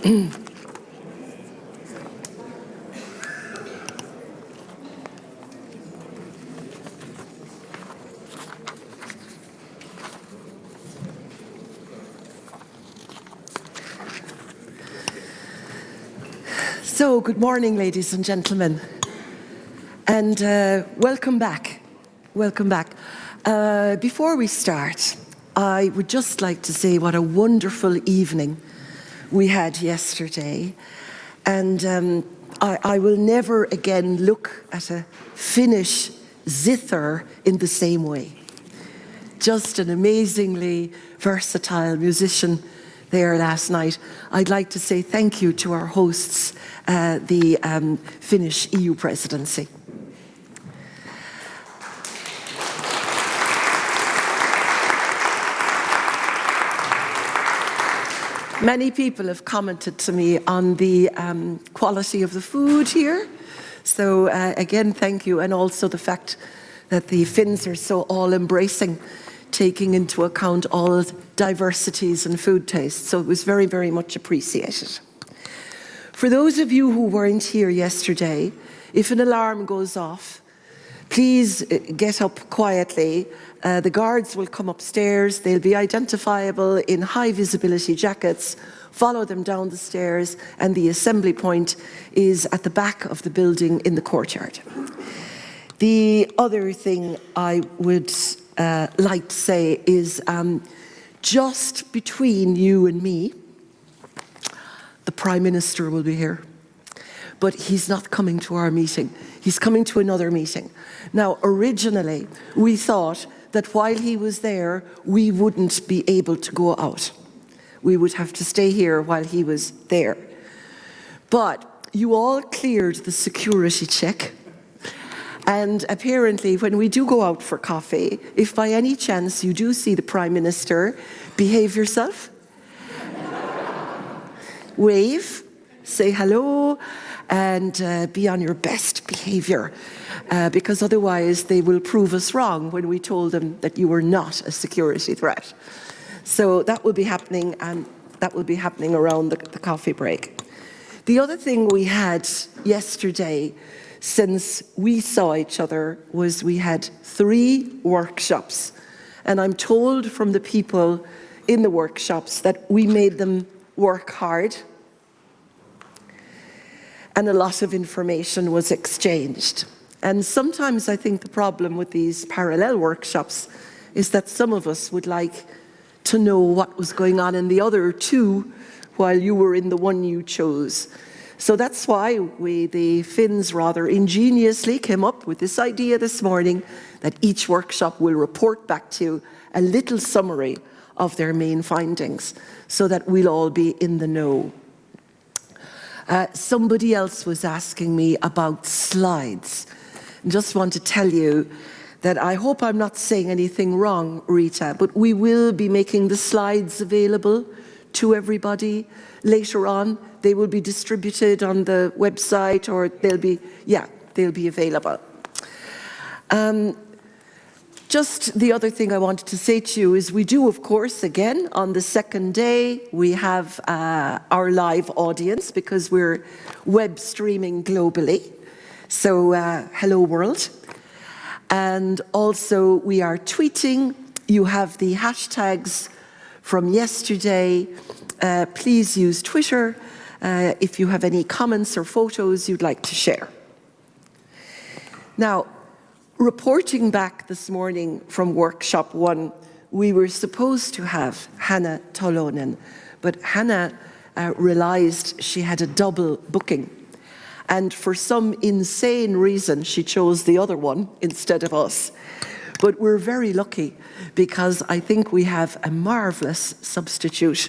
So, good morning, ladies and gentlemen, and welcome back. Welcome back. Before we start, I would just like to say what a wonderful evening we had yesterday, and I will never again look at a Finnish zither in the same way. Just an amazingly versatile musician there last night. I'd like to say thank you to our hosts, the Finnish EU presidency. Many people have commented to me on the quality of the food here. So again, thank you. And also the fact that the Finns are so all-embracing, taking into account all diversities and food tastes. So it was very, very much appreciated. For those of you who weren't here yesterday, if an alarm goes off, please get up quietly. The guards will come upstairs. They'll be identifiable in high visibility jackets. Follow them down the stairs, and the assembly point is at the back of the building in the courtyard. The other thing I would like to say is just between you and me, the Prime Minister will be here, but he's not coming to our meeting. He's coming to another meeting. Now, originally, we thought that while he was there, we wouldn't be able to go out. We would have to stay here while he was there. But you all cleared the security check. And apparently, when we do go out for coffee, if by any chance you do see the Prime Minister, behave yourself. Wave, say hello, and be on your best behavior. Because otherwise they will prove us wrong when we told them that you were not a security threat. So that will be happening, and that will be happening around the coffee break. The other thing we had yesterday, since we saw each other, was we had 3 workshops. And I'm told from the people in the workshops that we made them work hard, and a lot of information was exchanged. And sometimes I think the problem with these parallel workshops is that some of us would like to know what was going on in the other 2 while you were in the one you chose. So that's why we, the Finns, rather ingeniously came up with this idea this morning that each workshop will report back to you a little summary of their main findings so that we'll all be in the know. Somebody else was asking me about slides. I just want to tell you that I hope I'm not saying anything wrong, Rita, but we will be making the slides available to everybody later on. They will be distributed on the website, or they'll be available. Just the other thing I wanted to say to you is we do, of course, again, on the second day, we have our live audience because we're web streaming globally. So hello world. And also we are tweeting. You have the hashtags from yesterday. Please use Twitter if you have any comments or photos you'd like to share. Now, reporting back this morning from workshop 1, we were supposed to have Hannah Tolonen, but Hannah realized she had a double booking. And for some insane reason, she chose the other one instead of us. But we're very lucky because I think we have a marvelous substitute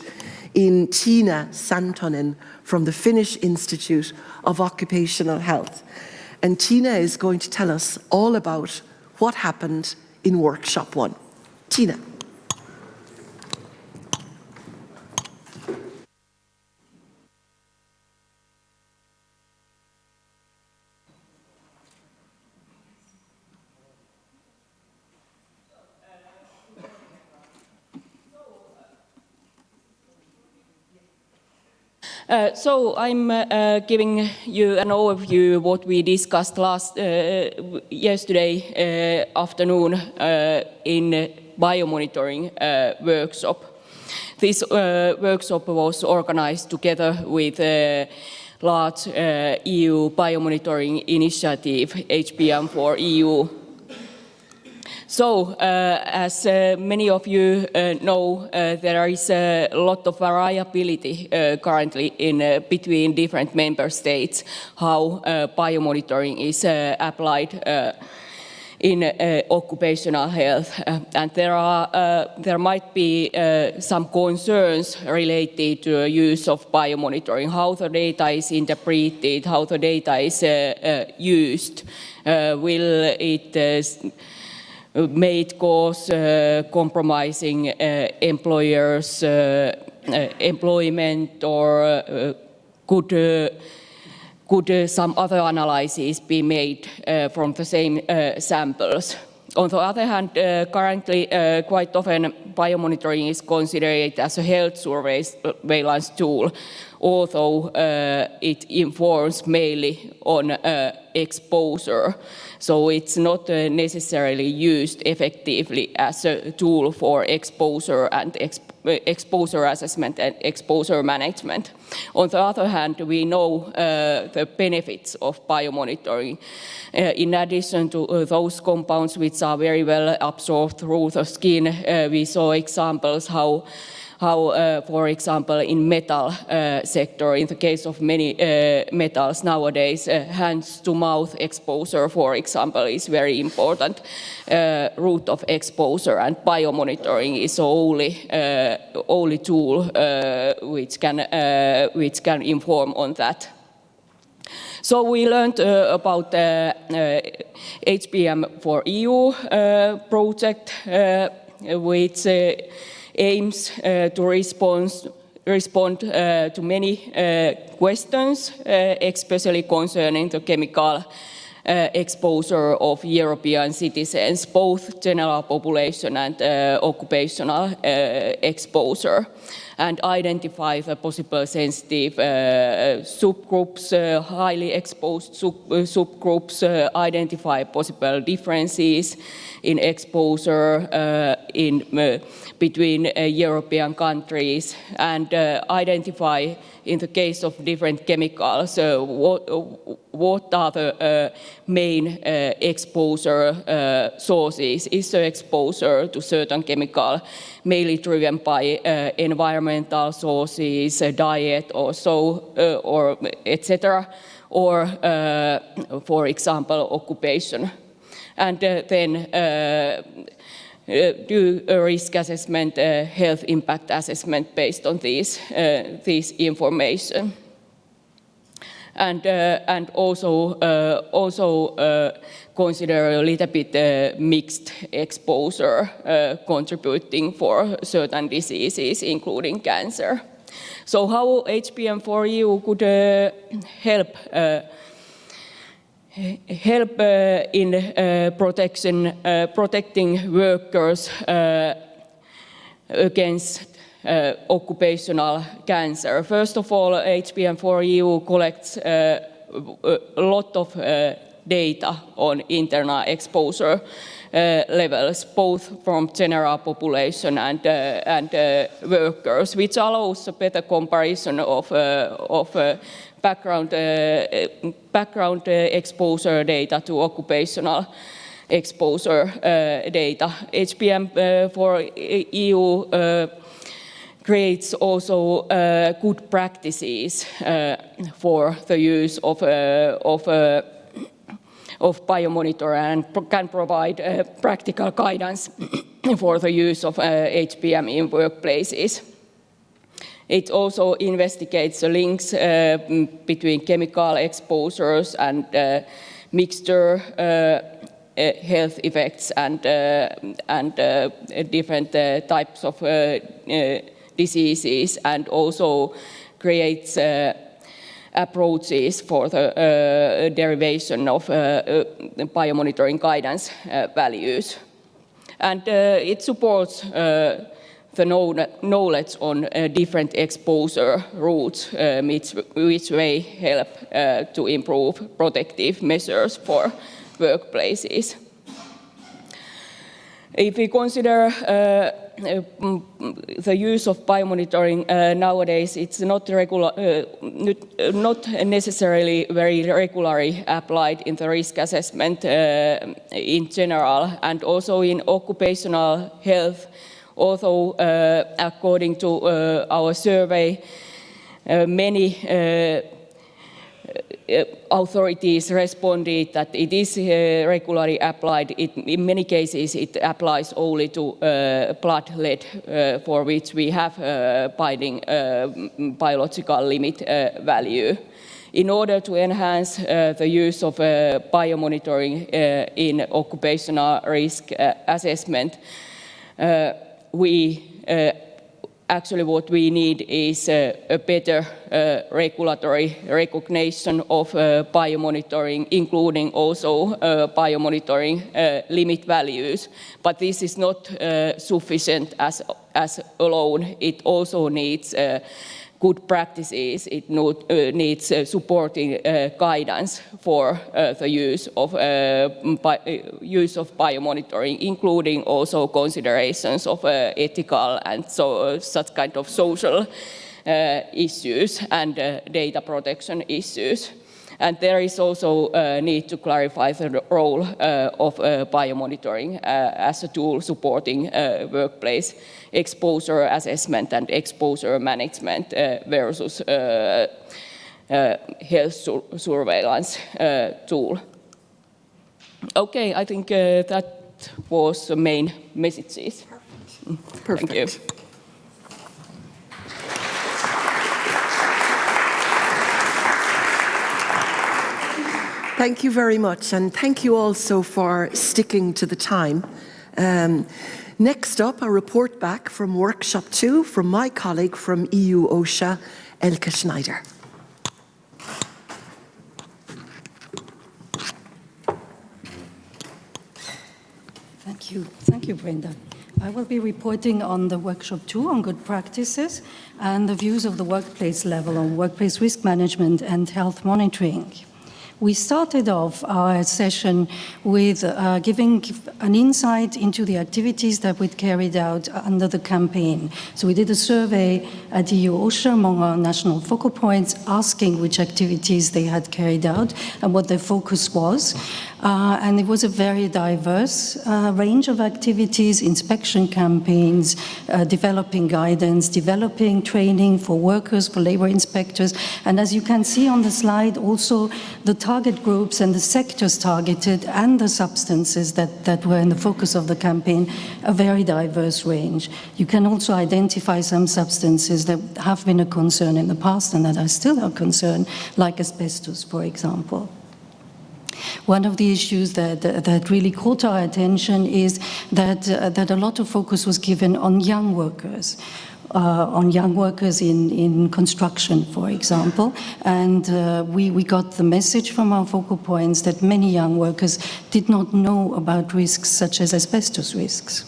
in Tiina Santonen from the Finnish Institute of Occupational Health. And Tiina is going to tell us all about what happened in workshop 1. Tiina. So I'm giving you an overview of what we discussed yesterday afternoon in biomonitoring workshop. This workshop was organized together with a large EU biomonitoring initiative, HBM4EU. So, as many of you know, there is a lot of variability currently in between different member states how biomonitoring is applied in occupational health, and there might be some concerns related to the use of biomonitoring, how the data is interpreted, how the data is used. Will it may it cause compromising employers' employment, or could some other analyses be made from the same samples? On the other hand, currently quite often biomonitoring is considered as a health surveillance tool, although it informs mainly on exposure. So it's not necessarily used effectively as a tool for exposure and exposure assessment and exposure management. On the other hand, we know the benefits of biomonitoring. In addition to those compounds which are very well absorbed through the skin, we saw examples how, for example, in metal sector, in the case of many metals nowadays, hands-to-mouth exposure, for example, is very important route of exposure, and biomonitoring is the only tool which can inform on that. So we learned about the HBM4EU project, which aims to respond to many questions, especially concerning the chemical exposure of European citizens, both general population and occupational exposure, and identify the possible sensitive subgroups, highly exposed subgroups, identify possible differences in exposure between European countries, and identify, in the case of different chemicals, what are the main exposure sources. Is the exposure to certain chemical mainly driven by environmental sources, diet, or or etc., or for example occupation, and then do a risk assessment, health impact assessment based on this information, and also consider a little bit mixed exposure contributing for certain diseases, including cancer. So how HBM4EU could help in protecting workers against occupational cancer. First of all, HBM4EU collects a lot of data on internal exposure levels, both from general population and workers, which allows a better comparison of background exposure data to occupational exposure data. HBM4EU creates also good practices for the use of biomonitor, and can provide practical guidance for the use of HBM in workplaces. It also investigates the links between chemical exposures and mixture health effects and different types of diseases, and also creates approaches for the derivation of biomonitoring guidance values. And it supports the knowledge on different exposure routes, which may help to improve protective measures for workplaces. If we consider the use of biomonitoring nowadays, it's not necessarily very regularly applied in the risk assessment in general, and also in occupational health. Although, according to our survey, many authorities responded that it is regularly applied. In many cases, it applies only to blood lead, for which we have binding biological limit value. In order to enhance the use of biomonitoring in occupational risk assessment, actually what we need is a better regulatory recognition of biomonitoring, including also biomonitoring limit values. But this is not sufficient as alone. It also needs good practices. It needs supporting guidance for the use of biomonitoring, including also considerations of ethical and such kind of social issues and data protection issues. And there is also a need to clarify the role of biomonitoring as a tool supporting workplace exposure assessment and exposure management versus health surveillance tool. Okay, I think that was the main messages. Perfect. Thank you. Thank you very much, and thank you also for sticking to the time. Next up, a report back from Workshop 2 from my colleague from EU OSHA, Elke Schneider. Thank you, Brenda. I will be reporting on the Workshop 2 on good practices and the views of the workplace level on workplace risk management and health monitoring. We started off our session with giving an insight into the activities that we carried out under the campaign. So we did a survey at EU OSHA among our national focal points, asking which activities they had carried out and what their focus was. And it was a very diverse range of activities: inspection campaigns, developing guidance, developing training for workers, for labor inspectors. And as you can see on the slide, also the target groups and the sectors targeted and the substances that were in the focus of the campaign, a very diverse range. You can also identify some substances that have been a concern in the past and that are still a concern, like asbestos, for example. One of the issues that really caught our attention is that a lot of focus was given on young workers. In construction, for example. And we got the message from our focal points that many young workers did not know about risks such as asbestos risks.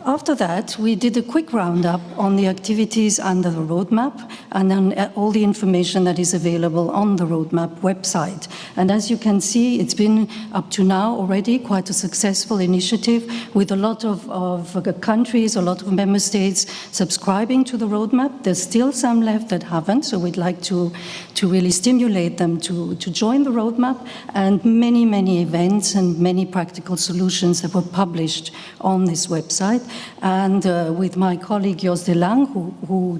After that, we did a quick roundup on the activities under the roadmap and on all the information that is available on the roadmap website. And as you can see, it's been up to now already quite a successful initiative with a lot of countries, a lot of member states subscribing to the roadmap. There's still some left that haven't, so we'd like to really stimulate them to join the roadmap, and many, many events and many practical solutions that were published on this website. And with my colleague Jos de Lang, who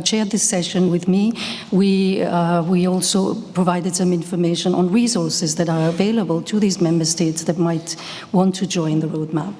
chaired this session with me, we also provided some information on resources that are available to these member states that might want to join the roadmap.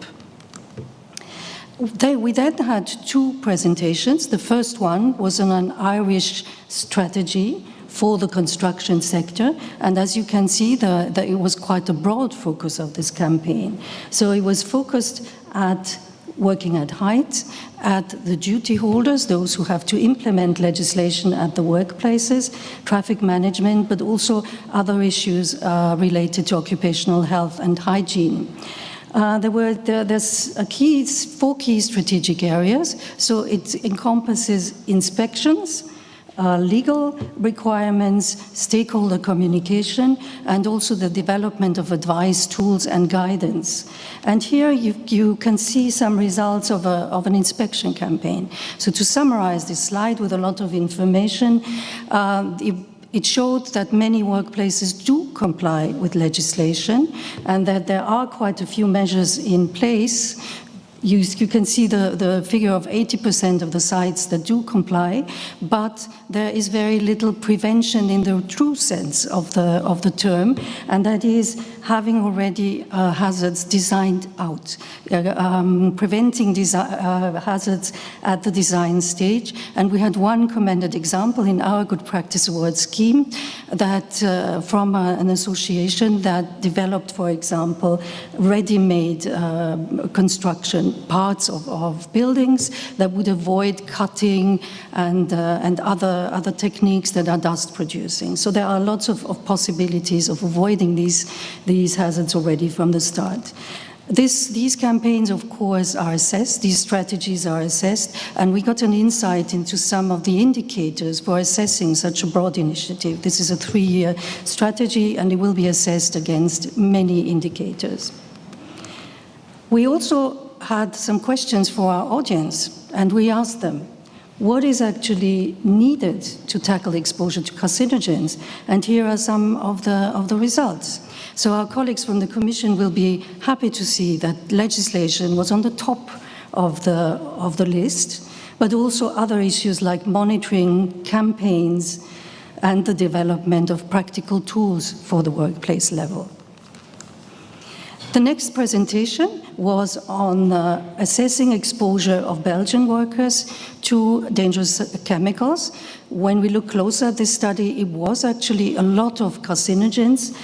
We then had two presentations. The first one was on an Irish strategy for the construction sector. And as you can see, it was quite a broad focus of this campaign. So it was focused at working at height, at the duty holders, those who have to implement legislation at the workplaces, traffic management, but also other issues related to occupational health and hygiene. There's four key strategic areas. So it encompasses inspections, legal requirements, stakeholder communication, and also the development of advice, tools, and guidance. And here you can see some results of an inspection campaign. So to summarize this slide with a lot of information, it showed that many workplaces do comply with legislation and that there are quite a few measures in place. You can see the figure of 80% of the sites that do comply, but there is very little prevention in the true sense of the term, and that is having already hazards designed out, preventing hazards at the design stage. And we had one commended example in our Good Practice Award scheme that from an association that developed, for example, ready-made construction parts of buildings that would avoid cutting and other techniques that are dust producing. So there are lots of possibilities of avoiding these hazards already from the start. These campaigns, of course, are assessed, these strategies are assessed, and we got an insight into some of the indicators for assessing such a broad initiative. This is a 3-year strategy, and it will be assessed against many indicators. We also had some questions for our audience, and we asked them, what is actually needed to tackle exposure to carcinogens? And here are some of the results. So our colleagues from the Commission will be happy to see that legislation was on the top of the list, but also other issues like monitoring, campaigns, and the development of practical tools for the workplace level. The next presentation was on assessing exposure of Belgian workers to dangerous chemicals. When we look closer at this study, it was actually a lot of carcinogens,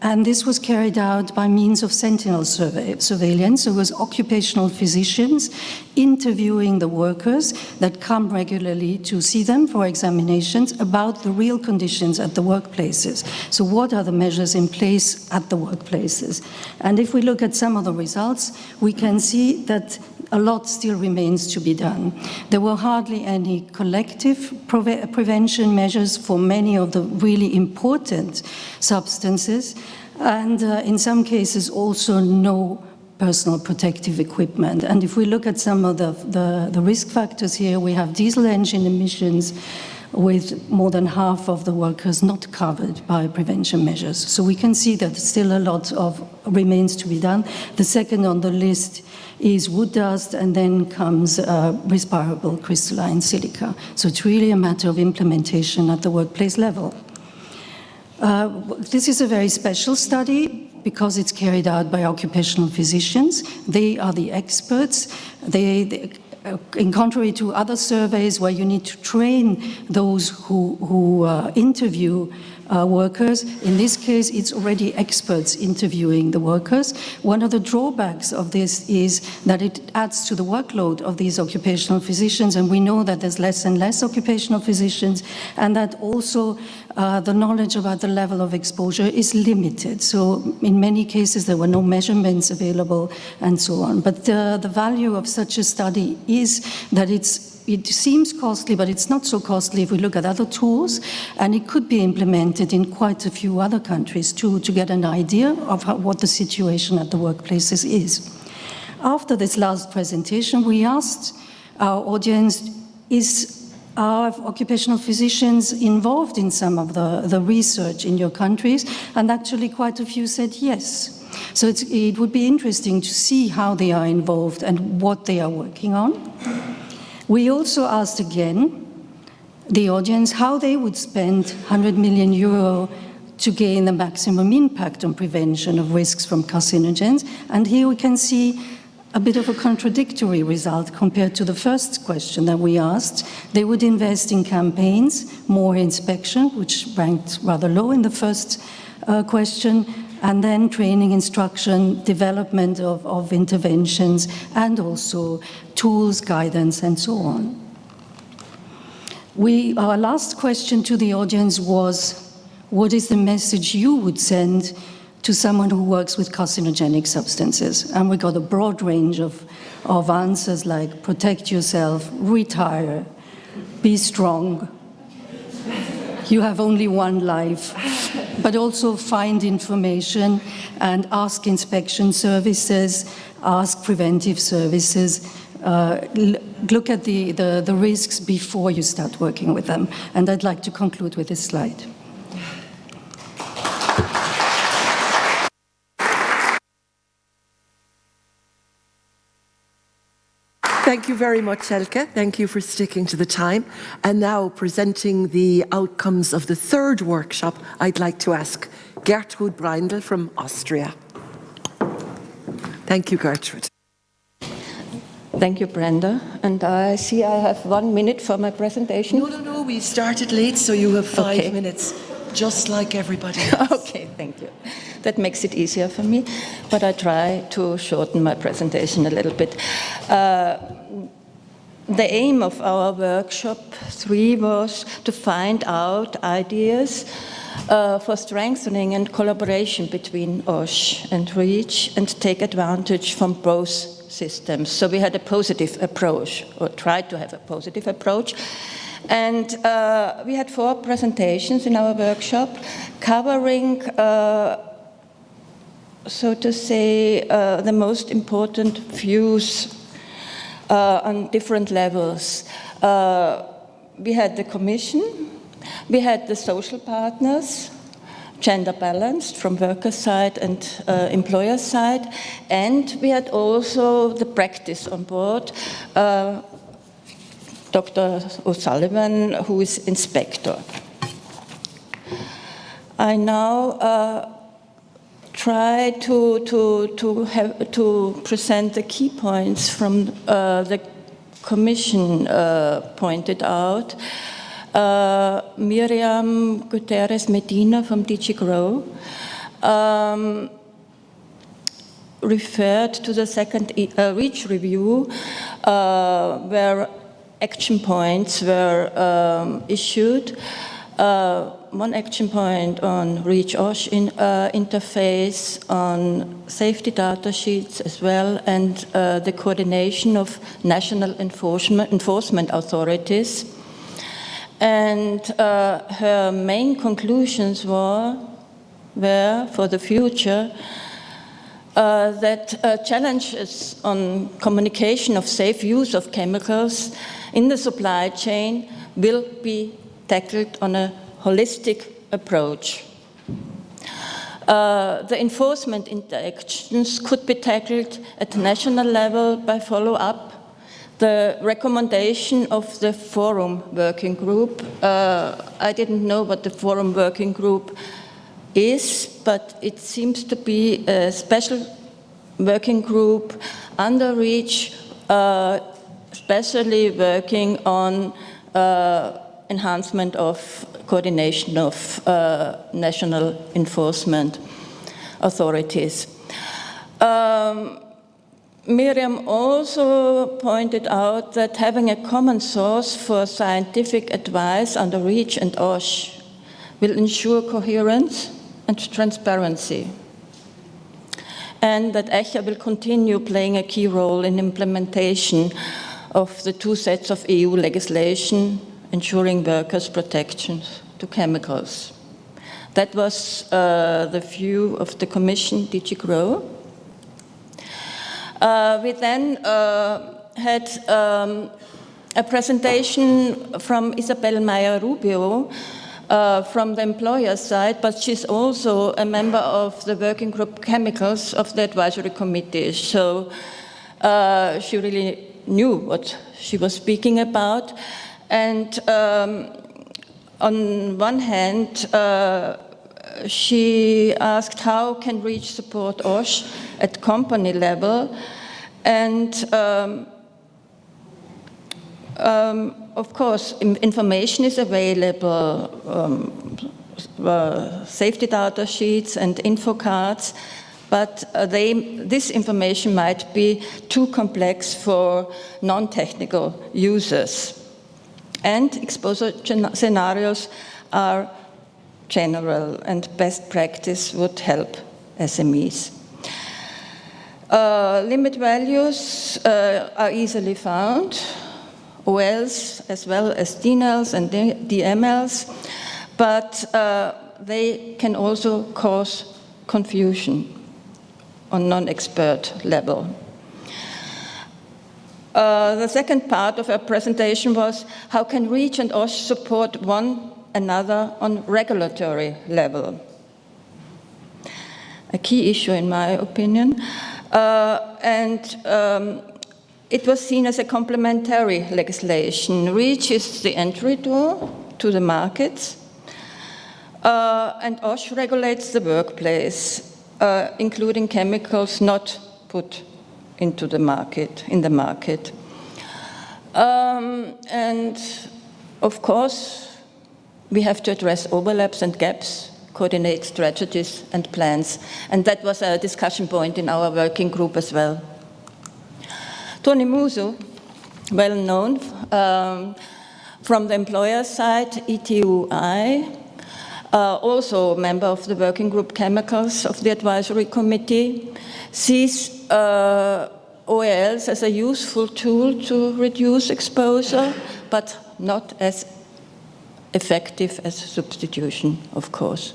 and this was carried out by means of sentinel surveillance. So it was occupational physicians interviewing the workers that come regularly to see them for examinations about the real conditions at the workplaces. So what are the measures in place at the workplaces? And if we look at some of the results, we can see that a lot still remains to be done. There were hardly any collective prevention measures for many of the really important substances, and in some cases also no personal protective equipment. And if we look at some of the risk factors here, we have diesel engine emissions with more than half of the workers not covered by prevention measures. So we can see that still a lot remains to be done. The second on the list is wood dust, and then comes respirable crystalline silica. So it's really a matter of implementation at the workplace level. This is a very special study because it's carried out by occupational physicians. They are the experts. In contrary to other surveys where you need to train those who interview workers, in this case it's already experts interviewing the workers. One of the drawbacks of this is that it adds to the workload of these occupational physicians, and we know that there's less and less occupational physicians, and that also the knowledge about the level of exposure is limited. So in many cases there were no measurements available and so on. But the value of such a study is that it seems costly, but it's not so costly if we look at other tools, and it could be implemented in quite a few other countries too, to get an idea of what the situation at the workplaces is. After this last presentation, we asked our audience, are occupational physicians involved in some of the research in your countries? And actually quite a few said yes. So it would be interesting to see how they are involved and what they are working on. We also asked again the audience how they would spend 100 million euro to gain the maximum impact on prevention of risks from carcinogens. And here we can see a bit of a contradictory result compared to the first question that we asked. They would invest in campaigns, more inspection, which ranked rather low in the first question, and then training, instruction, development of interventions, and also tools, guidance, and so on. Our last question to the audience was, what is the message you would send to someone who works with carcinogenic substances. And we got a broad range of answers like protect yourself, retire, be strong, you have only one life, but also find information and ask inspection services, ask preventive services, look at the risks before you start working with them. And I'd like to conclude with this slide. Thank you very much, Elke. Thank you for sticking to the time. And now, presenting the outcomes of the third workshop, I'd like to ask Gertrud Breindl from Austria. Thank you, Gertrud. Thank you, Brenda. And I see I have 1 minute for my presentation. No, we started late, so you have 5 minutes, just like everybody else. Okay, thank you. That makes it easier for me, but I try to shorten my presentation a little bit. The aim of our workshop 3 was to find out ideas for strengthening and collaboration between OSH and REACH and take advantage from both systems. So we had a positive approach, or tried to have a positive approach. And we had 4 presentations in our workshop covering, so to say, the most important views on different levels. We had the Commission, we had the social partners, gender balanced from worker side and employer side, and we had also the practice on board, Dr. O'Sullivan, who is inspector. I now try to present the key points from the Commission pointed out. Miriam Gutierrez Medina from DG GROW referred to the second REACH review where action points were issued. One action point on REACH-OSH interface, on safety data sheets as well, and the coordination of national enforcement authorities. And her main conclusions were for the future that challenges on communication of safe use of chemicals in the supply chain will be tackled on a holistic approach. The enforcement interactions could be tackled at national level by follow-up. The recommendation of the Forum Working Group, I didn't know what the Forum Working Group is, but it seems to be a special working group under REACH, especially working on enhancement of coordination of national enforcement authorities. Miriam also pointed out that having a common source for scientific advice under REACH and OSH will ensure coherence and transparency, and that ECHA will continue playing a key role in implementation of the 2 sets of EU legislation ensuring workers' protection to chemicals. That was the view of the Commission, DG GROW. We then had a presentation from Isabel Meyer-Rubio from the employer side, but she's also a member of the working group chemicals of the advisory committee. So she really knew what she was speaking about. And on one hand, she asked how can REACH support OSH at company level, and of course information is available, safety data sheets and info cards, but this information might be too complex for non-technical users. And exposure scenarios are general, and best practice would help SMEs. Limit values are easily found, OLs as well as DNLs and DMLs, but they can also cause confusion on non-expert level. The second part of our presentation was how can REACH and OSH support one another on regulatory level? A key issue in my opinion. It was seen as a complementary legislation. REACH is the entry door to the markets, and OSH regulates the workplace, including chemicals not put into the market, and of course, we have to address overlaps and gaps, coordinate strategies and plans, and that was a discussion point in our working group as well. Toni Musu, well known from the employer side, ETUI, also a member of the working group chemicals of the advisory committee, sees OALs as a useful tool to reduce exposure, but not as effective as substitution, of course.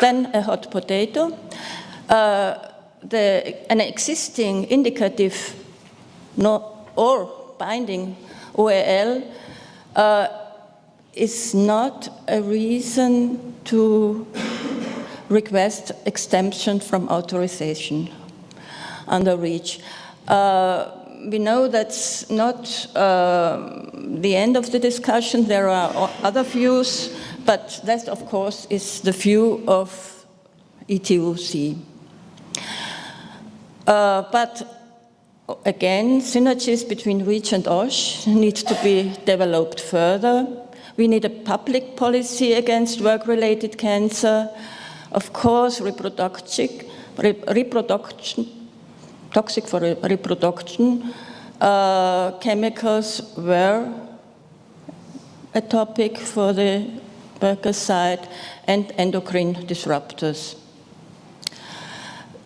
Then a hot potato. An existing indicative or binding OAL is not a reason to request exemption from authorization under REACH. We know that's not the end of the discussion. There are other views, but that, of course, is the view of ETUC. But again, synergies between REACH and OSH need to be developed further. We need a public policy against work-related cancer. Of course, toxic for reproduction chemicals were a topic for the worker side, and endocrine disruptors.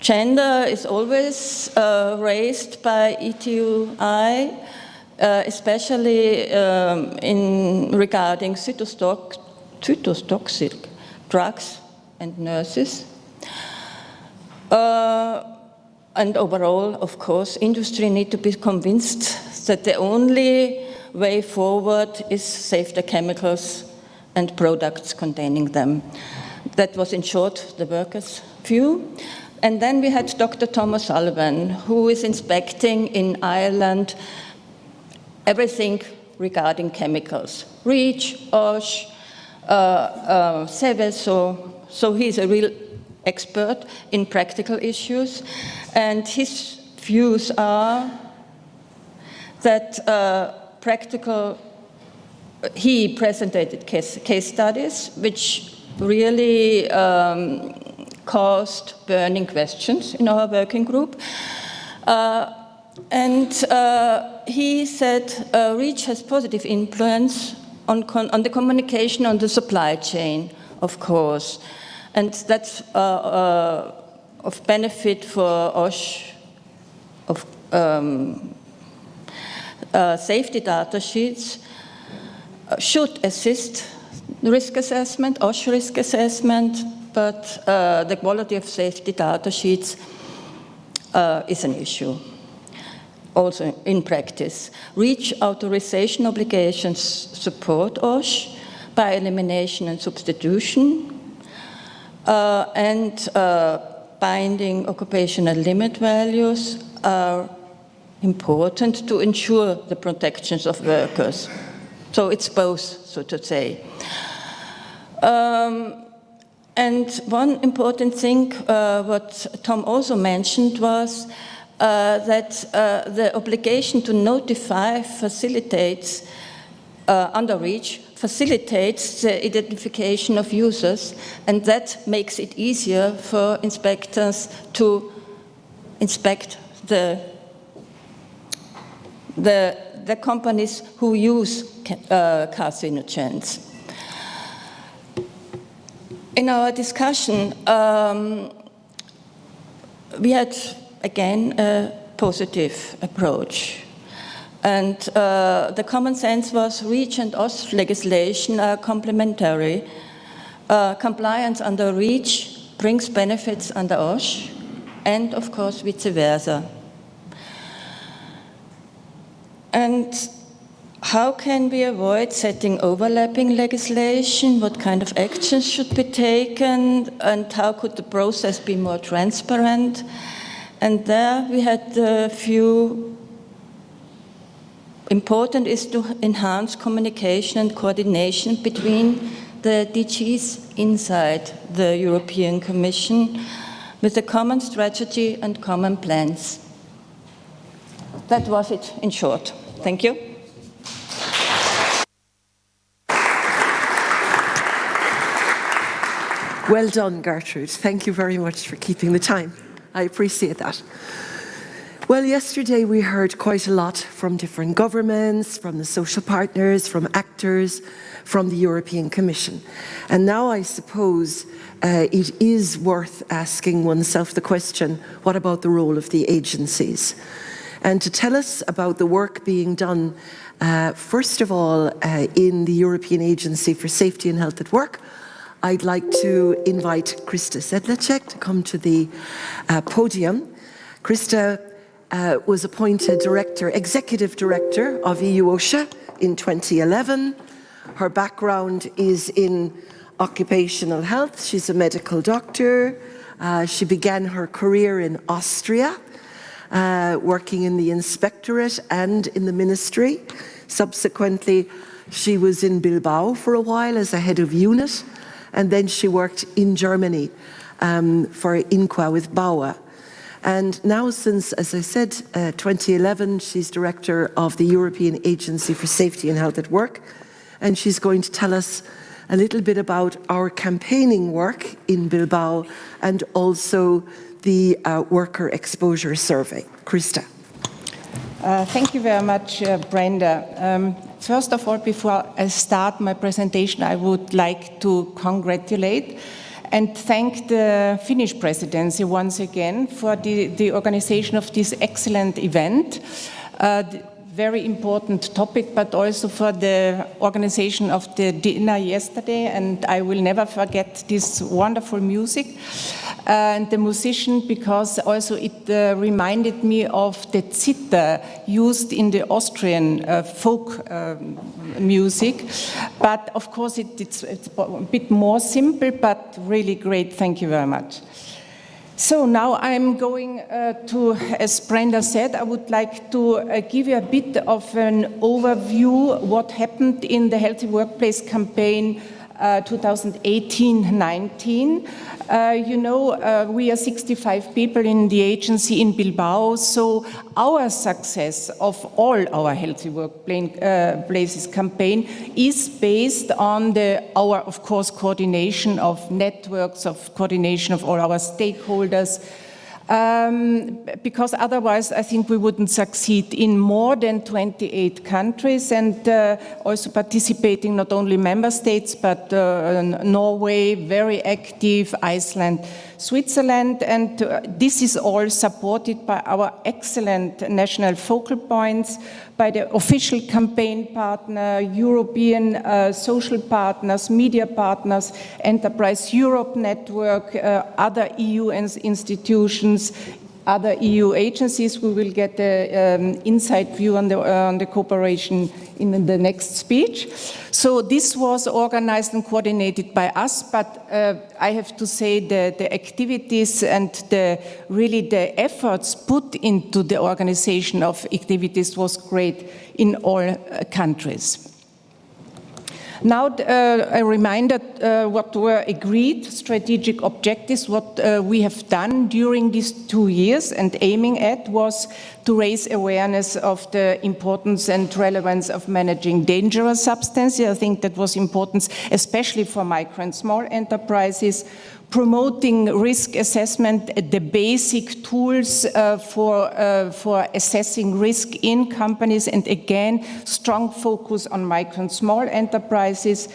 Gender is always raised by ETUI, especially regarding cytotoxic drugs and nurses. And overall, of course, industry need to be convinced that the only way forward is safe the chemicals and products containing them. That was, in short, the workers' view. And then we had Dr. Thomas Sullivan, who is inspecting in Ireland everything regarding chemicals. REACH, OSH, Seveso. So he's a real expert in practical issues. And his views are that he presented case studies which really caused burning questions in our working group. And he said REACH has positive influence on the communication on the supply chain, of course. And that's of benefit for OSH, of safety data sheets should assist risk assessment, OSH risk assessment, but the quality of safety data sheets is an issue. Also in practice, REACH authorization obligations support OSH by elimination and substitution, and binding occupational limit values are important to ensure the protections of workers. So it's both, so to say. And one important thing, what Tom also mentioned, was that the obligation to notify facilitates, under REACH, facilitates the identification of users, and that makes it easier for inspectors to inspect the companies who use carcinogens. In our discussion, we had, again, a positive approach. And the common sense was REACH and OSH legislation are complementary. Compliance under REACH brings benefits under OSH, and of course, vice versa. And how can we avoid setting overlapping legislation? What kind of actions should be taken? And how could the process be more transparent? And there we had a few important is to enhance communication and coordination between the DGs inside the European Commission with a common strategy and common plans. That was it in short. Thank you. Well done, Gertrude. Thank you very much for keeping the time. I appreciate that. Well, yesterday we heard quite a lot from different governments, from the social partners, from actors, from the European Commission. And now I suppose it is worth asking oneself the question, what about the role of the agencies? And to tell us about the work being done, first of all, in the European Agency for Safety and Health at Work, I'd like to invite Krista Sedlacek to come to the podium. Krista was appointed Executive Director of EU OSHA in 2011. Her background is in occupational health. She's a medical doctor. She began her career in Austria, working in the inspectorate and in the ministry. Subsequently, she was in Bilbao for a while as a head of unit, and then she worked in Germany for INQA with Bauer. And now since, as I said, 2011, she's director of the European Agency for Safety and Health at Work. And she's going to tell us a little bit about our campaigning work in Bilbao and also the worker exposure survey. Krista. Thank you very much, Brenda. First of all, before I start my presentation, I would like to congratulate and thank the Finnish presidency once again for the organization of this excellent event. Very important topic, but also for the organization of the dinner yesterday, and I will never forget this wonderful music and the musician, because also it reminded me of the zither used in the Austrian folk music. But of course it's a bit more simple, but really great. Thank you very much. So now I'm going to, as Brenda said, I would like to give you a bit of an overview what happened in the Healthy Workplace campaign 2018-19. We are 65 people in the agency in Bilbao, so our success of all our Healthy Workplaces campaign is based on our, of course, coordination of networks, of coordination of all our stakeholders, because otherwise I think we wouldn't succeed in more than 28 countries, and also participating not only member states but Norway, very active, Iceland, Switzerland, and this is all supported by our excellent national focal points, by the official campaign partner, European social partners, media partners, Enterprise Europe Network, other EU institutions, other EU agencies. We will get an inside view on the cooperation in the next speech. So this was organized and coordinated by us, but I have to say the activities and the efforts put into the organization of activities was great in all countries. Now, a reminder what were agreed strategic objectives. What we have done during these 2 years and aiming at was to raise awareness of the importance and relevance of managing dangerous substances. I think that was important, especially for micro and small enterprises. Promoting risk assessment, the basic tools for assessing risk in companies, and again, strong focus on micro and small enterprises.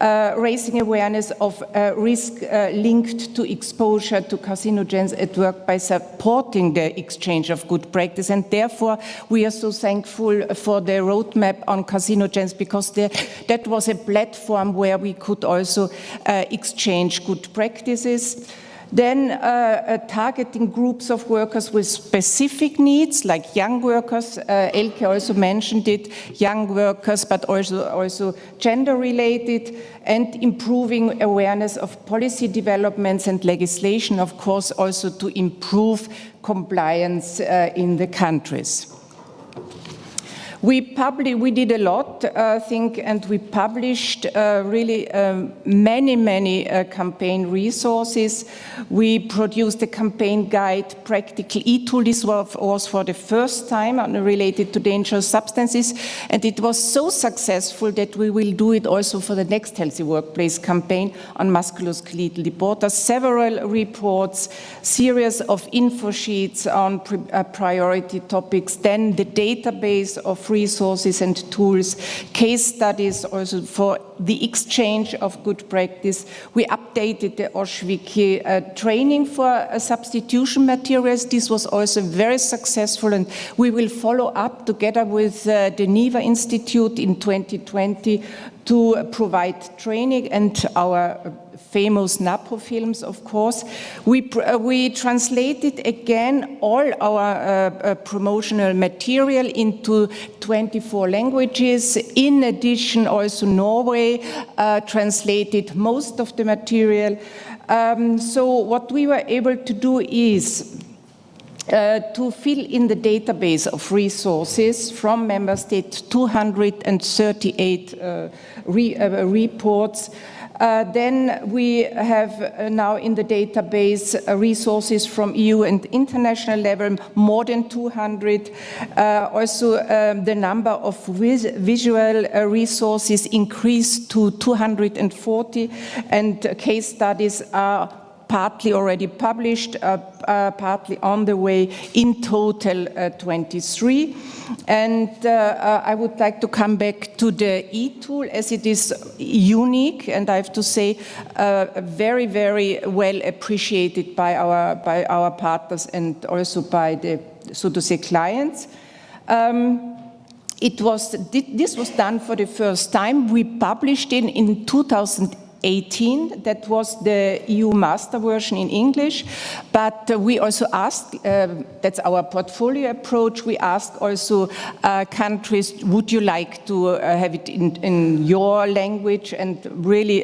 Raising awareness of risk linked to exposure to carcinogens at work by supporting the exchange of good practice. And therefore, we are so thankful for the roadmap on carcinogens, because that was a platform where we could also exchange good practices. Then targeting groups of workers with specific needs, like young workers, Elke also mentioned it, young workers, but also gender-related, and improving awareness of policy developments and legislation, of course, also to improve compliance in the countries. We did a lot, I think, and we published really many campaign resources. We produced a campaign guide, practical e-tool. This was for the first time related to dangerous substances, and it was so successful that we will do it also for the next Healthy Workplace campaign on musculoskeletal disorders. Several reports, series of info sheets on priority topics, then the database of resources and tools, case studies also for the exchange of good practice. We updated the OSH Wiki training for substitution materials. This was also very successful, and we will follow up together with the NIVA Institute in 2020 to provide training, and our famous NAPO films, of course. We translated again all our promotional material into 24 languages. In addition, also Norway translated most of the material. So what we were able to do is to fill in the database of resources from member states, 238 reports. Then we have now in the database resources from EU and international level, more than 200. Also, the number of visual resources increased to 240, and case studies are partly already published, partly on the way, in total 23. And I would like to come back to the e-tool, as it is unique, and I have to say very, very well appreciated by our partners and also by the, so to say, clients. This was done for the first time. We published it in 2018. That was the EU master version in English, but we also asked, that's our portfolio approach, we asked also countries, would you like to have it in your language? And really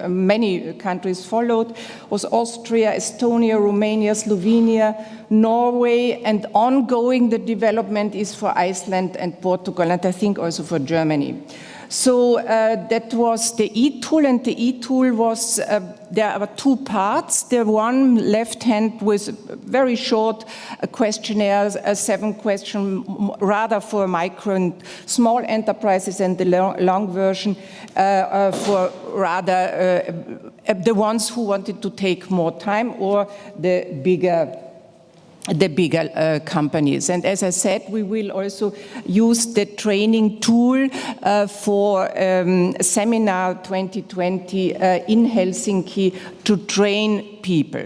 many countries followed. It was Austria, Estonia, Romania, Slovenia, Norway, and ongoing the development is for Iceland and Portugal, and I think also for Germany. So that was the e-tool, and the e-tool was, there are two parts. The one left hand with very short questionnaires, 7 questions, rather for micro and small enterprises, and the long version for rather the ones who wanted to take more time, or the bigger companies. And as I said, we will also use the training tool for Seminar 2020 in Helsinki to train people.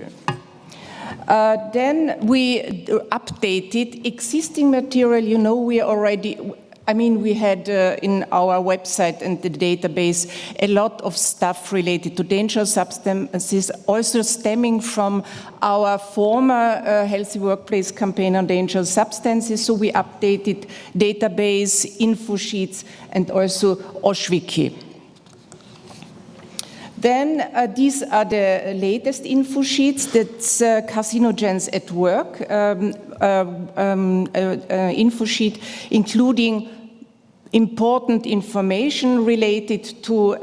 Then we updated existing material. You know, we already, I mean, we had in our website and the database a lot of stuff related to dangerous substances, also stemming from our former Healthy Workplace campaign on dangerous substances. So we updated database, info sheets, and also OSH Wiki. Then these are the latest info sheets. That's Carcinogens at Work info sheet, including important information related to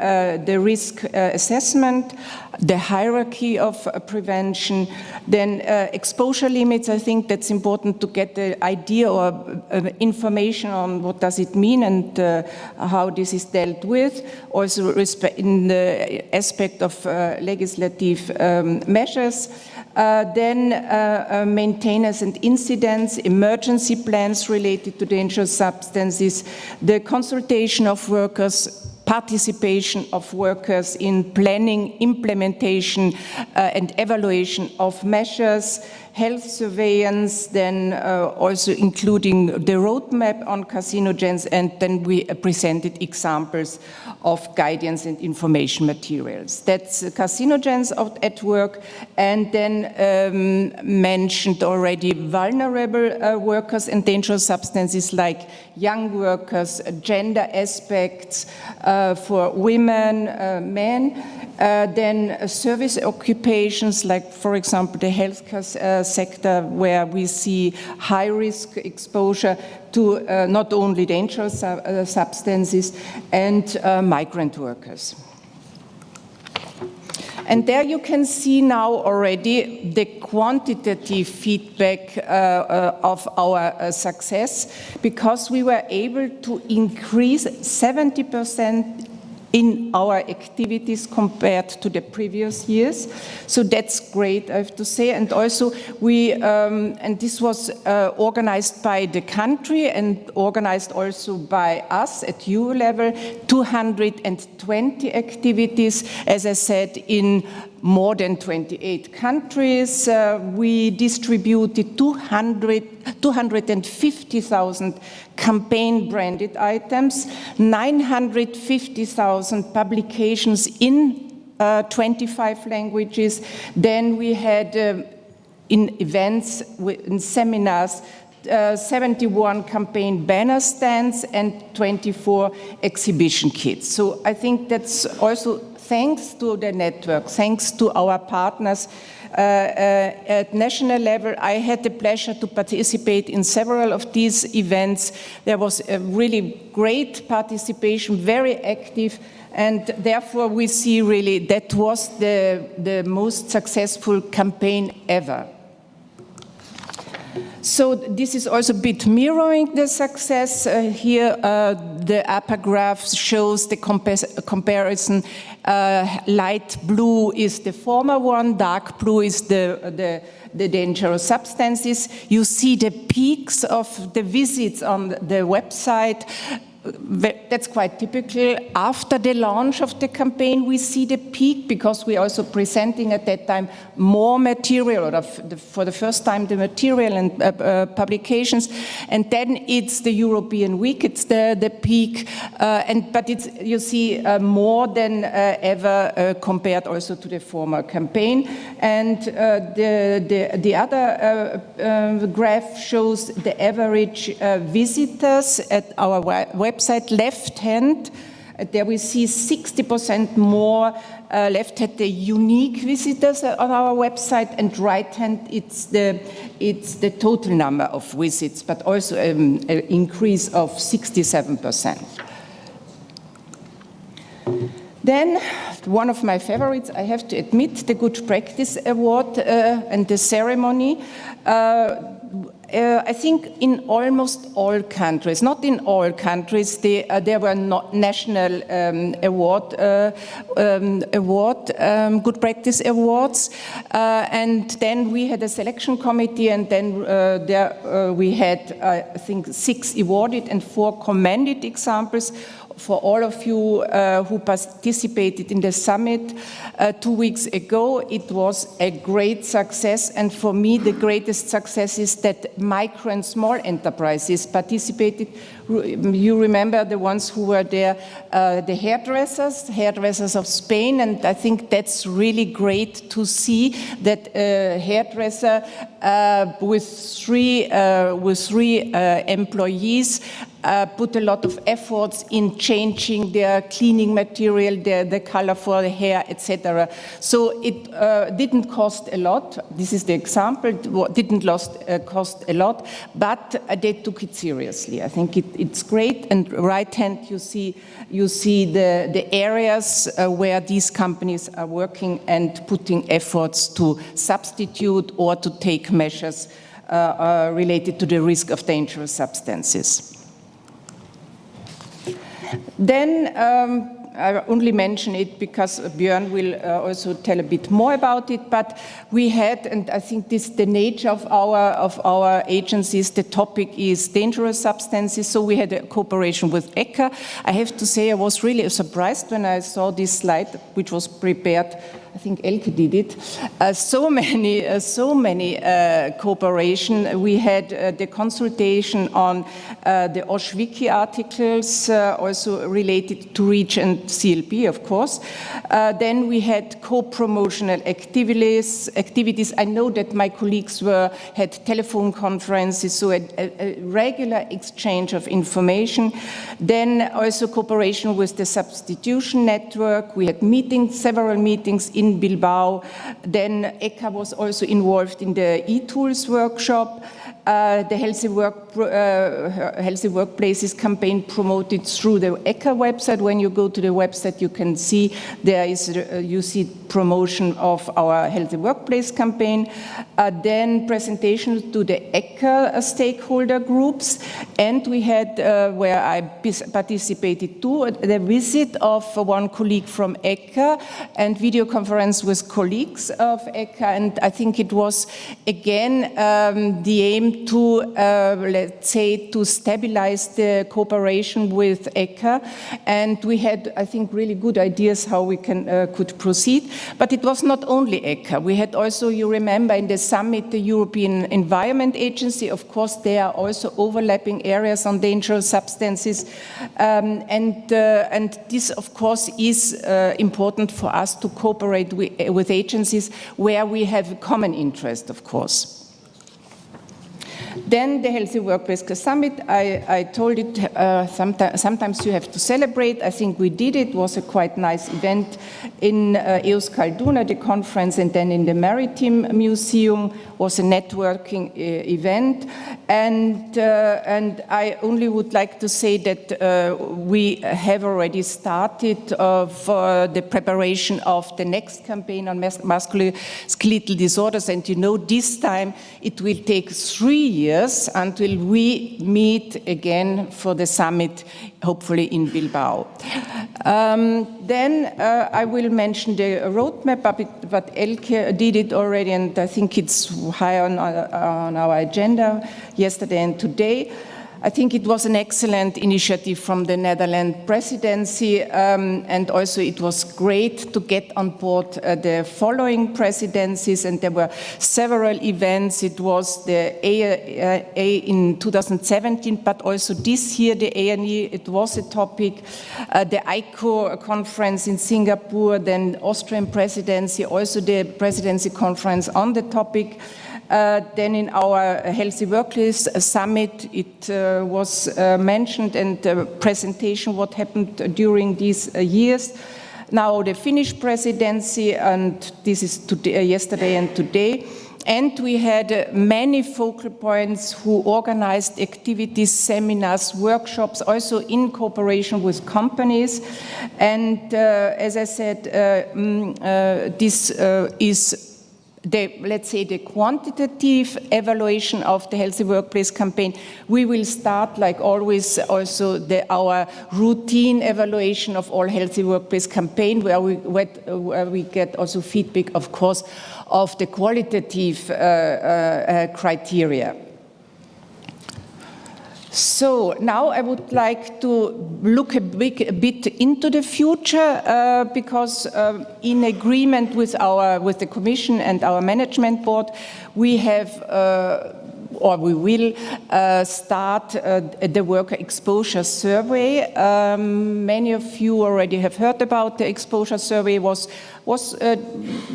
the risk assessment, the hierarchy of prevention, then exposure limits. I think that's important to get the idea or information on what does it mean and how this is dealt with. Also in the aspect of legislative measures. Then maintenance and incidents, emergency plans related to dangerous substances, the consultation of workers, participation of workers in planning, implementation, and evaluation of measures, health surveillance, then also including the roadmap on carcinogens, and then we presented examples of guidance and information materials. That's carcinogens at work, and then mentioned already vulnerable workers and dangerous substances like young workers, gender aspects for women, men, then service occupations like, for example, the healthcare sector, where we see high risk exposure to not only dangerous substances, and migrant workers. And there you can see now already the quantitative feedback of our success, because we were able to increase 70% in our activities compared to the previous years. So that's great, I have to say. And also we, and this was organized by the country and organized also by us at EU level, 220 activities, as I said, in more than 28 countries. We distributed 250,000 campaign branded items, 950,000 publications in 25 languages. Then we had in events, in seminars, 71 campaign banner stands and 24 exhibition kits. So I think that's also thanks to the network, thanks to our partners at national level. I had the pleasure to participate in several of these events. There was a really great participation, very active, and therefore we see really that was the most successful campaign ever. So this is also a bit mirroring the success. Here the upper graph shows the comparison. Light blue is the former one, dark blue is the dangerous substances. You see the peaks of the visits on the website. That's quite typical. After the launch of the campaign, we see the peak, because we're also presenting at that time more material, or for the first time the material and publications. And then it's the European week, it's the peak, but it's, you see, more than ever compared also to the former campaign. And the other graph shows the average visitors at our website. Left hand, there we see 60% more left hand the unique visitors on our website, and right hand it's the total number of visits, but also an increase of 67%. Then, one of my favorites, I have to admit, the Good Practice Award and the ceremony. I think in almost all countries, not in all countries, there were not national good practice awards, and then we had a selection committee, and then we had, I think, 6 awarded and 4 commended examples. For all of you who participated in the summit 2 weeks ago, it was a great success, and for me the greatest success is that micro and small enterprises participated. You remember the ones who were there, the hairdressers of Spain, and I think that's really great to see that a hairdresser with three employees put a lot of efforts in changing their cleaning material, the color for the hair, etc. So it didn't cost a lot. This is the example. It didn't cost a lot, but they took it seriously. I think it's great. And right hand, you see the areas where these companies are working and putting efforts to substitute or to take measures related to the risk of dangerous substances. Then I only mention it because Björn will also tell a bit more about it, but we had, and I think this is the nature of our agencies, the topic is dangerous substances, so we had a cooperation with ECHA. I have to say I was really surprised when I saw this slide, which was prepared, I think Elke did it. So many cooperation. We had the consultation on the OSH Wiki articles, also related to REACH and CLP, of course. Then we had co-promotional activities. I know that my colleagues had telephone conferences, so a regular exchange of information. Then also cooperation with the substitution network. We had meetings, several meetings in Bilbao. Then ECHA was also involved in the e-tools workshop. The Healthy Workplaces campaign promoted through the ECHA website. When you go to the website, you can see there is you see promotion of our Healthy Workplace campaign. Then presentations to the ECHA stakeholder groups, and we had where I participated too, the visit of one colleague from ECHA and video conference with colleagues of ECHA, and I think it was again the aim to, let's say, to stabilize the cooperation with ECHA. And we had, I think, really good ideas how we could proceed. But it was not only ECHA. We had also, you remember, in the summit, the European Environment Agency. Of course, there are also overlapping areas on dangerous substances. And this, of course, is important for us to cooperate with agencies where we have a common interest, of course. Then the Healthy Workplace Summit, I told it, sometimes you have to celebrate. I think we did it. It was a quite nice event in Euskalduna, the conference, and then in the Maritime Museum was a networking event. And I only would like to say that we have already started for the preparation of the next campaign on musculoskeletal disorders. And you know, this time it will take 3 years until we meet again for the summit, hopefully in Bilbao. Then I will mention the roadmap, but Elke did it already, and I think it's high on our agenda yesterday and today. I think it was an excellent initiative from the Netherlands presidency, and also it was great to get on board the following presidencies, and there were several events. It was the A in 2017, but also this year the A&E, it was a topic. The ICO conference in Singapore, then Austrian presidency, also the presidency conference on the topic. Then in our Healthy Workplace Summit, it was mentioned, and the presentation what happened during these years. Now the Finnish presidency, and this is today, yesterday and today. And we had many focal points who organized activities, seminars, workshops, also in cooperation with companies. And as I said, this is let's say the quantitative evaluation of the Healthy Workplace campaign. We will start, like always, also our routine evaluation of all Healthy Workplace campaign, where we get also feedback, of course, of the qualitative criteria. So now I would like to look a bit into the future, because in agreement with the Commission and our Management Board, we have or we will start the worker exposure survey. Many of you already have heard about the exposure survey. Was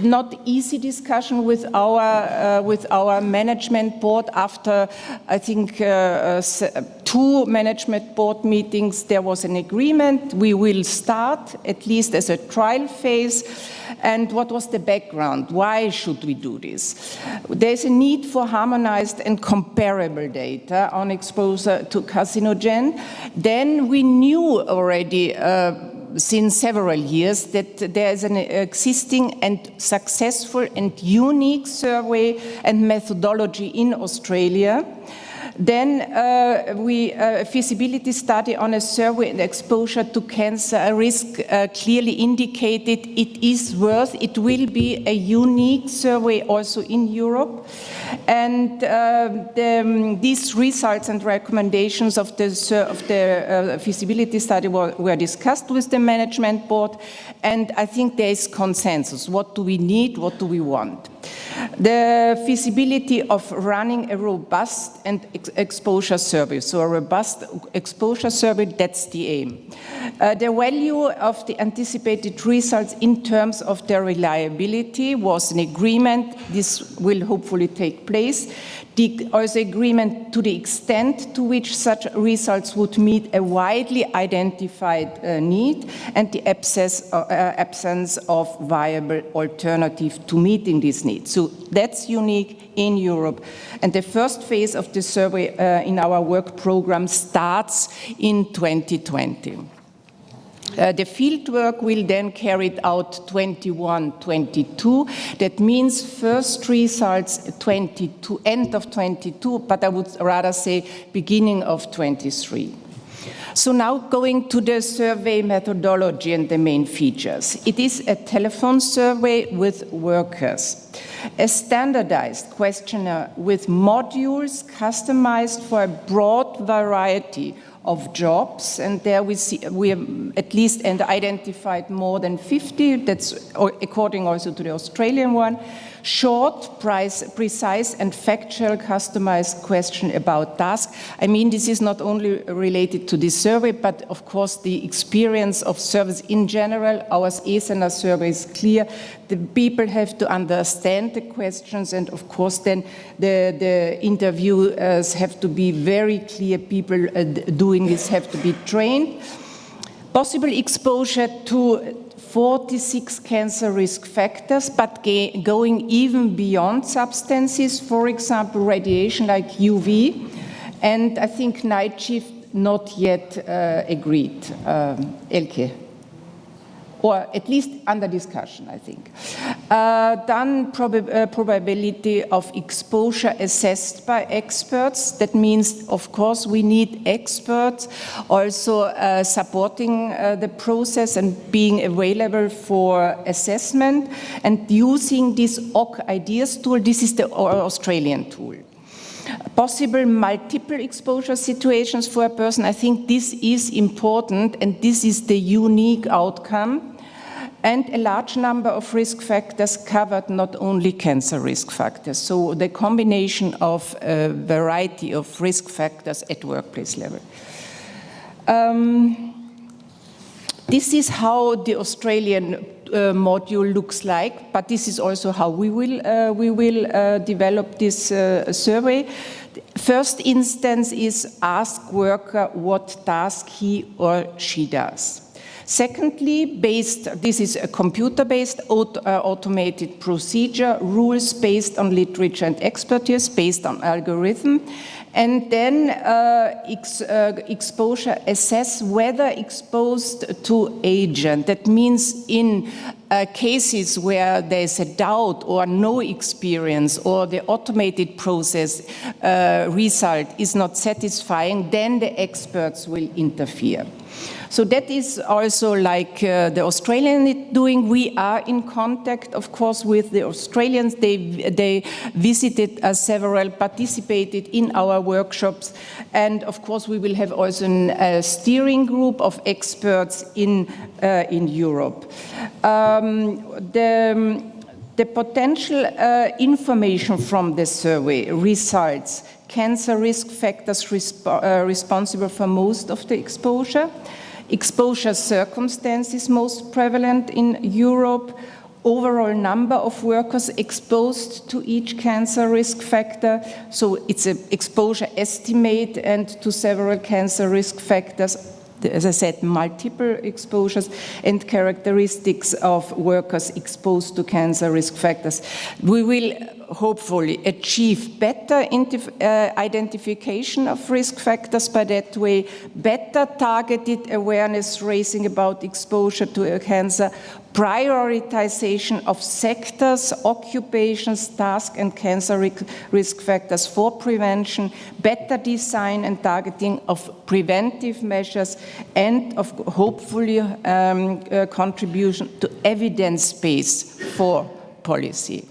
not easy discussion with our management board. After I think 2 management board meetings, there was an agreement. We will start at least as a trial phase. And what was the background? Why should we do this? There's a need for harmonized and comparable data on exposure to carcinogen. Then we knew already since several years that there is an existing and successful and unique survey and methodology in Australia. Then a feasibility study on a survey and exposure to cancer risk clearly indicated it is worth, it will be a unique survey also in Europe. And these results and recommendations of the feasibility study were discussed with the management board, and I think there is consensus. What do we need? What do we want? The feasibility of running a robust and exposure survey. So a robust exposure survey, that's the aim. The value of the anticipated results in terms of their reliability was an agreement. This will hopefully take place. Also agreement to the extent to which such results would meet a widely identified need and the absence of viable alternative to meeting this need. So that's unique in Europe. And the first phase of the survey in our work program starts in 2020. The fieldwork will then carried out 21-22. That means first results end of 22, but I would rather say beginning of 23. So now going to the survey methodology and the main features. It is a telephone survey with workers, a standardized questionnaire with modules customized for a broad variety of jobs, and there we have at least identified more than 50, that's according also to the Australian one. Short, precise and factual customized question about task. I mean, this is not only related to this survey, but of course the experience of service in general. Our ESENA survey is clear. The people have to understand the questions, and of course then the interviewers have to be very clear. People doing this have to be trained. Possible exposure to 46 cancer risk factors, but going even beyond substances, for example, radiation like UV, and I think night shift not yet agreed, Elke, or at least under discussion, I think. Then probability of exposure assessed by experts. That means, of course, we need experts also supporting the process and being available for assessment and using this OC ideas tool. This is the Australian tool. Possible multiple exposure situations for a person. I think this is important, and this is the unique outcome. And a large number of risk factors covered, not only cancer risk factors. So the combination of a variety of risk factors at workplace level. This is how the Australian module looks like, but this is also how we will develop this survey. First instance is ask worker what task he or she does. Secondly, this is a computer-based automated procedure, rules based on literature and expertise, based on algorithm. And then exposure, assess whether exposed to agent. That means in cases where there's a doubt or no experience or the automated process result is not satisfying, then the experts will interfere. So that is also like the Australian is doing. We are in contact, of course, with the Australians. They visited several, participated in our workshops, and of course we will have also a steering group of experts in Europe. The potential information from the survey results: cancer risk factors responsible for most of the exposure. Exposure circumstances most prevalent in Europe, overall number of workers exposed to each cancer risk factor. So it's an exposure estimate and to several cancer risk factors. As I said, multiple exposures and characteristics of workers exposed to cancer risk factors. We will hopefully achieve better identification of risk factors by that way, better targeted awareness raising about exposure to cancer, prioritization of sectors, occupations, tasks, and cancer risk factors for prevention, better design and targeting of preventive measures, and of hopefully contribution to evidence base for policy.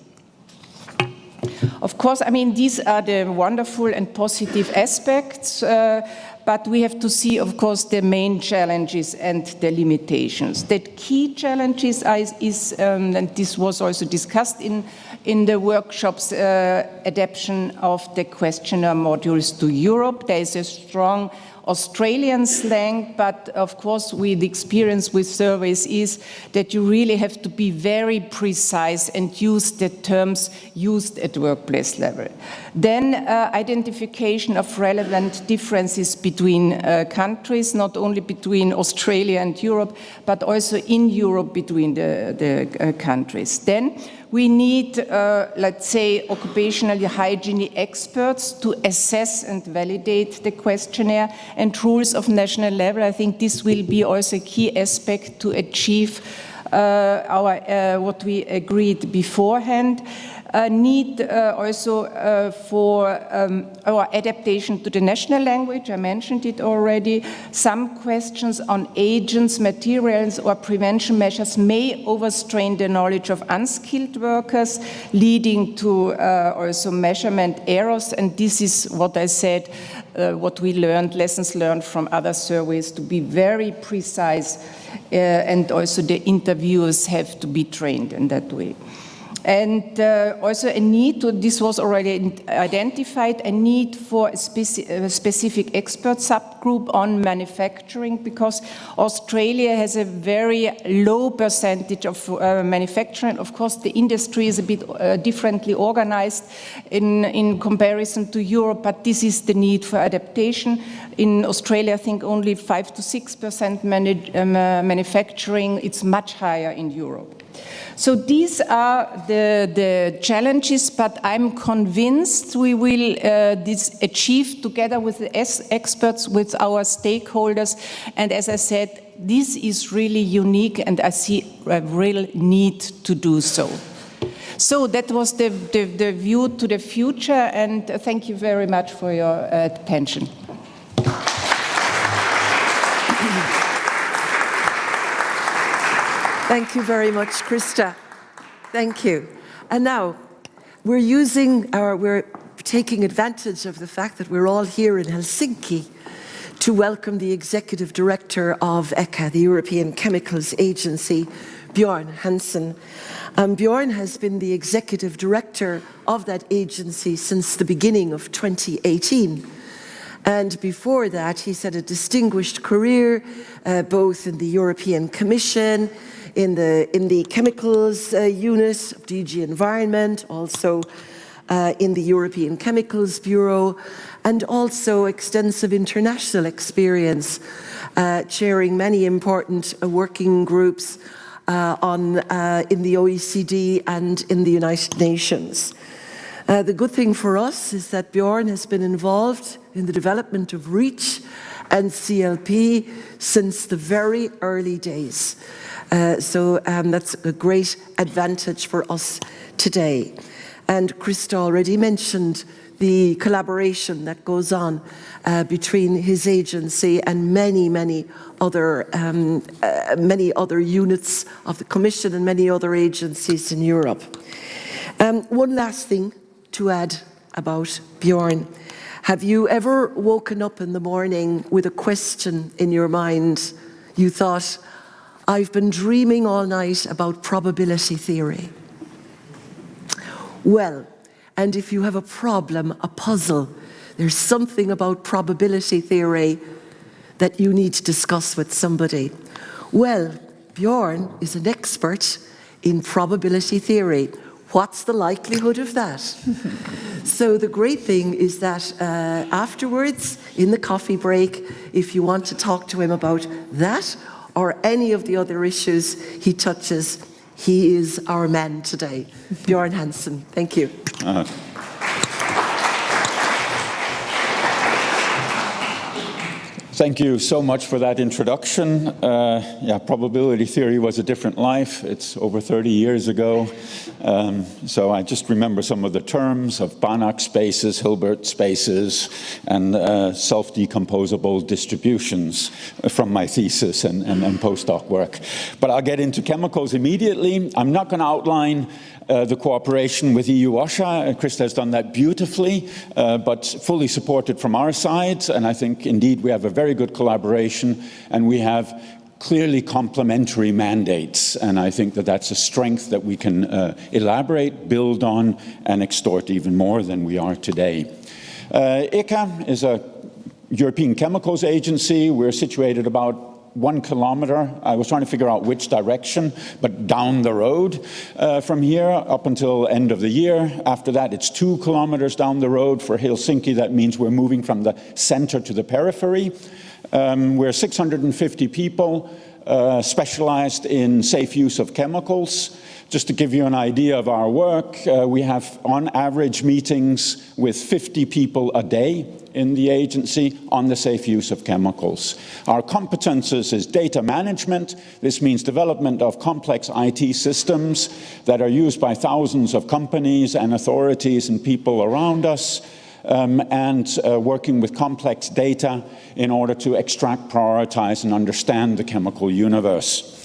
Of course, I mean, these are the wonderful and positive aspects, but we have to see, of course, the main challenges and the limitations. The key challenges is and this was also discussed in the workshops, adaptation of the questionnaire modules to Europe. There is a strong Australian slang, but of course, with experience with surveys is that you really have to be very precise and use the terms used at workplace level. Then identification of relevant differences between countries, not only between Australia and Europe, but also in Europe between the countries. Then we need, let's say, occupational hygiene experts to assess and validate the questionnaire and rules of national level. I think this will be also a key aspect to achieve what we agreed beforehand. Need also for our adaptation to the national language, I mentioned it already. Some questions on agents, materials, or prevention measures may overstrain the knowledge of unskilled workers, leading to also measurement errors. And this is what I said, what we learned, lessons learned from other surveys, to be very precise, and also the interviewers have to be trained in that way. And also a need to, this was already identified, a need for a specific expert subgroup on manufacturing, because Australia has a very low percentage of manufacturing. Of course, the industry is a bit differently organized in comparison to Europe, but this is the need for adaptation. In Australia, I think only 5 to 6% manufacturing. It's much higher in Europe. So these are the challenges, but I'm convinced we will achieve together with the experts, with our stakeholders. And as I said, this is really unique, and I see a real need to do so. So that was the view to the future, and thank you very much for your attention. Thank you very much, Krista. Thank you. And now, we're taking advantage of the fact that we're all here in Helsinki to welcome the Executive Director of ECHA, the European Chemicals Agency, Björn Hansen. Björn has been the Executive Director of that agency since the beginning of 2018. And before that, he's had a distinguished career, both in the European Commission, in the chemicals unit of DG Environment, also in the European Chemicals Bureau, and also extensive international experience, chairing many important working groups in the OECD and in the United Nations. The good thing for us is that Björn has been involved in the development of REACH and CLP since the very early days. So that's a great advantage for us today. And Krista already mentioned the collaboration that goes on between his agency and many other units of the Commission and many other agencies in Europe. One last thing to add about Björn. Have you ever woken up in the morning with a question in your mind? You thought, I've been dreaming all night about probability theory. Well, and if you have a problem, a puzzle, there's something about probability theory that you need to discuss with somebody. Well, Björn is an expert in probability theory. What's the likelihood of that? So the great thing is that afterwards, in the coffee break, if you want to talk to him about that or any of the other issues he touches, He is our man today. Bjorn Hansen, thank you. Thank you so much for that introduction. Probability theory was a different life. It's over 30 years ago. So I just remember some of the terms of Banach spaces, Hilbert spaces, and self-decomposable distributions from my thesis and postdoc work. But I'll get into chemicals immediately. I'm not going to outline the cooperation with EU OSHA. Krista has done that beautifully, but fully supported from our side. And I think, indeed, we have a very good collaboration, and we have clearly complementary mandates. And I think that that's a strength that we can elaborate, build on, and extort even more than we are today. ECHA is a European Chemicals Agency. We're situated about 1 kilometer. I was trying to figure out which direction, but down the road from here up until end of the year. After that, it's 2 kilometers down the road. For Helsinki, that means we're moving from the center to the periphery. We're 650 people specialized in safe use of chemicals. Just to give you an idea of our work, we have on average meetings with 50 people a day in the agency on the safe use of chemicals. Our competences is data management. This means development of complex IT systems that are used by thousands of companies and authorities and people around us, and working with complex data in order to extract, prioritize, and understand the chemical universe.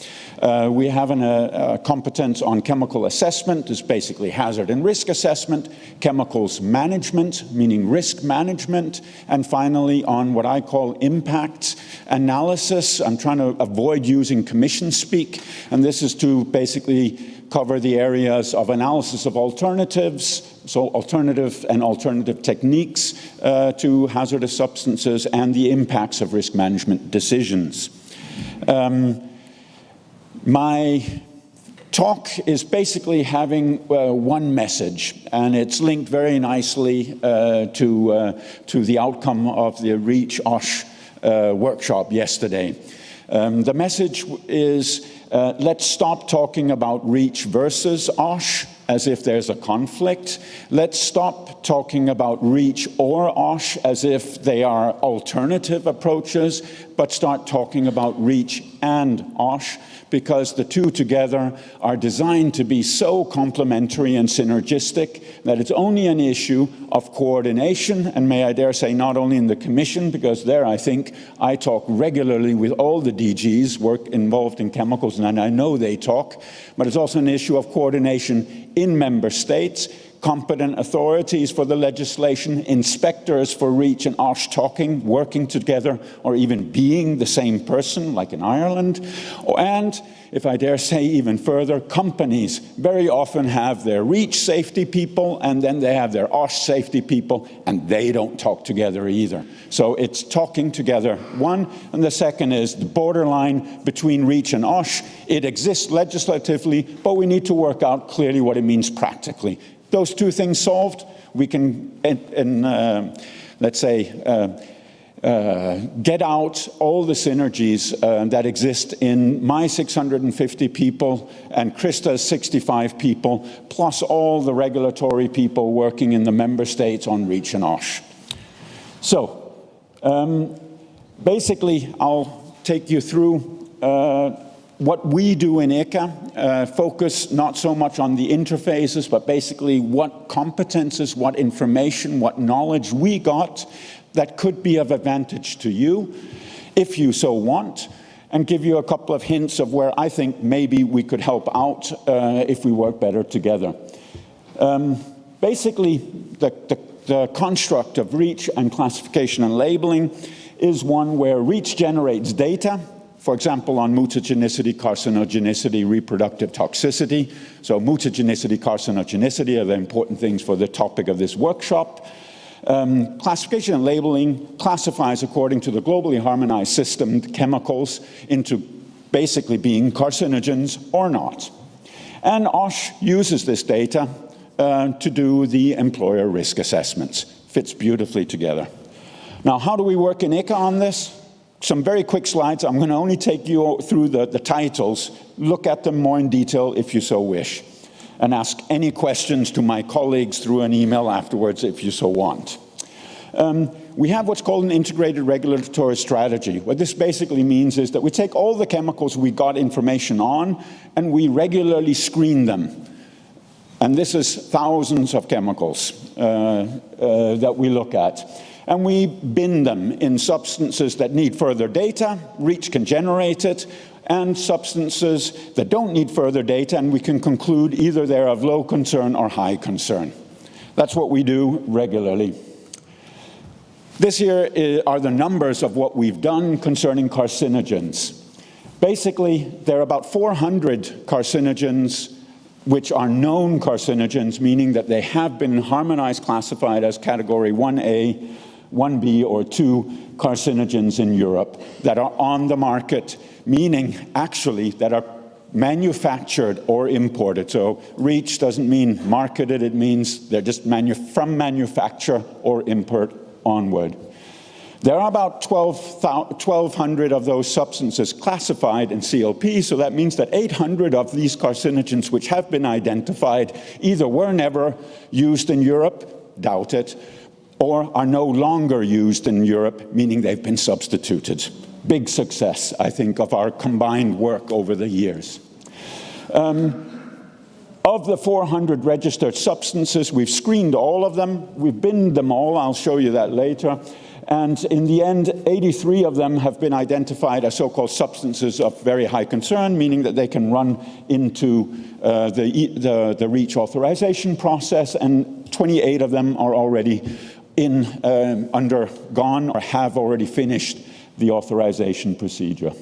We have a competence on chemical assessment, is basically hazard and risk assessment, chemicals management, meaning risk management, and finally on what I call impact analysis. I'm trying to avoid using commission speak, and this is to basically cover the areas of analysis of alternatives, so alternative techniques to hazardous substances, and the impacts of risk management decisions. My talk is basically having one message, and it's linked very nicely to the outcome of the REACH OSH workshop yesterday. The message is let's stop talking about REACH versus OSH as if there's a conflict. Let's stop talking about REACH or OSH as if they are alternative approaches, but start talking about REACH and OSH, because the two together are designed to be so complementary and synergistic that it's only an issue of coordination, and may I dare say not only in the Commission, because there I think I talk regularly with all the DGs work involved in chemicals, and I know they talk, but it's also an issue of coordination in member states, competent authorities for the legislation, inspectors for REACH and OSH talking, working together, or even being the same person, like in Ireland. And, if I dare say even further, companies very often have their REACH safety people, and then they have their OSH safety people, and they don't talk together either. So it's talking together, one, and the second is the borderline between REACH and OSH. It exists legislatively, but we need to work out clearly what it means practically. Those two things solved, we can, let's say, get out all the synergies that exist in my 650 people and Krista's 65 people, plus all the regulatory people working in the member states on REACH and OSH. So, basically, I'll take you through what we do in ECHA, focus not so much on the interfaces, but basically what competences, what information, what knowledge we got that could be of advantage to you, if you so want, and give you a couple of hints of where I think maybe we could help out if we work better together. Basically, the construct of REACH and classification and labeling is one where REACH generates data, for example, on mutagenicity, carcinogenicity, reproductive toxicity. So mutagenicity, carcinogenicity are the important things for the topic of this workshop. Classification and labeling classifies according to the globally harmonized system chemicals into basically being carcinogens or not. And OSH uses this data to do the employer risk assessments. Fits beautifully together. Now, how do we work in ECHA on this? some very quick slides. I'm going to only take you through the titles. Look at them more in detail if you so wish, and ask any questions to my colleagues through an email afterwards if you so want. We have what's called an integrated regulatory strategy. What this basically means is that we take all the chemicals we got information on and we regularly screen them. And this is thousands of chemicals that we look at. And we bin them in substances that need further data, REACH can generate it, and substances that don't need further data, and we can conclude either they're of low concern or high concern. That's what we do regularly. This here are the numbers of what we've done concerning carcinogens. Basically, there are about 400 carcinogens which are known carcinogens, meaning that they have been harmonized, classified as category 1A, 1B, or 2 carcinogens in Europe that are on the market, meaning actually that are manufactured or imported. So REACH doesn't mean marketed, it means they're just from manufacture or import onward. There are about 1,200 of those substances classified in CLP, so that means that 800 of these carcinogens which have been identified either were never used in Europe, doubt it, or are no longer used in Europe, meaning they've been substituted. Big success, I think, of our combined work over the years. Of the 400 registered substances, we've screened all of them. We've binned them all. I'll show you that later. And in the end, 83 of them have been identified as so-called substances of very high concern, meaning that they can run into the REACH authorization process, and 28 of them are already undergone or have already finished the authorization procedure.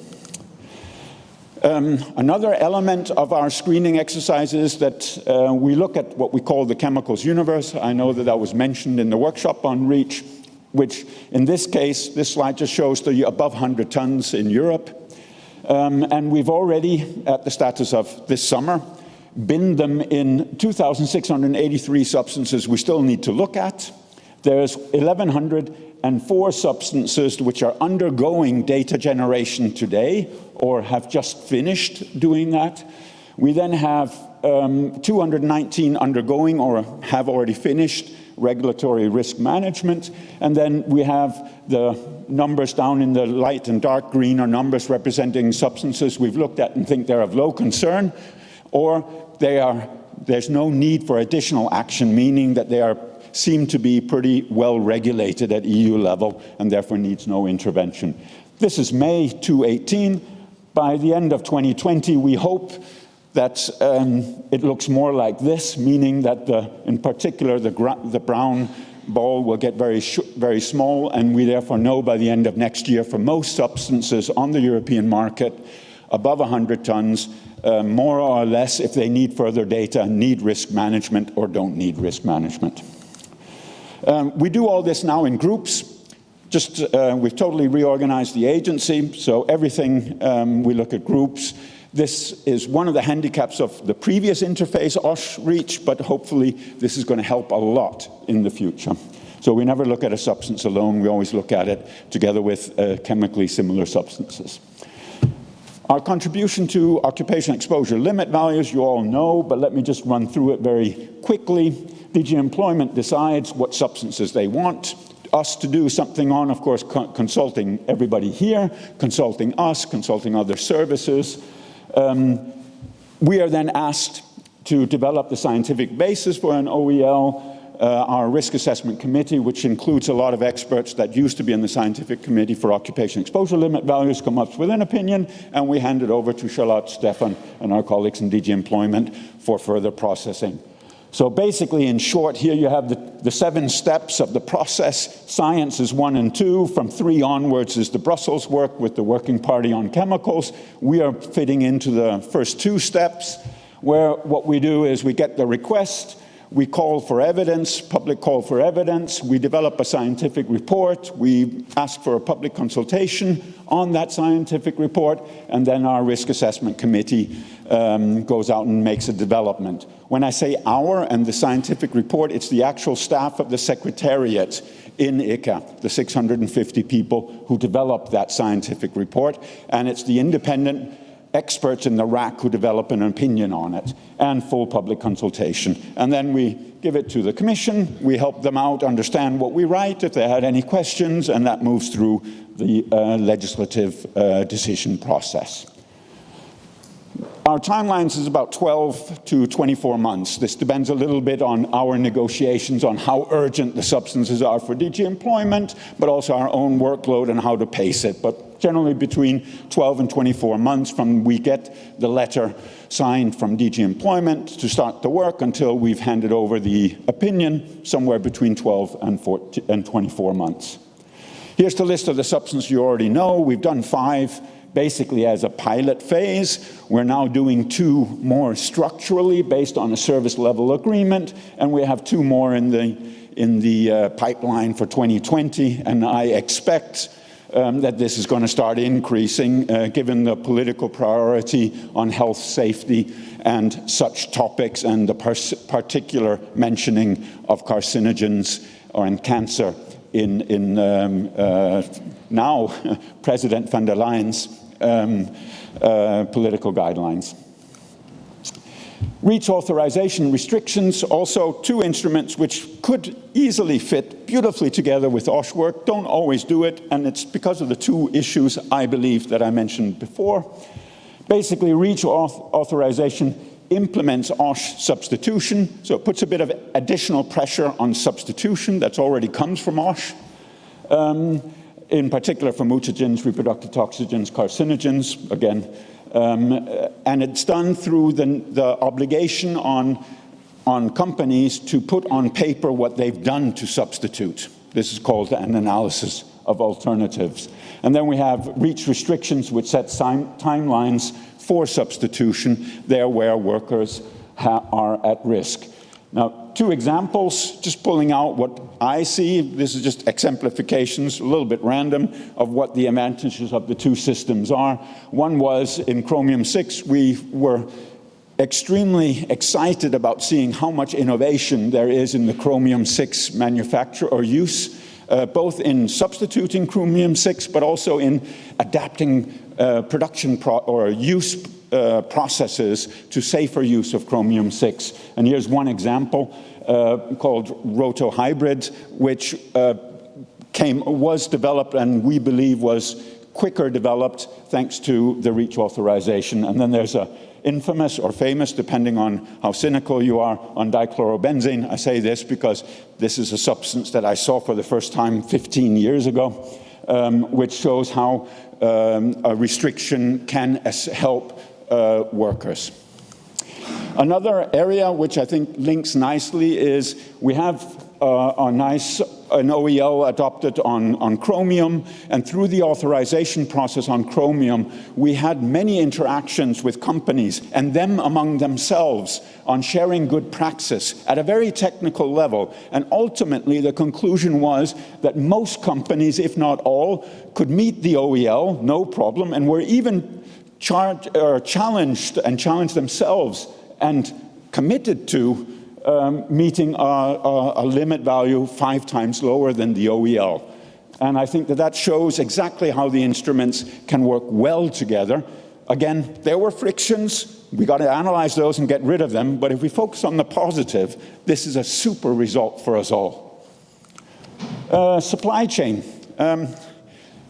Another element of our screening exercise is that we look at what we call the chemicals universe. I know that was mentioned in the workshop on REACH, which in this case, this slide just shows the above 100 tons in Europe. And we've already, at the status of this summer, binned them in 2,683 substances we still need to look at. There's 1,104 substances which are undergoing data generation today or have just finished doing that. We then have 219 undergoing or have already finished regulatory risk management. And then we have the numbers down in the light and dark green are numbers representing substances we've looked at and think they're of low concern, or there's no need for additional action, meaning that they seem to be pretty well regulated at EU level and therefore needs no intervention. This is May 2018. By the end of 2020, we hope that it looks more like this, meaning that in particular the brown ball will get very small, and we therefore know by the end of next year for most substances on the European market above 100 tons, more or less, if they need further data, need risk management or don't need risk management. We do all this now in groups. We've totally reorganized the agency, so everything we look at groups. This is one of the handicaps of the previous interface, OSH-REACH, but hopefully this is going to help a lot in the future. So we never look at a substance alone, we always look at it together with chemically similar substances. Our contribution to occupation exposure limit values, you all know, but let me just run through it very quickly. DG Employment decides what substances they want us to do something on, of course, consulting everybody here, consulting us, consulting other services. We are then asked to develop the scientific basis for an OEL. Our risk assessment committee, which includes a lot of experts that used to be in the scientific committee for occupation exposure limit values, come up with an opinion, and we hand it over to Charlotte, Stefan, and our colleagues in DG Employment for further processing. So basically, in short, here you have the 7 steps of the process. Science is 1 and 2. From 3 onwards is the Brussels work with the Working Party on Chemicals. We are fitting into the first 2 steps, where what we do is we get the request, we call for evidence, public call for evidence, we develop a scientific report, we ask for a public consultation on that scientific report, and then our risk assessment committee goes out and makes a development. When I say our and the scientific report, it's the actual staff of the Secretariat in ICA, the 650 people who developed that scientific report, and it's the independent experts in the RAC who develop an opinion on it, and full public consultation. And then we give it to the Commission, we help them out understand what we write, if they had any questions, and that moves through the legislative decision process. Our timelines is about 12 to 24 months. This depends a little bit on our negotiations on how urgent the substances are for DG Employment, but also our own workload and how to pace it. But generally between 12 and 24 months from we get the letter signed from DG Employment to start the work until we've handed over the opinion, somewhere between 12 and 24 months. Here's the list of the substances you already know. We've done 5 basically as a pilot phase. We're now doing 2 more structurally based on a service level agreement, and we have 2 more in the pipeline for 2020, and I expect that this is going to start increasing given the political priority on health, safety, and such topics, and the particular mentioning of carcinogens and cancer in now President van der Leyen's political guidelines. REACH authorization restrictions, also 2 instruments which could easily fit beautifully together with OSH work, don't always do it, and it's because of the 2 issues, I believe, that I mentioned before. Basically, REACH authorization implements OSH substitution, so it puts a bit of additional pressure on substitution that already comes from OSH, in particular for mutagens, reproductive toxogens, carcinogens, again. And it's done through the obligation on companies to put on paper what they've done to substitute. This is called an analysis of alternatives. And then we have REACH restrictions, which set timelines for substitution there where workers are at risk. Now, 2 examples, just pulling out what I see. This is just exemplifications, a little bit random, of what the advantages of the 2 systems are. One was in chromium-6, we were extremely excited about seeing how much innovation there is in the chromium-6 manufacture or use, both in substituting chromium-6, but also in adapting production or use processes to safer use of chromium-6. And here's one example called rotohybrid, which was developed and we believe was quicker developed thanks to the REACH authorization. And then there's a infamous or famous, depending on how cynical you are, on dichlorobenzene. I say this because this is a substance that I saw for the first time 15 years ago, which shows how a restriction can help workers. Another area which I think links nicely is we have an OEL adopted on chromium, and through the authorization process on chromium, we had many interactions with companies and them among themselves on sharing good practice at a very technical level. And ultimately, the conclusion was that most companies, if not all, could meet the OEL, no problem, and were even challenged themselves and committed to meeting a limit value 5 times lower than the OEL. And I think that shows exactly how the instruments can work well together. Again, there were frictions. We got to analyze those and get rid of them. But if we focus on the positive, this is a super result for us all. Supply chain.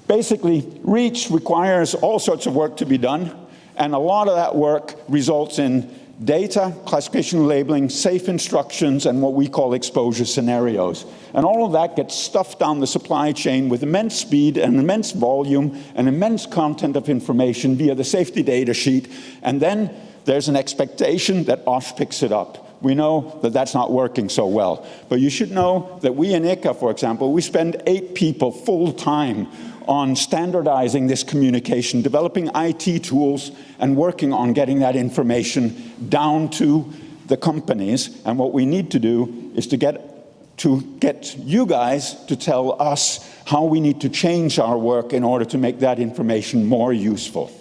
Basically, REACH requires all sorts of work to be done, and a lot of that work results in data, classification, labeling, safe instructions, and what we call exposure scenarios. And all of that gets stuffed down the supply chain with immense speed and immense volume and immense content of information via the safety data sheet, and then there's an expectation that OSH picks it up. We know that that's not working so well. But you should know that we in ICA, for example, we spend 8 people full-time on standardizing this communication, developing IT tools, and working on getting that information down to the companies. And what we need to do is to get you guys to tell us how we need to change our work in order to make that information more useful.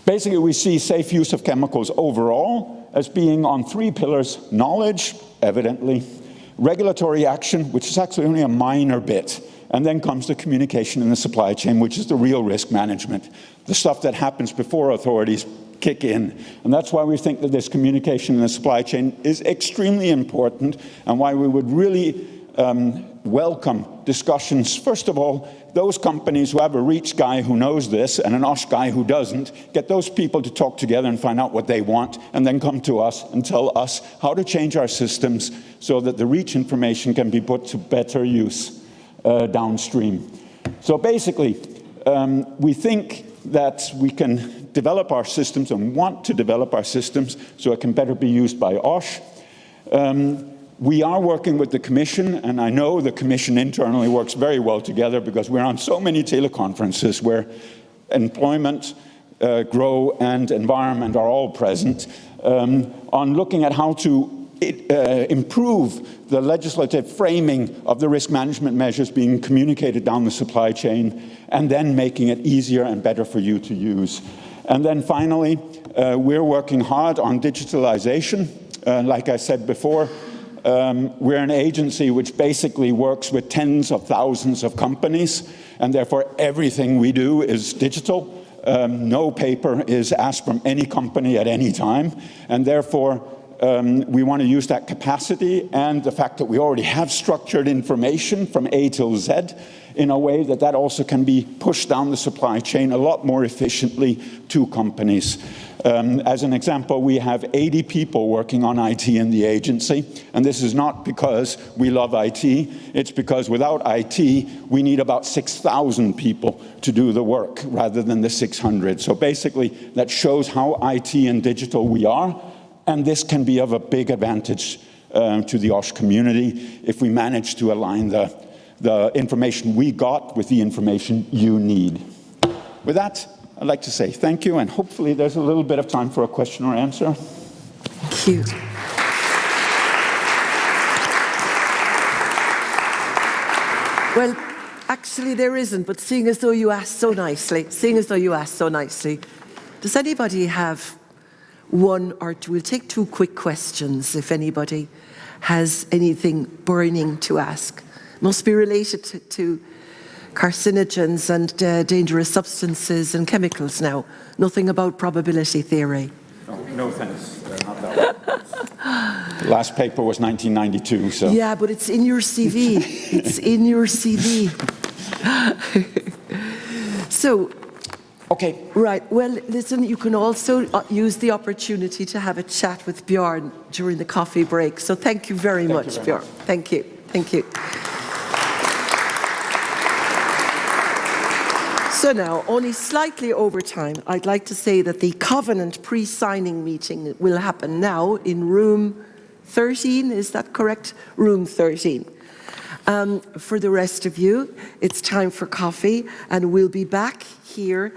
Basically, we see safe use of chemicals overall as being on 3 pillars: knowledge, evidently, regulatory action, which is actually only a minor bit, and then comes the communication in the supply chain, which is the real risk management, the stuff that happens before authorities kick in. And that's why we think that this communication in the supply chain is extremely important, and why we would really welcome discussions. First of all, those companies who have a REACH guy who knows this and an OSH guy who doesn't, get those people to talk together and find out what they want, and then come to us and tell us how to change our systems so that the REACH information can be put to better use downstream. So basically, we think that we can develop our systems and want to develop our systems so it can better be used by OSH. We are working with the Commission, and I know the Commission internally works very well together because we're on so many teleconferences where employment, grow, and environment are all present, on looking at how to improve the legislative framing of the risk management measures being communicated down the supply chain, and then making it easier and better for you to use. And then finally, we're working hard on digitalization. Like I said before, we're an agency which basically works with tens of thousands of companies, and therefore everything we do is digital. No paper is asked from any company at any time, and therefore we want to use that capacity and the fact that we already have structured information from A till Z in a way that that also can be pushed down the supply chain a lot more efficiently to companies. As an example, we have 80 people working on IT in the agency, and this is not because we love IT, it's because without IT, we need about 6,000 people to do the work rather than the 600. So basically, that shows how IT and digital we are, and this can be of a big advantage to the OSH community if we manage to align the information we got with the information you need. With that, I'd like to say thank you, and hopefully there's a little bit of time for a question or answer. Thank you. Well, actually there isn't, but seeing as though you asked so nicely, does anybody have one or two? We'll take two quick questions if anybody has anything burning to ask. Must be related to carcinogens and dangerous substances and chemicals now. Nothing about probability theory. No thanks. Not that one. The last paper was 1992, so. Yeah, but it's in your CV. It's in your CV. So. Okay. Right. Well, listen, you can also use the opportunity to have a chat with Bjorn during the coffee break. So thank you very much, Bjorn. Thank you. Thank you. So now, only slightly over time, I'd like to say that the Covenant pre-signing meeting will happen now in room 13, is that correct? Room 13. For the rest of you, it's time for coffee, and we'll be back here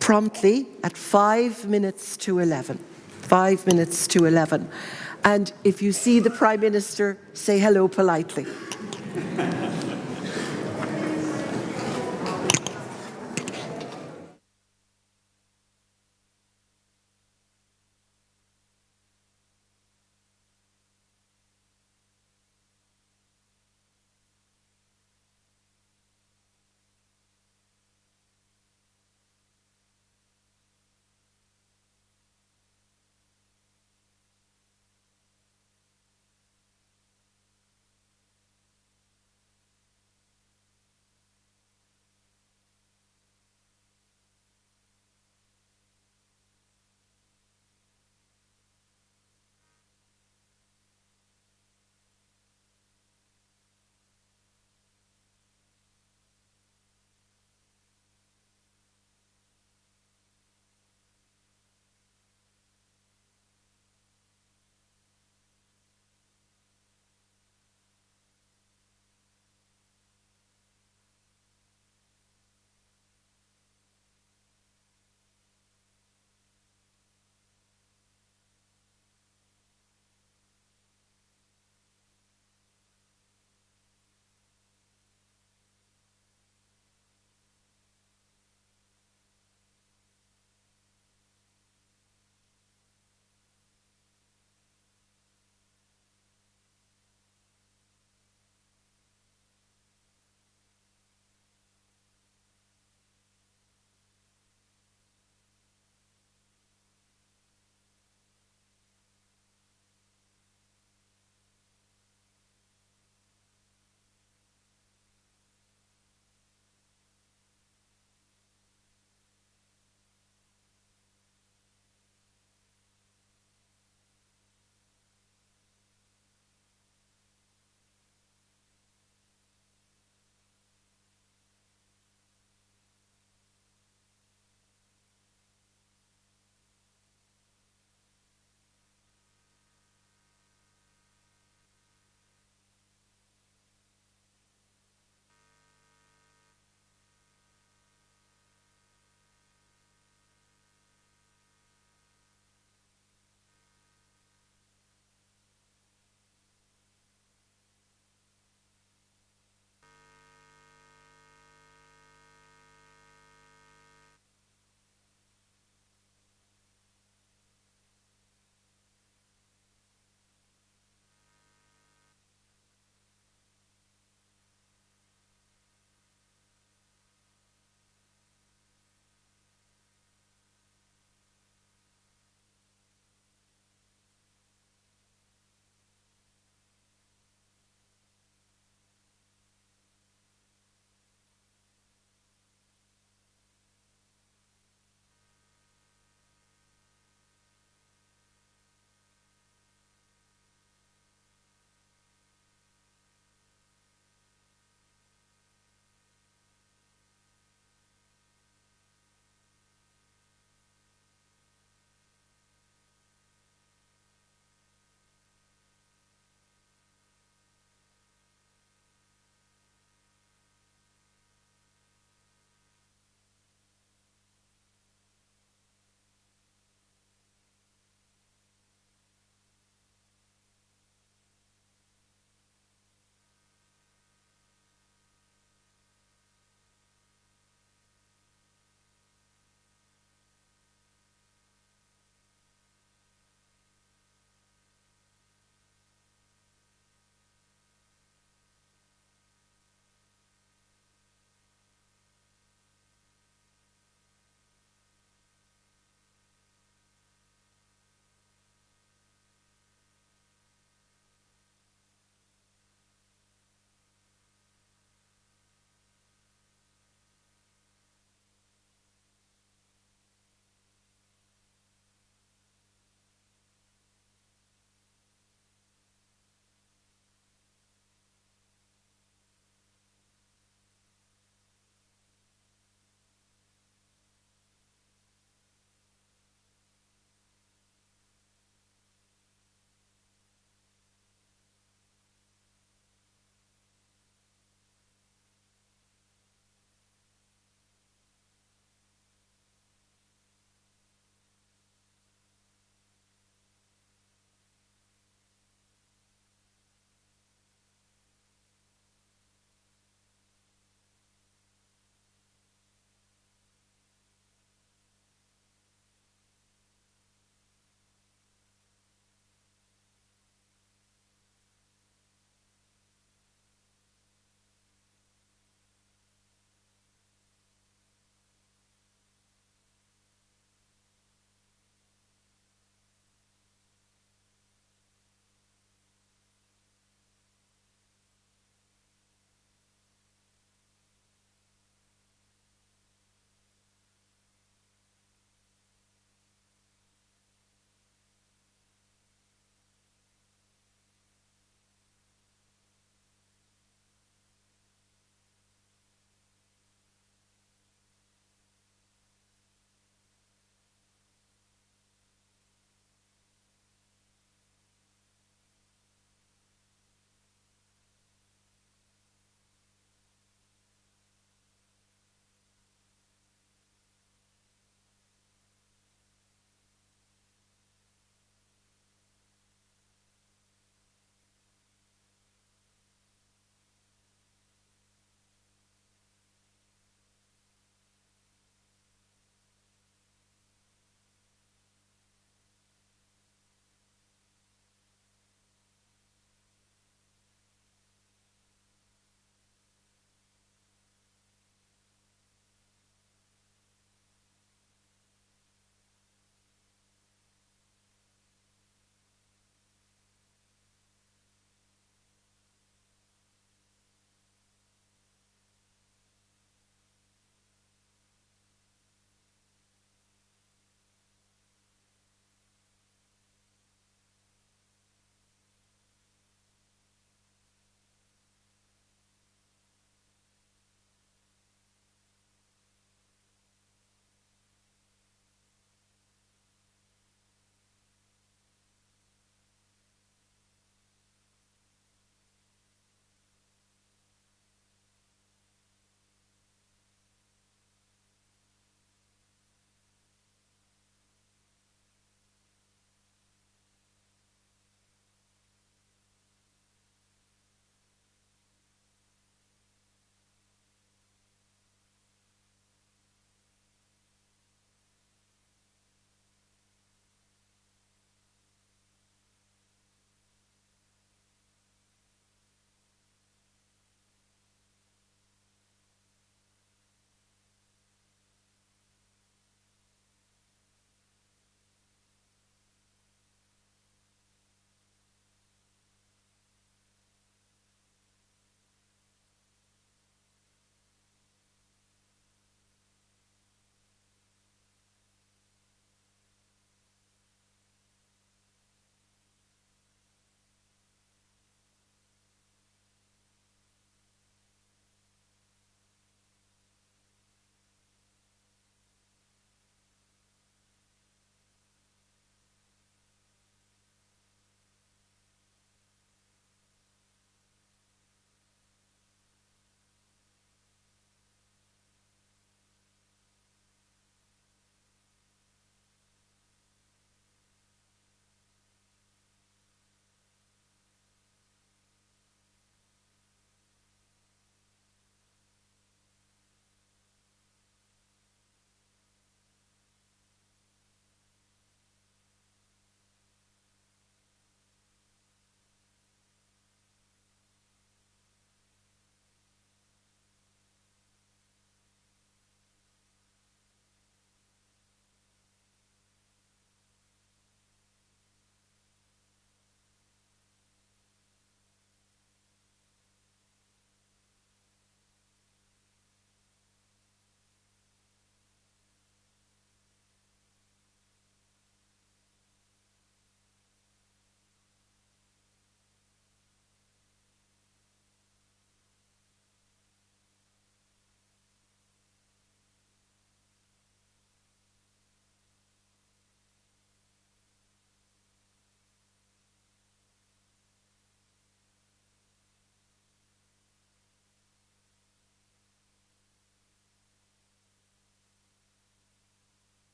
promptly at 5 minutes to 11. 5 minutes to 11. And if you see the Prime Minister, say hello politely.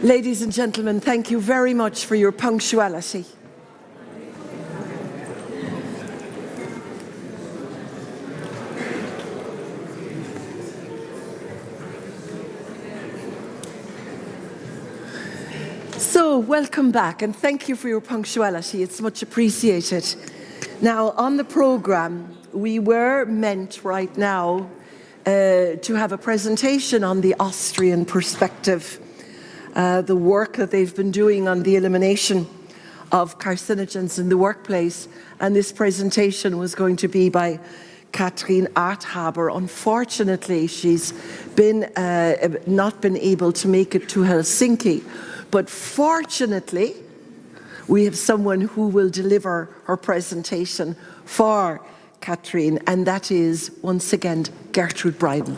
Ladies and gentlemen, thank you very much for your punctuality. So, welcome back, and thank you for your punctuality. It's much appreciated. Now, on the programme, we were meant right now to have a presentation on the Austrian perspective, the work that they've been doing on the elimination of carcinogens in the workplace. And this presentation was going to be by Katrin Arthaber. Unfortunately, she's not been able to make it to Helsinki. But fortunately, we have someone who will deliver her presentation for Katrin, and that is, once again, Gertrude Bryden.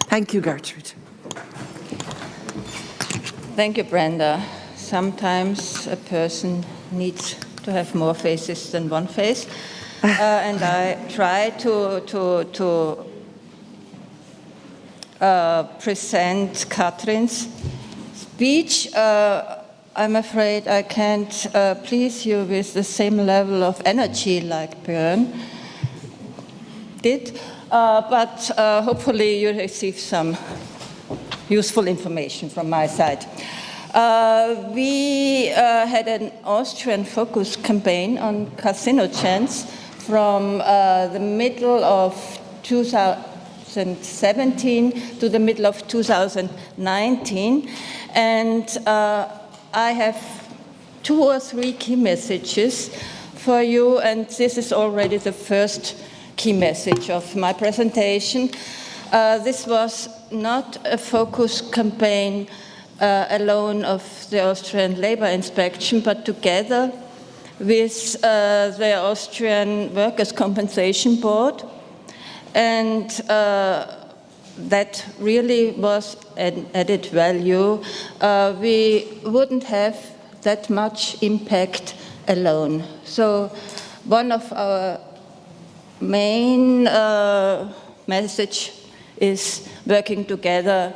Thank you, Gertrude. Thank you, Brenda. Sometimes a person needs to have more faces than one face, and I try to present Katrin's speech. I'm afraid I can't please you with the same level of energy like Björn did, but hopefully you receive some useful information from my side. We had an Austrian focus campaign on carcinogens from the middle of 2017 to the middle of 2019, and I have 2 or 3 key messages for you, and this is already the first key message of my presentation. This was not a focus campaign alone of the Austrian Labor Inspection, but together with the Austrian Workers' Compensation Board, and that really was an added value. We wouldn't have that much impact alone. So one of our main message is working together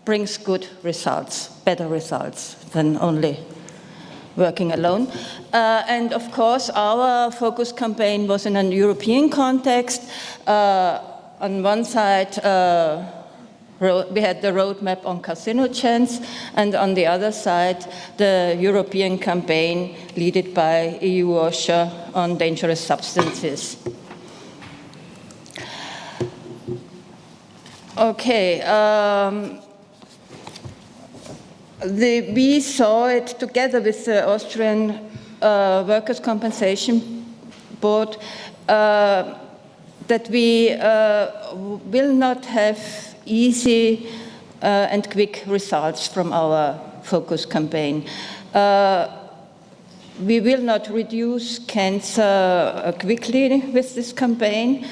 brings good results, better results than only working alone. And of course, our focus campaign was in a European context. On one side, we had the roadmap on carcinogens, and on the other side, the European campaign led by EU OSHA on dangerous substances. Okay, we saw it together with the Austrian Workers' Compensation Board that we will not have easy and quick results from our focus campaign. We will not reduce cancer quickly with this campaign,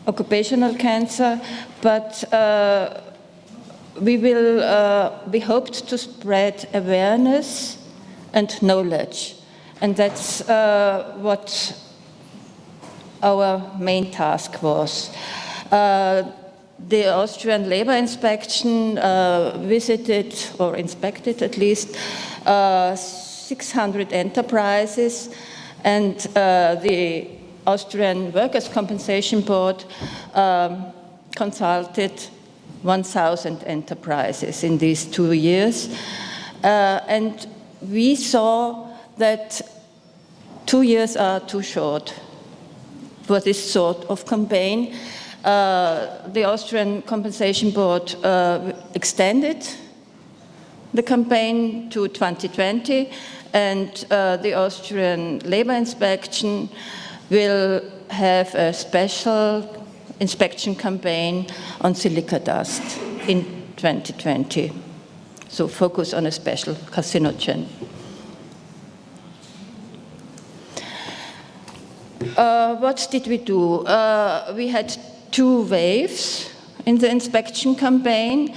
occupational cancer, but we hoped to spread awareness and knowledge, and that's what our main task was. The Austrian Labor Inspection visited, or inspected at least, 600 enterprises, and the Austrian Workers' Compensation Board consulted 1,000 enterprises in these 2 years. And we saw that 2 years are too short for this sort of campaign. The Austrian Compensation Board extended the campaign to 2020, and the Austrian Labor Inspection will have a special inspection campaign on silica dust in 2020. So focus on a special carcinogen. What did we do? We had 2 waves in the inspection campaign.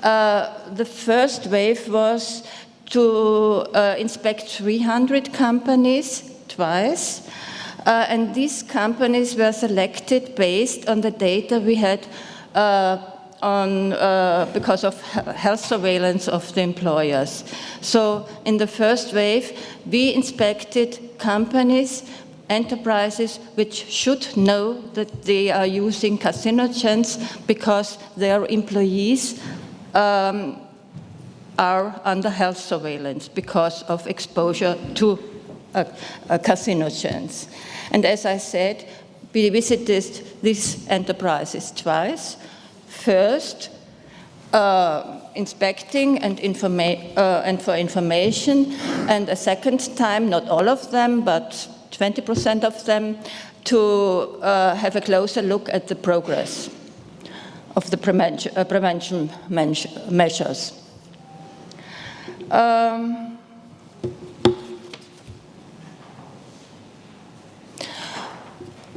The first wave was to inspect 300 companies twice. And these companies were selected based on the data we had because of health surveillance of the employers. So in the first wave, we inspected companies, enterprises which should know that they are using carcinogens because their employees are under health surveillance because of exposure to carcinogens. And as I said, we visited these enterprises twice. First, inspecting and for information, and a second time, not all of them, but 20% of them, to have a closer look at the progress of the prevention measures.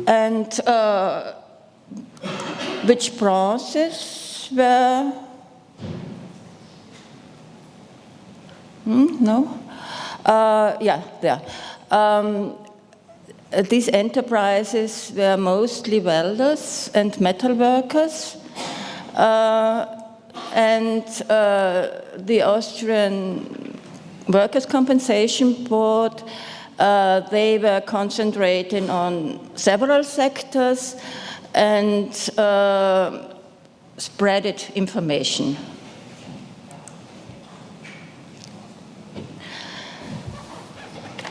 And which branches were, no? Yeah, there. These enterprises were mostly welders and metal workers, and the Austrian Workers' Compensation Board, they were concentrating on several sectors and spreaded information.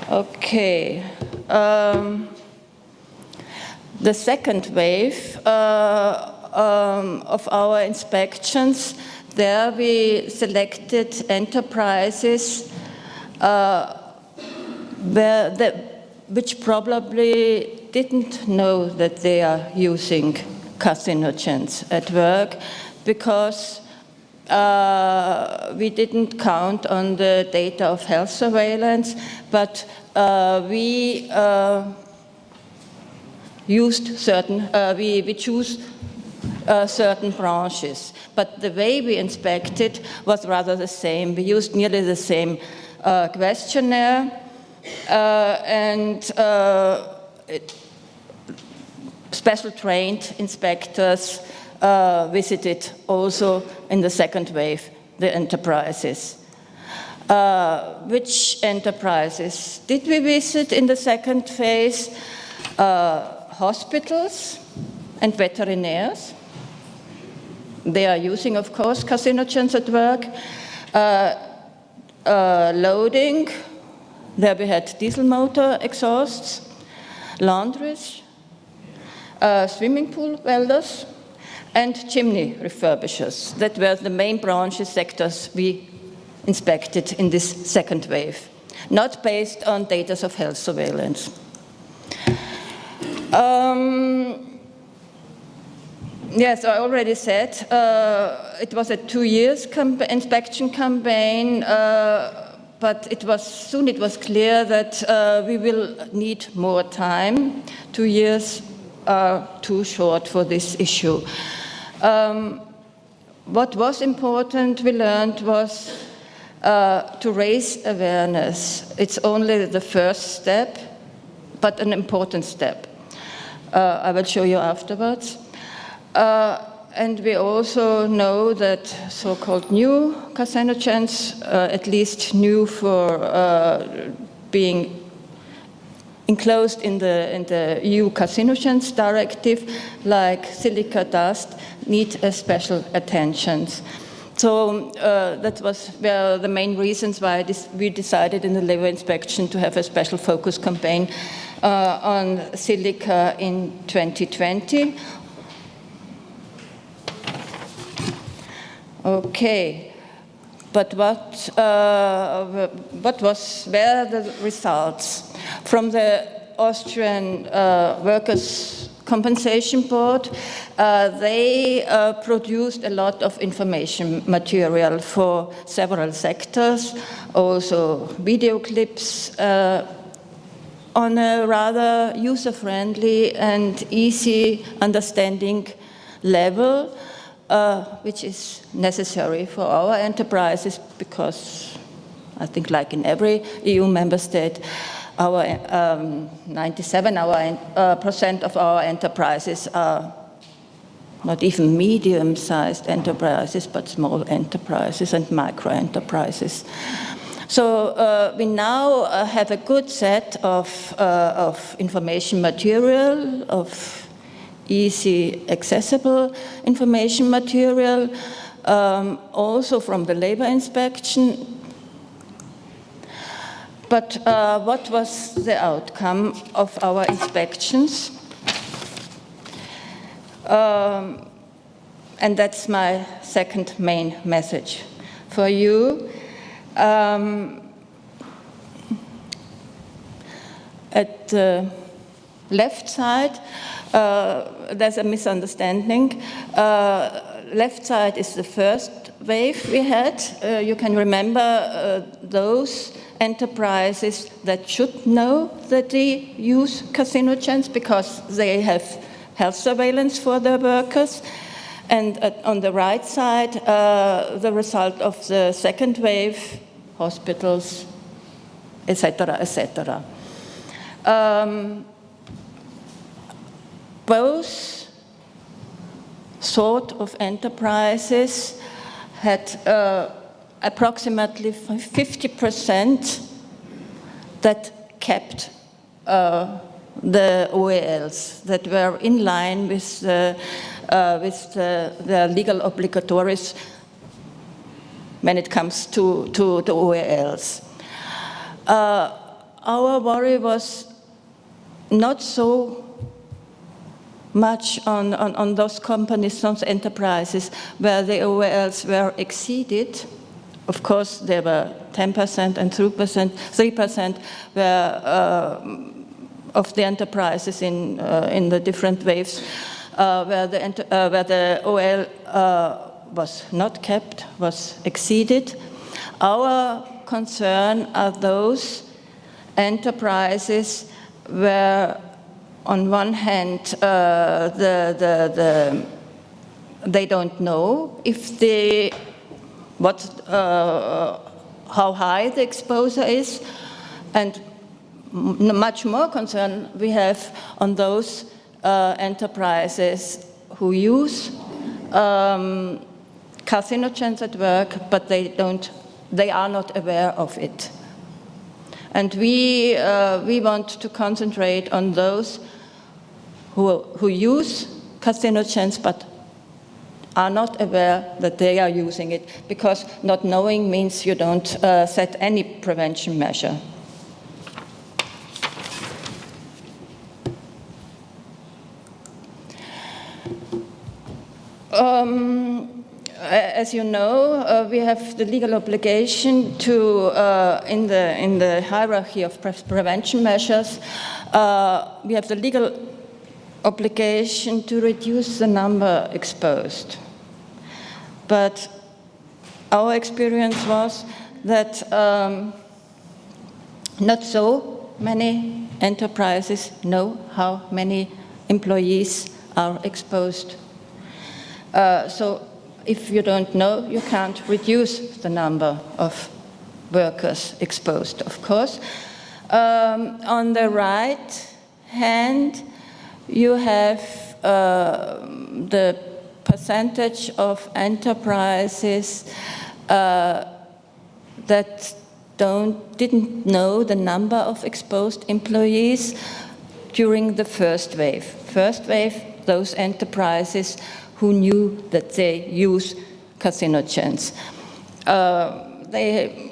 Okay. The second wave of our inspections, there we selected enterprises which probably didn't know that they are using carcinogens at work, because we didn't count on the data of health surveillance, but we used certain, we choose certain branches. But the way we inspected was rather the same. We used nearly the same questionnaire, and special trained inspectors visited also in the second wave the enterprises. Which enterprises did we visit in the second phase? Hospitals and veterinarians. They are using, of course, carcinogens at work. Loading, there we had diesel motor exhausts. Laundries, swimming pool welders, and chimney refurbishers. That were the main branches, sectors we inspected in this second wave, not based on data of health surveillance. Yes, I already said it was a 2 years inspection campaign, but it was clear that we will need more time. 2 years are too short for this issue. What was important, we learned, was to raise awareness. It's only the first step, but an important step. I will show you afterwards. And we also know that so-called new carcinogens, at least new for being enclosed in the EU Carcinogens Directive, like silica dust, need a special attention. So that was the main reasons why we decided in the labor inspection to have a special focus campaign on silica in 2020. Okay, but what were the results? From the Austrian Workers' Compensation Board, they produced a lot of information material for several sectors, also video clips on a rather user-friendly and easy understanding level, which is necessary for our enterprises, because I think, like in every EU member state, our 97% of our enterprises are not even medium-sized enterprises, but small enterprises and micro-enterprises. So we now have a good set of information material, of easy accessible information material, also from the labor inspection. But what was the outcome of our inspections? And that's my second main message for you. At the left side, there's a misunderstanding. Left side is the first wave we had. You can remember those enterprises that should know that they use carcinogens because they have health surveillance for their workers. And on the right side, the result of the second wave, hospitals, etc., etc. Both sort of enterprises had approximately 50% that kept the OELs that were in line with the legal obligatories when it comes to the OELs. Our worry was not so much on those companies, those enterprises where the OELs were exceeded. Of course, there were 10% and 3% were of the enterprises in the different waves where the OL was not kept, was exceeded. Our concern are those enterprises where, on one hand, they don't know if how high the exposure is, and much more concern we have on those enterprises who use carcinogens at work, but they are not aware of it. And we want to concentrate on those who use carcinogens but are not aware that they are using it, because not knowing means you don't set any prevention measure. As you know, we have the legal obligation to, in the hierarchy of prevention measures, we have the legal obligation to reduce the number exposed. But our experience was that not so many enterprises know how many employees are exposed. So if you don't know, you can't reduce the number of workers exposed, of course. On the right hand, you have the percentage of enterprises that didn't know the number of exposed employees during the first wave. First wave, those enterprises who knew that they use carcinogens. They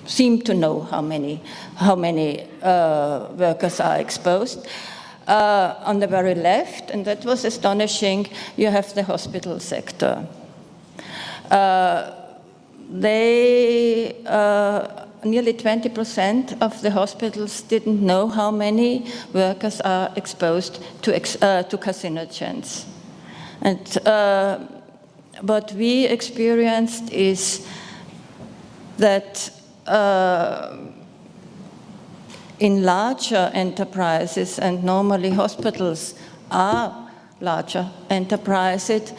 seem to know how many workers are exposed. On the very left, and that was astonishing, you have the hospital sector. Nearly 20% of the hospitals didn't know how many workers are exposed to carcinogens. And what we experienced is that in larger enterprises, and normally hospitals are larger enterprises,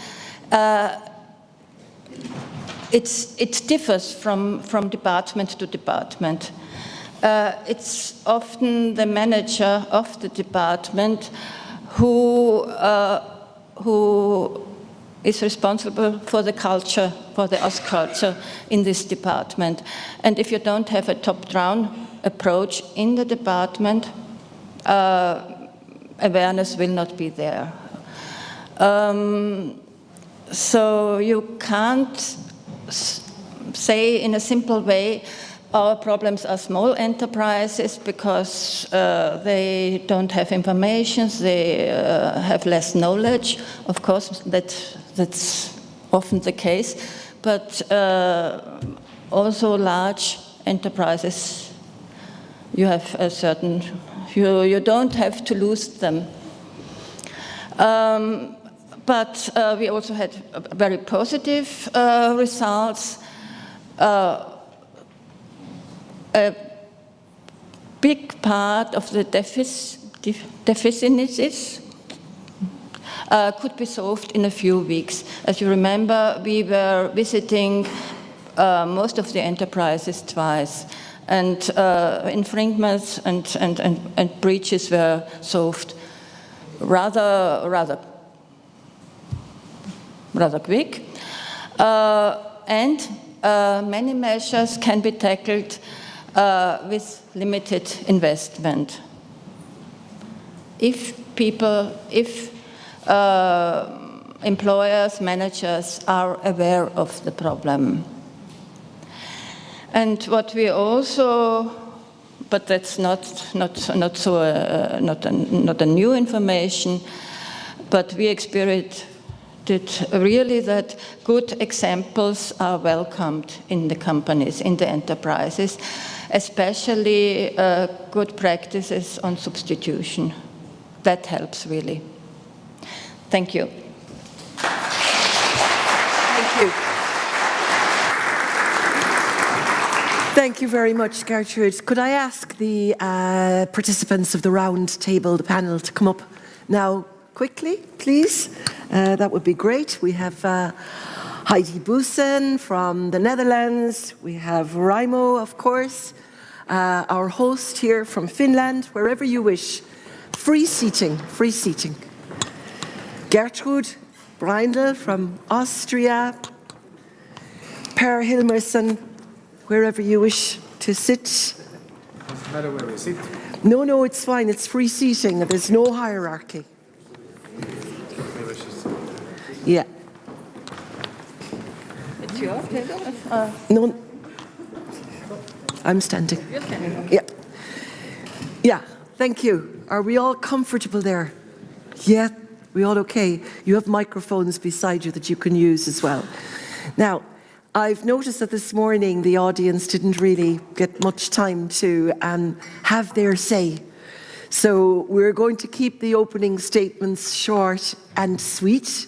it differs from department to department. It's often the manager of the department who is responsible for the culture, for the OST culture in this department. And if you don't have a top-down approach in the department, awareness will not be there. So you can't say in a simple way, our problems are small enterprises because they don't have information, they have less knowledge. Of course, that's often the case, but also large enterprises, you have a certain, you don't have to lose them. But we also had very positive results. A big part of the deficiencies could be solved in a few weeks. As you remember, we were visiting most of the enterprises twice, and infringements and breaches were solved rather quick. And many measures can be tackled with limited investment. If employers, managers are aware of the problem. And what we also, but that's not a new information, but we experienced really that good examples are welcomed in the companies, in the enterprises, especially good practices on substitution. That helps really. Thank you. Thank you. Thank you very much, Gertrude. Could I ask the participants of the round table, the panel, to come up now quickly, please? That would be great. We have Heidi Bussen from the Netherlands. We have Raimo, of course, our host here from Finland, wherever you wish. Free seating, free seating. Gertrude Breindl from Austria. Per Hilmerson, wherever you wish to sit. Doesn't matter where we sit. No, it's fine. It's free seating. There's no hierarchy. Yeah. It's your table? No, I'm standing. You're standing, okay. Yeah. Yeah, thank you. Are we all comfortable there? Yeah, we all okay? You have microphones beside you that you can use as well. Now, I've noticed that this morning the audience didn't really get much time to have their say. So we're going to keep the opening statements short and sweet.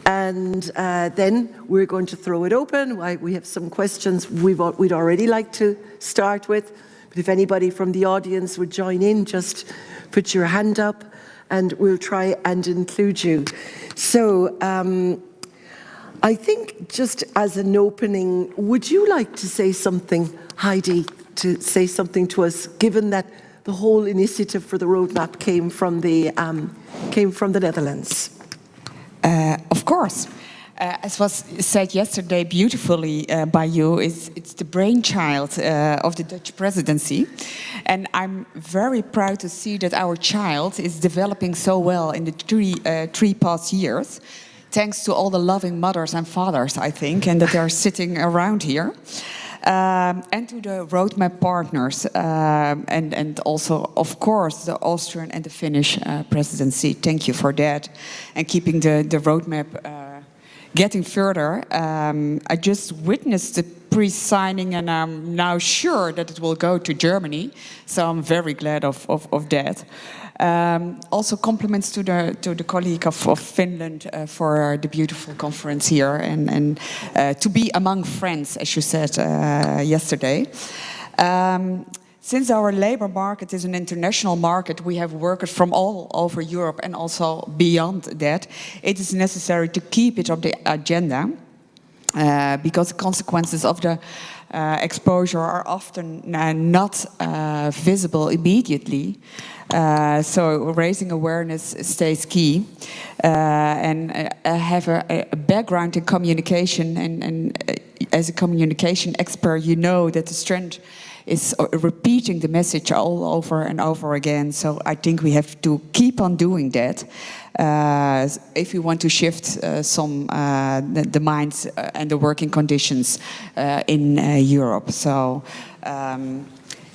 And then we're going to throw it open. We have some questions we'd already like to start with. But if anybody from the audience would join in, just put your hand up and we'll try and include you. So I think just as an opening, would you like to say something, Heidi, to say something to us, given that the whole initiative for the roadmap came from the Netherlands? Of course. As was said yesterday beautifully by you, it's the brainchild of the Dutch presidency. And I'm very proud to see that our child is developing so well in the three past years, thanks to all the loving mothers and fathers, I think, and that they are sitting around here. And to the roadmap partners, and also, of course, the Austrian and the Finnish presidency. Thank you for that, and keeping the roadmap getting further. I just witnessed the pre-signing, and I'm now sure that it will go to Germany. So I'm very glad of that. Also compliments to the colleague of Finland for the beautiful conference here and to be among friends, as you said yesterday. Since our labor market is an international market, we have workers from all over Europe and also beyond that. It is necessary to keep it on the agenda because the consequences of the exposure are often not visible immediately. So raising awareness stays key. And have a background in communication, and as a communication expert, you know that the strength is repeating the message all over and over again. So I think we have to keep on doing that if we want to shift the minds and the working conditions in Europe. So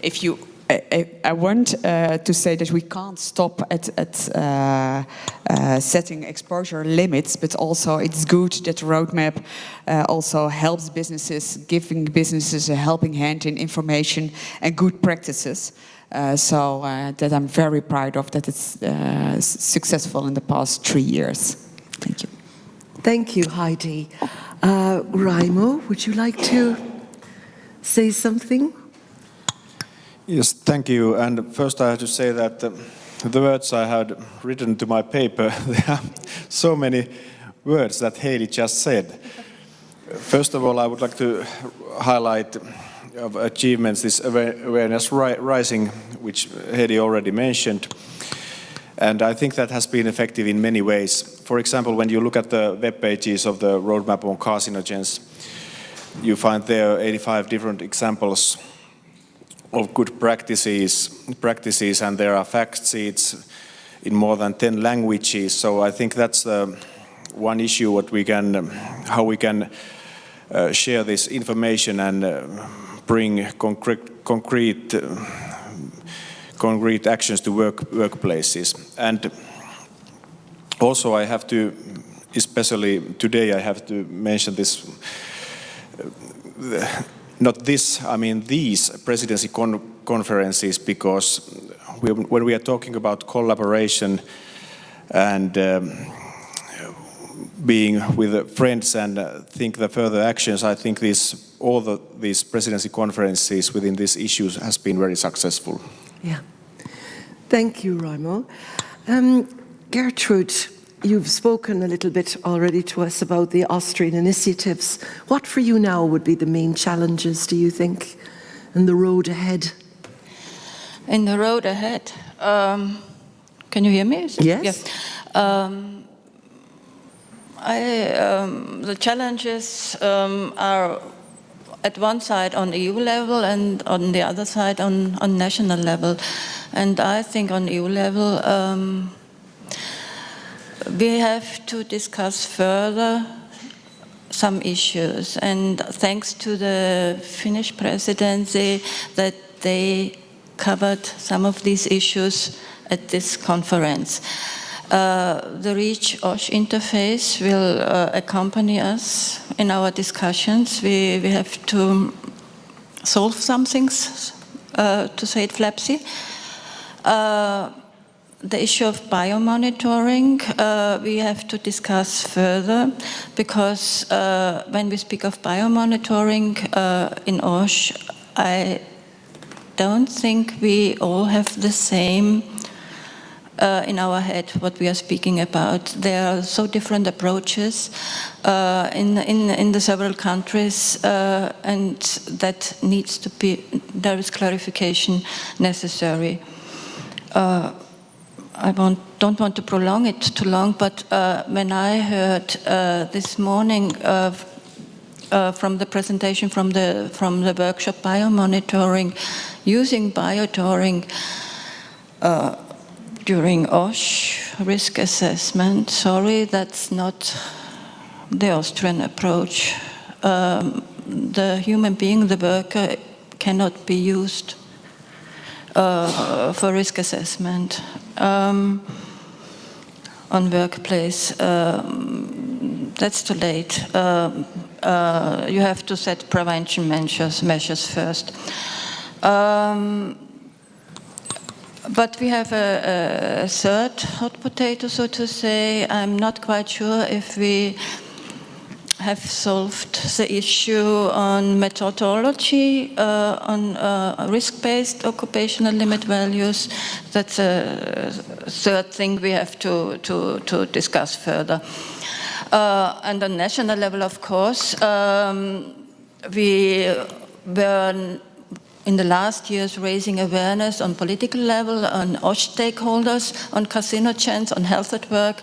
if you I want to say that we can't stop at setting exposure limits, but also it's good that the roadmap also helps businesses, giving businesses a helping hand in information and good practices. So that I'm very proud of that it's successful in the past 3 years. Thank you. Thank you, Heidi. Raimo, would you like to say something? Yes, thank you. And first I have to say that the words I had written to my paper, there are so many words that Heidi just said. First of all, I would like to highlight of achievements, this awareness rising, which Heidi already mentioned. And I think that has been effective in many ways. For example, when you look at the web pages of the roadmap on carcinogens, you find there 85 different examples of good practices, and there are fact sheets in more than 10 languages. So I think that's one issue how we can share this information and bring concrete actions to workplaces. And also I have to, especially today, I have to mention this. These presidency conferences, because when we are talking about collaboration and being with friends and think the further actions, I think all these presidency conferences within these issues has been very successful. Yeah. Thank you, Raimo. Gertrude, you've spoken a little bit already to us about the Austrian initiatives. What for you now would be the main challenges, do you think, in the road ahead? In the road ahead? Can you hear me? Yes. Yeah. The challenges are at one side on EU level and on the other side on national level. And I think on EU level, we have to discuss further some issues, and thanks to the Finnish presidency that they covered some of these issues at this conference. The REACH-OSH interface will accompany us in our discussions. We have to solve some things, to say it flapsy. The issue of biomonitoring, we have to discuss further, because when we speak of biomonitoring in OSH, I don't think we all have the same in our head what we are speaking about. There are so different approaches in the several countries, and that needs to be, there is clarification necessary. I don't want to prolong it too long, but when I heard this morning from the presentation from the workshop biomonitoring, using biomonitoring during OSH risk assessment, sorry, that's not the Austrian approach. The human being, the worker, cannot be used for risk assessment on workplace. That's too late. You have to set prevention measures first. But we have a third hot potato, so to say. I'm not quite sure if we have solved the issue on methodology, on risk-based occupational limit values. That's a third thing we have to discuss further. And on national level, of course, we were in the last years raising awareness on political level, on OSH stakeholders, on carcinogens, on health at work.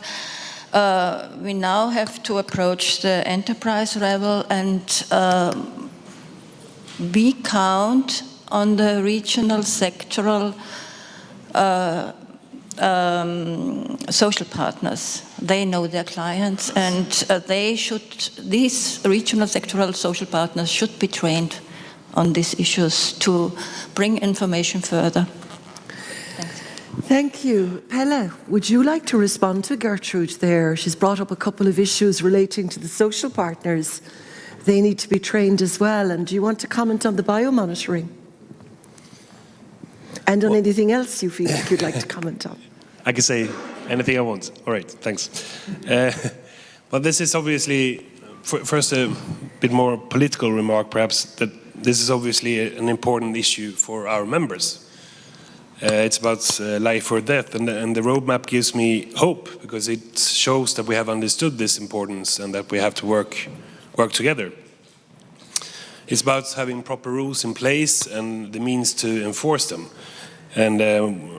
We now have to approach the enterprise level, and we count on the regional sectoral social partners. They know their clients, and these regional sectoral social partners should be trained on these issues to bring information further. Thanks. Thank you. Pelle, would you like to respond to Gertrude there? She's brought up a couple of issues relating to the social partners. They need to be trained as well. And do you want to comment on the biomonitoring? And on anything else you feel like you'd like to comment on? I can say anything I want. All right, thanks. But this is obviously, first a bit more political remark perhaps, that this is obviously an important issue for our members. It's about life or death, and the roadmap gives me hope because it shows that we have understood this importance and that we have to work together. It's about having proper rules in place and the means to enforce them. And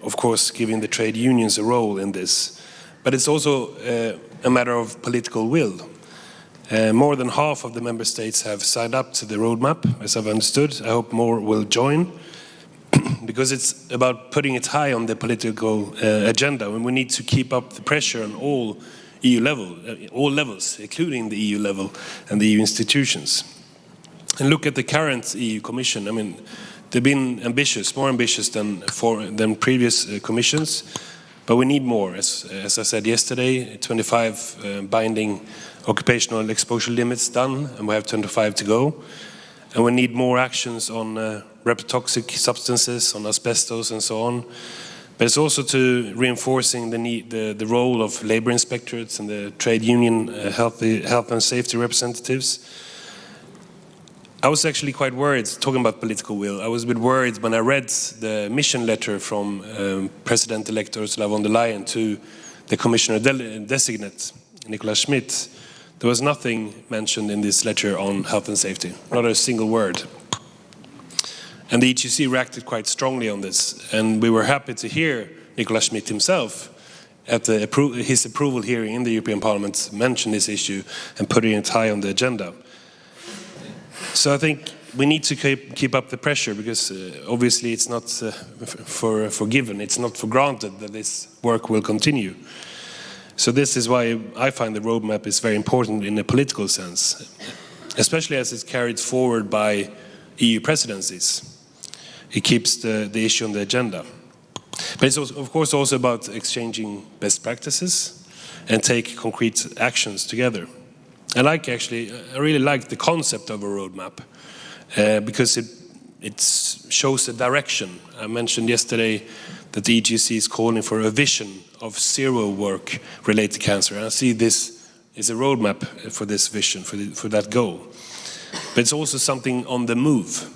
of course, giving the trade unions a role in this. But it's also a matter of political will. More than half of the member states have signed up to the roadmap, as I've understood. I hope more will join, because it's about putting it high on the political agenda, and we need to keep up the pressure on all EU level, all levels, including the EU level and the EU institutions. And look at the current EU Commission. I mean, they've been ambitious, more ambitious than previous commissions, but we need more. As I said yesterday, 25 binding occupational exposure limits done, and we have 25 to go. And we need more actions on reprotoxic substances, on asbestos and so on. But it's also to reinforcing the role of labor inspectorates and the trade union health and safety representatives. I was actually quite worried, talking about political will, I was a bit worried when I read the mission letter from President-elect Ursula von der Leyen to the Commissioner-designate, Nicola Schmidt. There was nothing mentioned in this letter on health and safety, not a single word. And the EGC reacted quite strongly on this, and we were happy to hear Nicola Schmidt himself at his approval hearing in the European Parliament mention this issue and putting it high on the agenda. So I think we need to keep up the pressure, because obviously it's not for given, it's not for granted that this work will continue. So this is why I find the roadmap is very important in a political sense, especially as it's carried forward by EU presidencies. It keeps the issue on the agenda. But it's also, of course, also about exchanging best practices and take concrete actions together. I really like the concept of a roadmap because it shows a direction. I mentioned yesterday that the EGC is calling for a vision of zero work related to cancer. And I see this is a roadmap for this vision, for that goal. But it's also something on the move.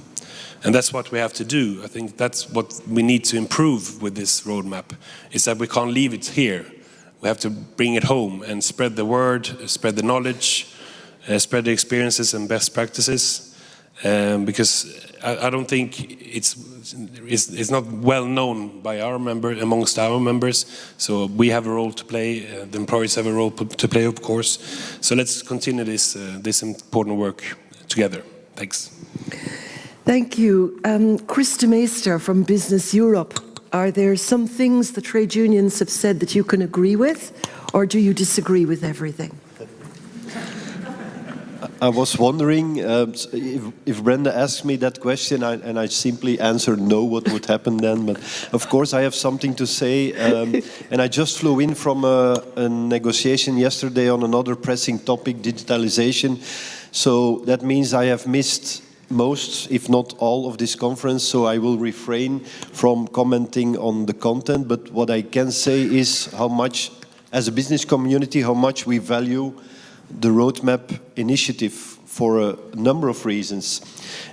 And that's what we have to do. I think that's what we need to improve with this roadmap, is that we can't leave it here. We have to bring it home and spread the word, spread the knowledge, spread the experiences and best practices. Because I don't think it's not well known by amongst our members. So we have a role to play. The employers have a role to play, of course. So let's continue this important work together. Thanks. Thank you. Krista Meester from Business Europe. Are there some things the trade unions have said that you can agree with, or do you disagree with everything? I was wondering if Brenda asked me that question and I simply answered no, what would happen then? But of course I have something to say. And I just flew in from a negotiation yesterday on another pressing topic, digitalization. So that means I have missed most, if not all, of this conference, so I will refrain from commenting on the content. But what I can say is how much, as a business community, how much we value the roadmap initiative for a number of reasons.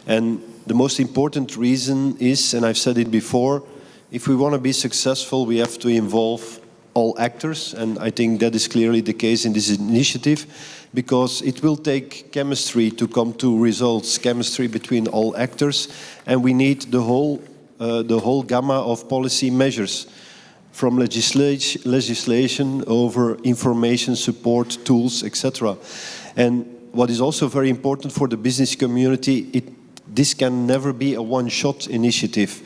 And the most important reason is, and I've said it before, if we want to be successful, we have to involve all actors, and I think that is clearly the case in this initiative, because it will take chemistry to come to results, chemistry between all actors, and we need the whole gamma of policy measures, from legislation over information support tools, etc. And what is also very important for the business community, this can never be a one-shot initiative,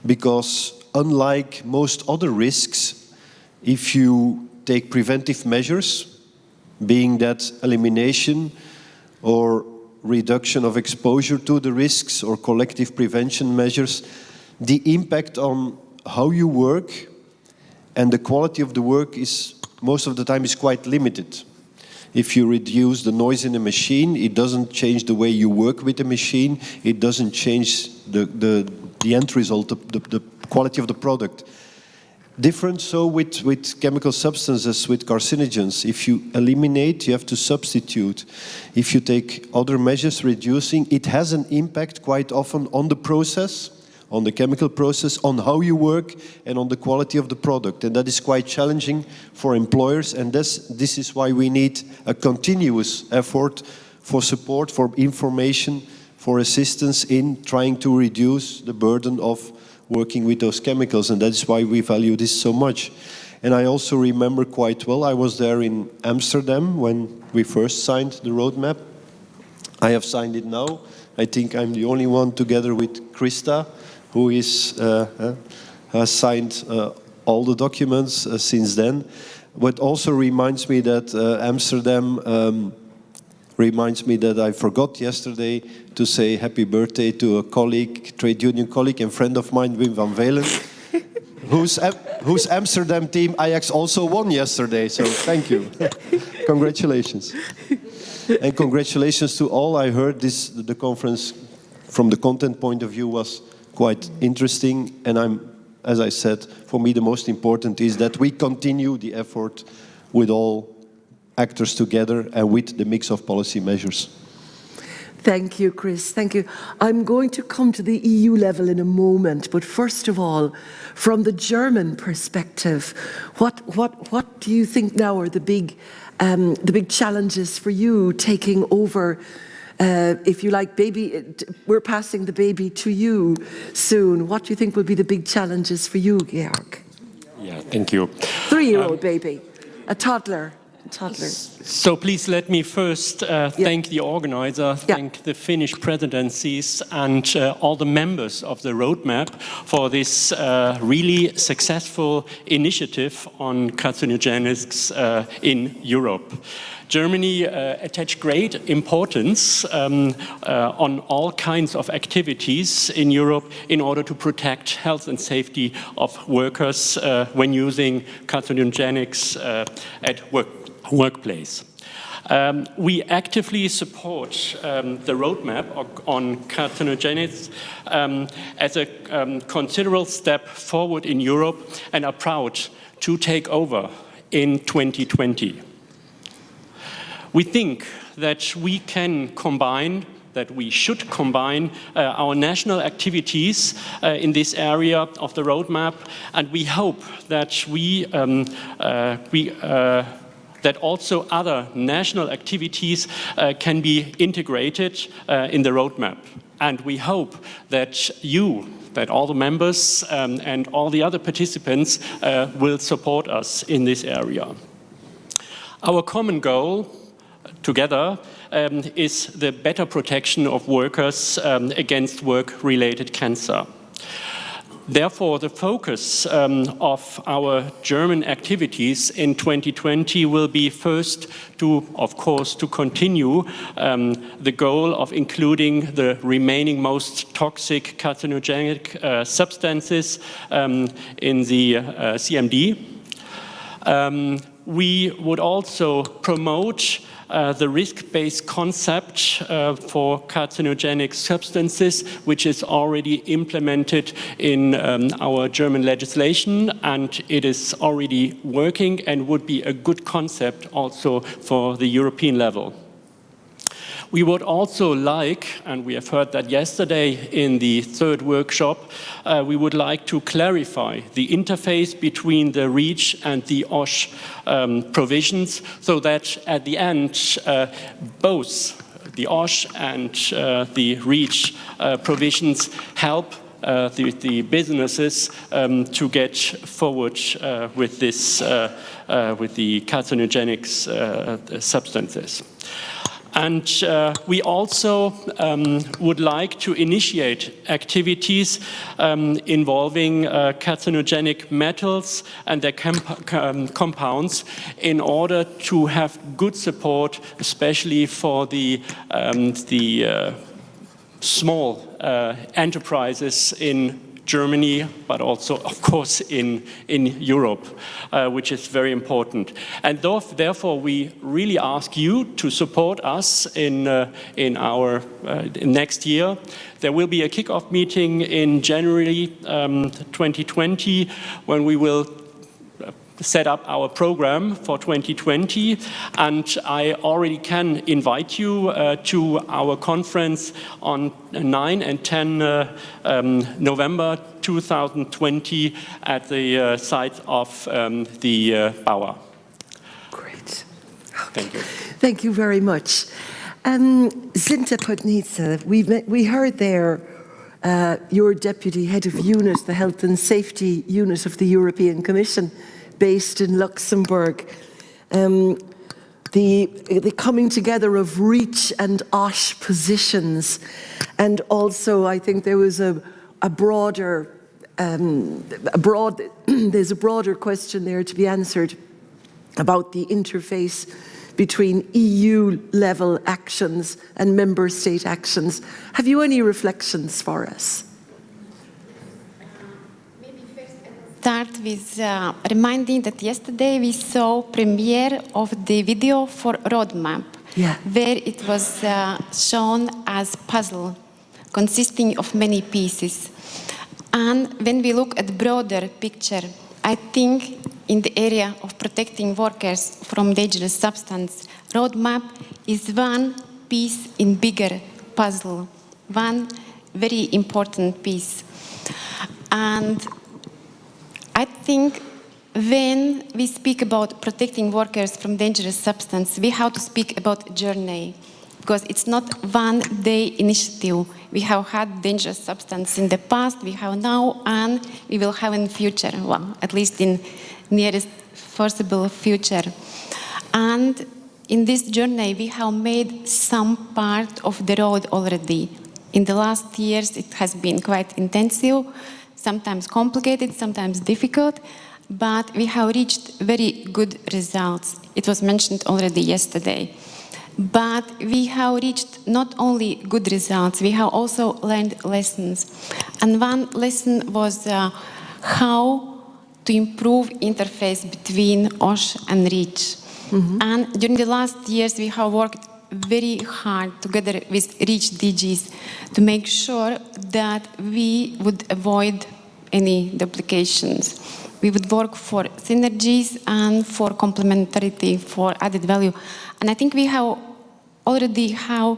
because unlike most other risks, if you take preventive measures, being that elimination or reduction of exposure to the risks or collective prevention measures, the impact on how you work and the quality of the work is most of the time is quite limited. If you reduce the noise in a machine, it doesn't change the way you work with the machine, it doesn't change the end result, the quality of the product. Different so with chemical substances, with carcinogens. If you eliminate, you have to substitute. If you take other measures reducing, it has an impact quite often on the process, on the chemical process, on how you work, and on the quality of the product. And that is quite challenging for employers, and this is why we need a continuous effort for support, for information, for assistance in trying to reduce the burden of working with those chemicals, and that is why we value this so much. And I also remember quite well, I was there in Amsterdam when we first signed the roadmap. I have signed it now. I think I'm the only one, together with Krista, who has signed all the documents since then. What also reminds me that Amsterdam reminds me that I forgot yesterday to say happy birthday to a colleague, trade union colleague and friend of mine, Wim van Velen, whose Amsterdam team Ajax also won yesterday. So thank you. Congratulations. And congratulations to all. I heard the conference from the content point of view was quite interesting. And as I said, for me the most important is that we continue the effort with all actors together and with the mix of policy measures. Thank you, Chris. Thank you. I'm going to come to the EU level in a moment, but first of all, from the German perspective, what do you think now are the big challenges for you taking over? If you like, we're passing the baby to you soon. What do you think will be the big challenges for you, Georg? Yeah, thank you. 3-year-old baby, a toddler. So please let me first thank the organizer, thank the Finnish presidencies and all the members of the roadmap for this really successful initiative on carcinogens in Europe. Germany attached great importance on all kinds of activities in Europe in order to protect health and safety of workers when using carcinogens at workplace. We actively support the roadmap on carcinogens as a considerable step forward in Europe and are proud to take over in 2020. We think that we can combine, that we should combine our national activities in this area of the roadmap, and we hope that that also other national activities can be integrated in the roadmap. And we hope that that all the members and all the other participants will support us in this area. Our common goal together is the better protection of workers against work-related cancer. Therefore, the focus of our German activities in 2020 will be first of course, to continue the goal of including the remaining most toxic carcinogenic substances in the CMD. We would also promote the risk-based concept for carcinogenic substances, which is already implemented in our German legislation, and it is already working and would be a good concept also for the European level. We would also like, and we have heard that yesterday in the third workshop, we would like to clarify the interface between the REACH and the OSH provisions, so that at the end, both the OSH and the REACH provisions help the businesses to get forward with this, with the carcinogenic substances. And we also would like to initiate activities involving carcinogenic metals and their compounds in order to have good support, especially for the small enterprises in Germany, but also, of course, in Europe, which is very important. And therefore, we really ask you to support us in our next year. There will be a kick-off meeting in January 2020, when we will set up our program for 2020, and I already can invite you to our conference on 9 and 10 November 2020 at the site of the Bauer. Great. Thank you. Thank you very much. Zinta Podnica, we heard there your Deputy Head of Unit, the Health and Safety Unit of the European Commission, based in Luxembourg. The coming together of REACH and OSH positions, and also I think there was a broader there's a broader question there to be answered about the interface between EU level actions and member state actions. Have you any reflections for us? Start with reminding that yesterday we saw premiere of the video for roadmap, where it was shown as puzzle consisting of many pieces. And when we look at broader picture, I think in the area of protecting workers from dangerous substance, roadmap is one piece in bigger puzzle, one very important piece. And I think when we speak about protecting workers from dangerous substance, we have to speak about journey, because it's not one-day initiative. We have had dangerous substance in the past, we have now, and we will have in the future, well, at least in nearest foreseeable future. And in this journey, we have made some part of the road already. In the last years, it has been quite intensive, sometimes complicated, sometimes difficult, but we have reached very good results. It was mentioned already yesterday. But we have reached not only good results, we have also learned lessons. And one lesson was how to improve interface between OSH and REACH. And during the last years, we have worked very hard together with REACH DGs to make sure that we would avoid any duplications. We would work for synergies and for complementarity, for added value. And I think we have already have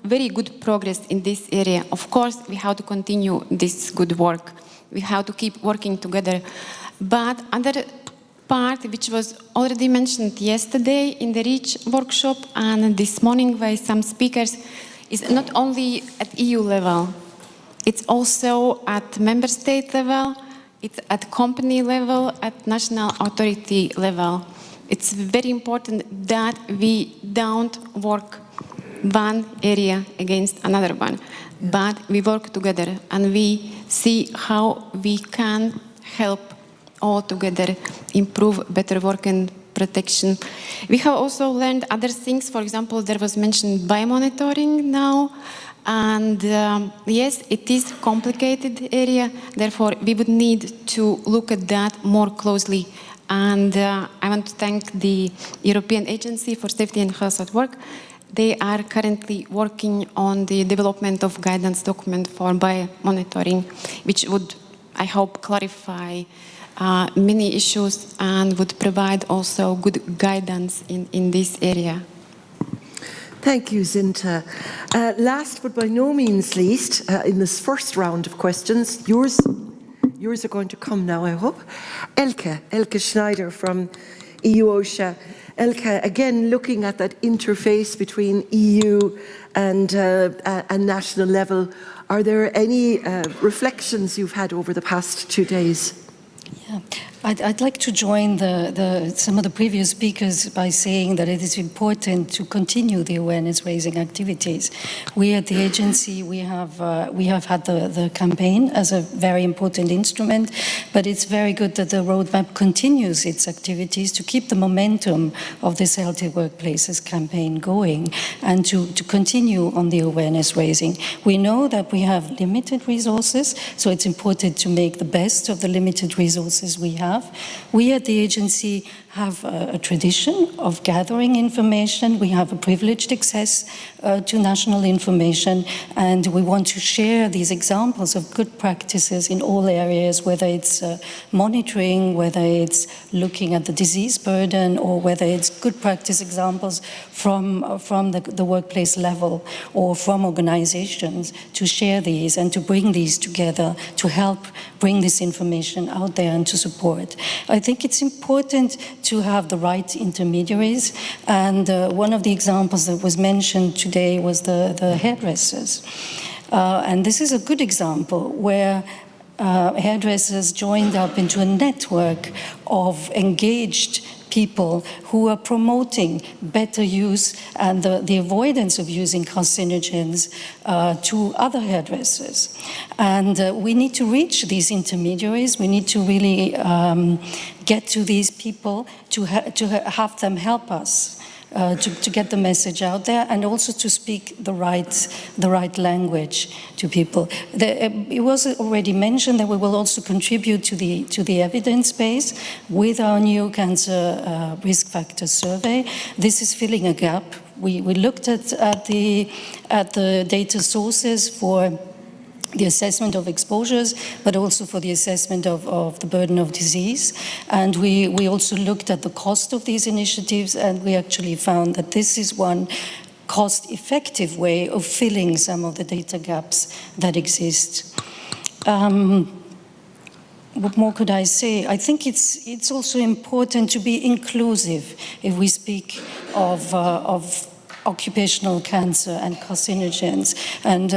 very good progress in this area. Of course, we have to continue this good work. We have to keep working together. But another part, which was already mentioned yesterday in the REACH workshop and this morning by some speakers, is not only at EU level. It's also at member state level, it's at company level, at national authority level. It's very important that we don't work one area against another one, but we work together and we see how we can help all together improve better work and protection. We have also learned other things. For example, there was mentioned biomonitoring now. And yes, it is a complicated area, therefore we would need to look at that more closely. And I want to thank the European Agency for Safety and Health at Work. They are currently working on the development of guidance document for biomonitoring, which would, I hope, clarify many issues and would provide also good guidance in this area. Thank you, Zinta. Last but by no means least, in this first round of questions, yours are going to come now, I hope. Elke Schneider from EU OSHA. Elke, again, looking at that interface between EU and national level, are there any reflections you've had over the past 2 days? Yeah. I'd like to join some of the previous speakers by saying that it is important to continue the awareness-raising activities. We at the agency, we have had the campaign as a very important instrument, but it's very good that the roadmap continues its activities to keep the momentum of this Healthy Workplaces campaign going and to continue on the awareness-raising. We know that we have limited resources, so it's important to make the best of the limited resources we have. We at the agency have a tradition of gathering information. We have a privileged access to national information, and we want to share these examples of good practices in all areas, whether it's monitoring, whether it's looking at the disease burden, or whether it's good practice examples from the workplace level or from organizations, to share these and to bring these together to help bring this information out there and to support. I think it's important to have the right intermediaries, and one of the examples that was mentioned today was the hairdressers. And this is a good example where hairdressers joined up into a network of engaged people who are promoting better use and the avoidance of using carcinogens to other hairdressers. And we need to reach these intermediaries. We need to really get to these people to have them help us. To get the message out there, and also to speak the right language to people. It was already mentioned that we will also contribute to the evidence base with our new cancer risk factor survey. This is filling a gap. We looked at the data sources for the assessment of exposures, but also for the assessment of the burden of disease. And we also looked at the cost of these initiatives, and we actually found that this is one cost-effective way of filling some of the data gaps that exist. What more could I say? I think it's also important to be inclusive if we speak of occupational cancer and carcinogens. And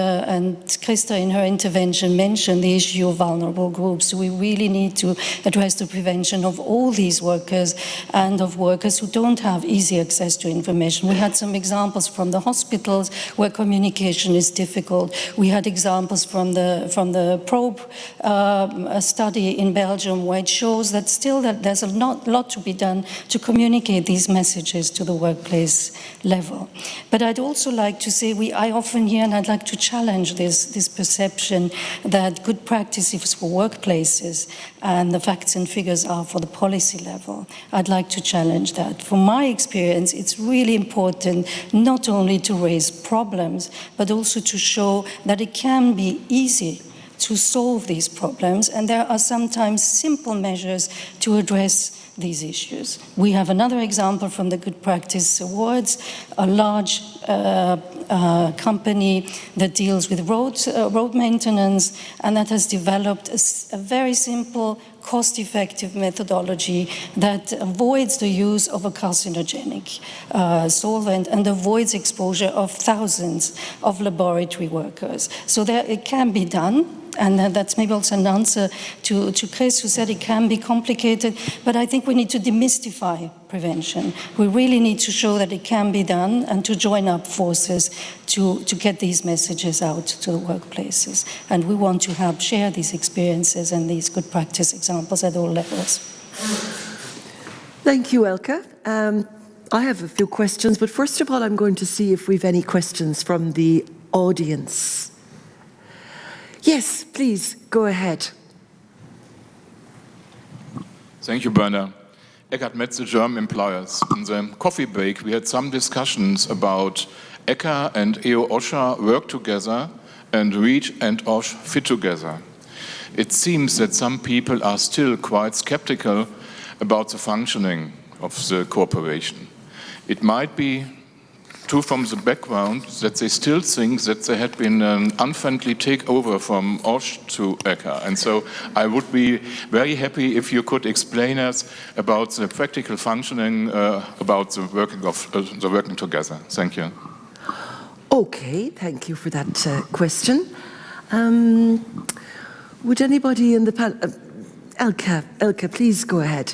Krista, in her intervention, mentioned the issue of vulnerable groups. So we really need to address the prevention of all these workers and of workers who don't have easy access to information. We had some examples from the hospitals where communication is difficult. We had examples from the probe study in Belgium, where it shows that still that there's a lot to be done to communicate these messages to the workplace level. But I'd also like to say, I often hear, and I'd like to challenge this perception that good practices for workplaces and the facts and figures are for the policy level. I'd like to challenge that. From my experience, it's really important not only to raise problems, but also to show that it can be easy to solve these problems, and there are sometimes simple measures to address these issues. We have another example from the Good Practice Awards, a large company that deals with road maintenance, and that has developed a very simple, cost-effective methodology that avoids the use of a carcinogenic solvent and avoids exposure of thousands of laboratory workers. So it can be done. And that's maybe also an answer to Chris, who said it can be complicated, but I think we need to demystify prevention. We really need to show that it can be done and to join up forces to get these messages out to the workplaces. And we want to share these experiences and these good practice examples at all levels. Thank you, Elke. I have a few questions, but first of all, I'm going to see if we've any questions from the audience. Yes, please, go ahead. Thank you, Berna. Eckhard Metze, German Employers. In the coffee break, we had some discussions about ECHA and EU OSHA work together and REACH and OSH fit together. It seems that some people are still quite skeptical about the functioning of the cooperation. It might be two from the background that they still think that there had been an unfriendly takeover from OSH to ECHA. And so I would be very happy if you could explain us about the practical functioning, about the working together. Thank you. Okay, thank you for that question. Would anybody in the panel... Elke, please go ahead.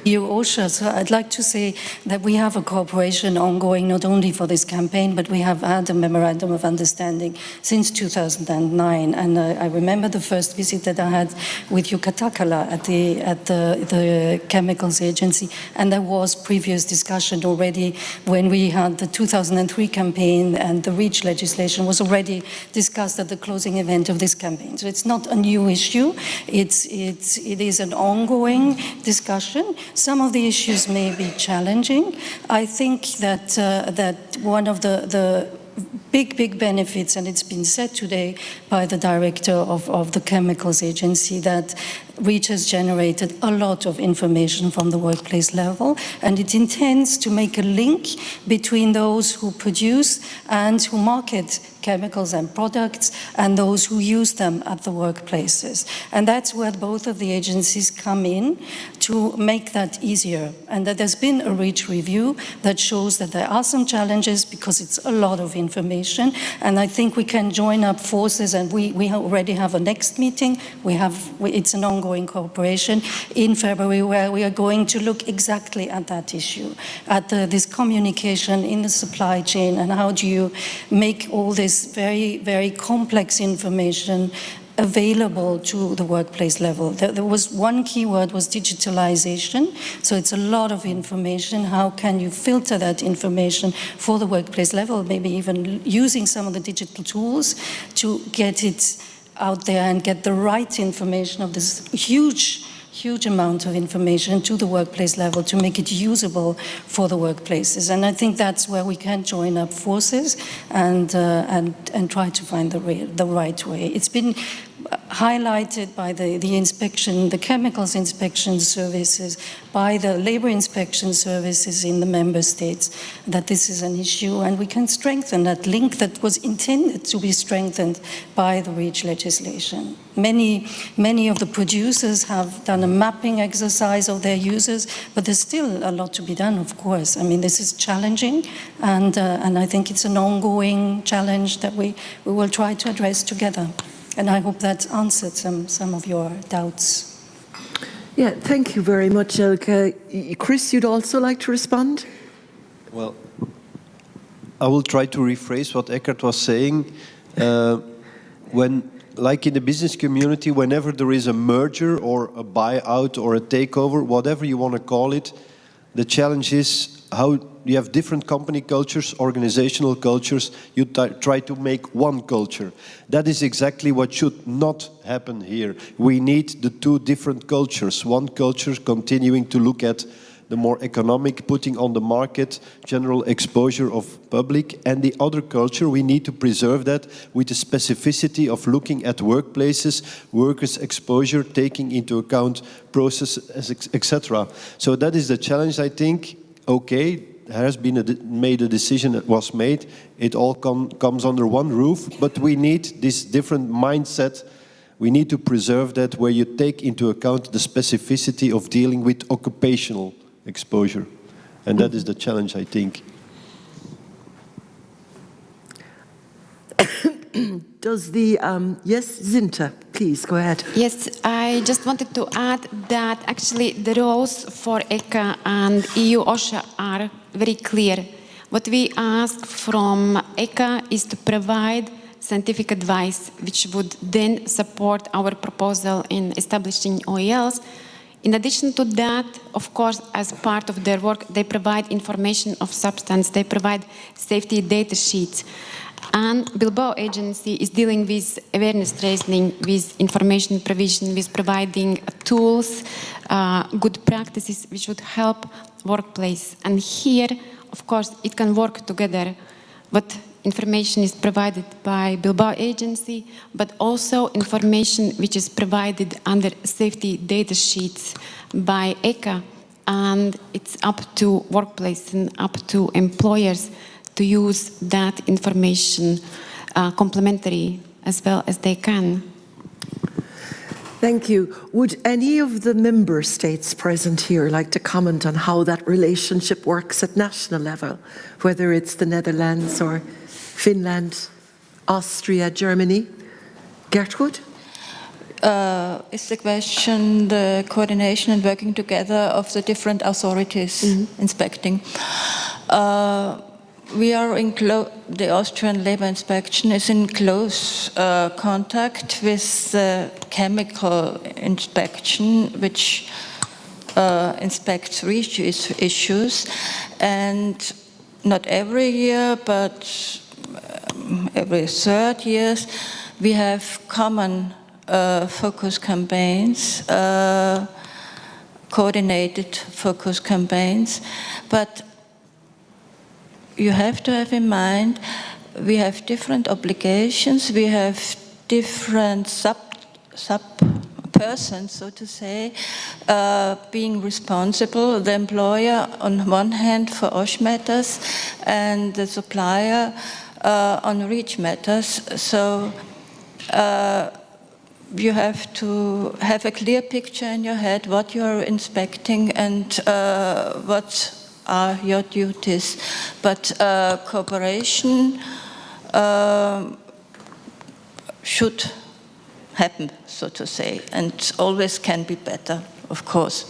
OSHA, so I'd like to say that we have a cooperation ongoing not only for this campaign, but we have had a memorandum of understanding since 2009. And I remember the first visit that I had with Jukka Takala at the Chemicals Agency, and there was previous discussion already when we had the 2003 campaign, and the REACH legislation was already discussed at the closing event of this campaign. So it's not a new issue. It is an ongoing discussion. Some of the issues may be challenging. I think that one of the big benefits, and it's been said today by the director of the Chemicals Agency, that REACH has generated a lot of information from the workplace level, and it intends to make a link between those who produce and who market chemicals and products and those who use them at the workplaces. And that's where both of the agencies come in to make that easier. And that there's been a REACH review that shows that there are some challenges because it's a lot of information. And I think we can join up forces, and we already have a next meeting. It's an ongoing cooperation in February where we are going to look exactly at that issue, at this communication in the supply chain, and how do you make all this very, very complex information available to the workplace level. There was one key word was digitalization. So it's a lot of information. How can you filter that information for the workplace level, maybe even using some of the digital tools to get it out there and get the right information of this huge amount of information to the workplace level to make it usable for the workplaces. And I think that's where we can join up forces and try to find the right way. It's been highlighted by the inspection, the chemicals inspection services, by the labor inspection services in the member states, that this is an issue, and we can strengthen that link that was intended to be strengthened by the REACH legislation. Many of the producers have done a mapping exercise of their users, but there's still a lot to be done, of course. I mean, this is challenging, and I think it's an ongoing challenge that we will try to address together. And I hope that answered some of your doubts. Yeah, thank you very much, Elke. Chris, you'd also like to respond? Well, I will try to rephrase what Eckert was saying. Like in the business community, whenever there is a merger or a buyout or a takeover, whatever you want to call it, the challenge is how you have different company cultures, organizational cultures, you try to make one culture. That is exactly what should not happen here. We need the two different cultures. One culture continuing to look at the more economic, putting on the market, general exposure of public, and the other culture, we need to preserve that with the specificity of looking at workplaces, workers' exposure, taking into account processes, etc. So that is the challenge, I think. Okay, there has been made a decision that was made. It all comes under one roof, but we need this different mindset. We need to preserve that, where you take into account the specificity of dealing with occupational exposure. And that is the challenge, I think. Does the, yes, Zinta, please, go ahead. Yes, I just wanted to add that actually the roles for ECHA and EU OSHA are very clear. What we ask from ECHA is to provide scientific advice, which would then support our proposal in establishing OELs. In addition to that, of course, as part of their work, they provide information of substance, they provide safety data sheets. And Bilbao Agency is dealing with awareness raising, with information provision, with providing tools, good practices which would help workplace. And here, of course, it can work together. But information is provided by Bilbao Agency, but also information which is provided under safety data sheets by ECHA. And it's up to workplace and up to employers to use that information complementary as well as they can. Thank you. Would any of the member states present here like to comment on how that relationship works at national level, whether it's the Netherlands or Finland, Austria, Germany? Gertrude? Is the question the coordination and working together of the different authorities inspecting? We are in the Austrian Labour Inspection is in close contact with the chemical inspection, which inspects REACH issues, and not every year, but every third year, we have common focus campaigns, coordinated focus campaigns, but you have to have in mind we have different obligations, we have different sub persons, so to say, being responsible. The employer on one hand for OSH matters and the supplier on REACH matters. So you have to have a clear picture in your head what you are inspecting and what are your duties. But cooperation should happen, so to say, and always can be better, of course.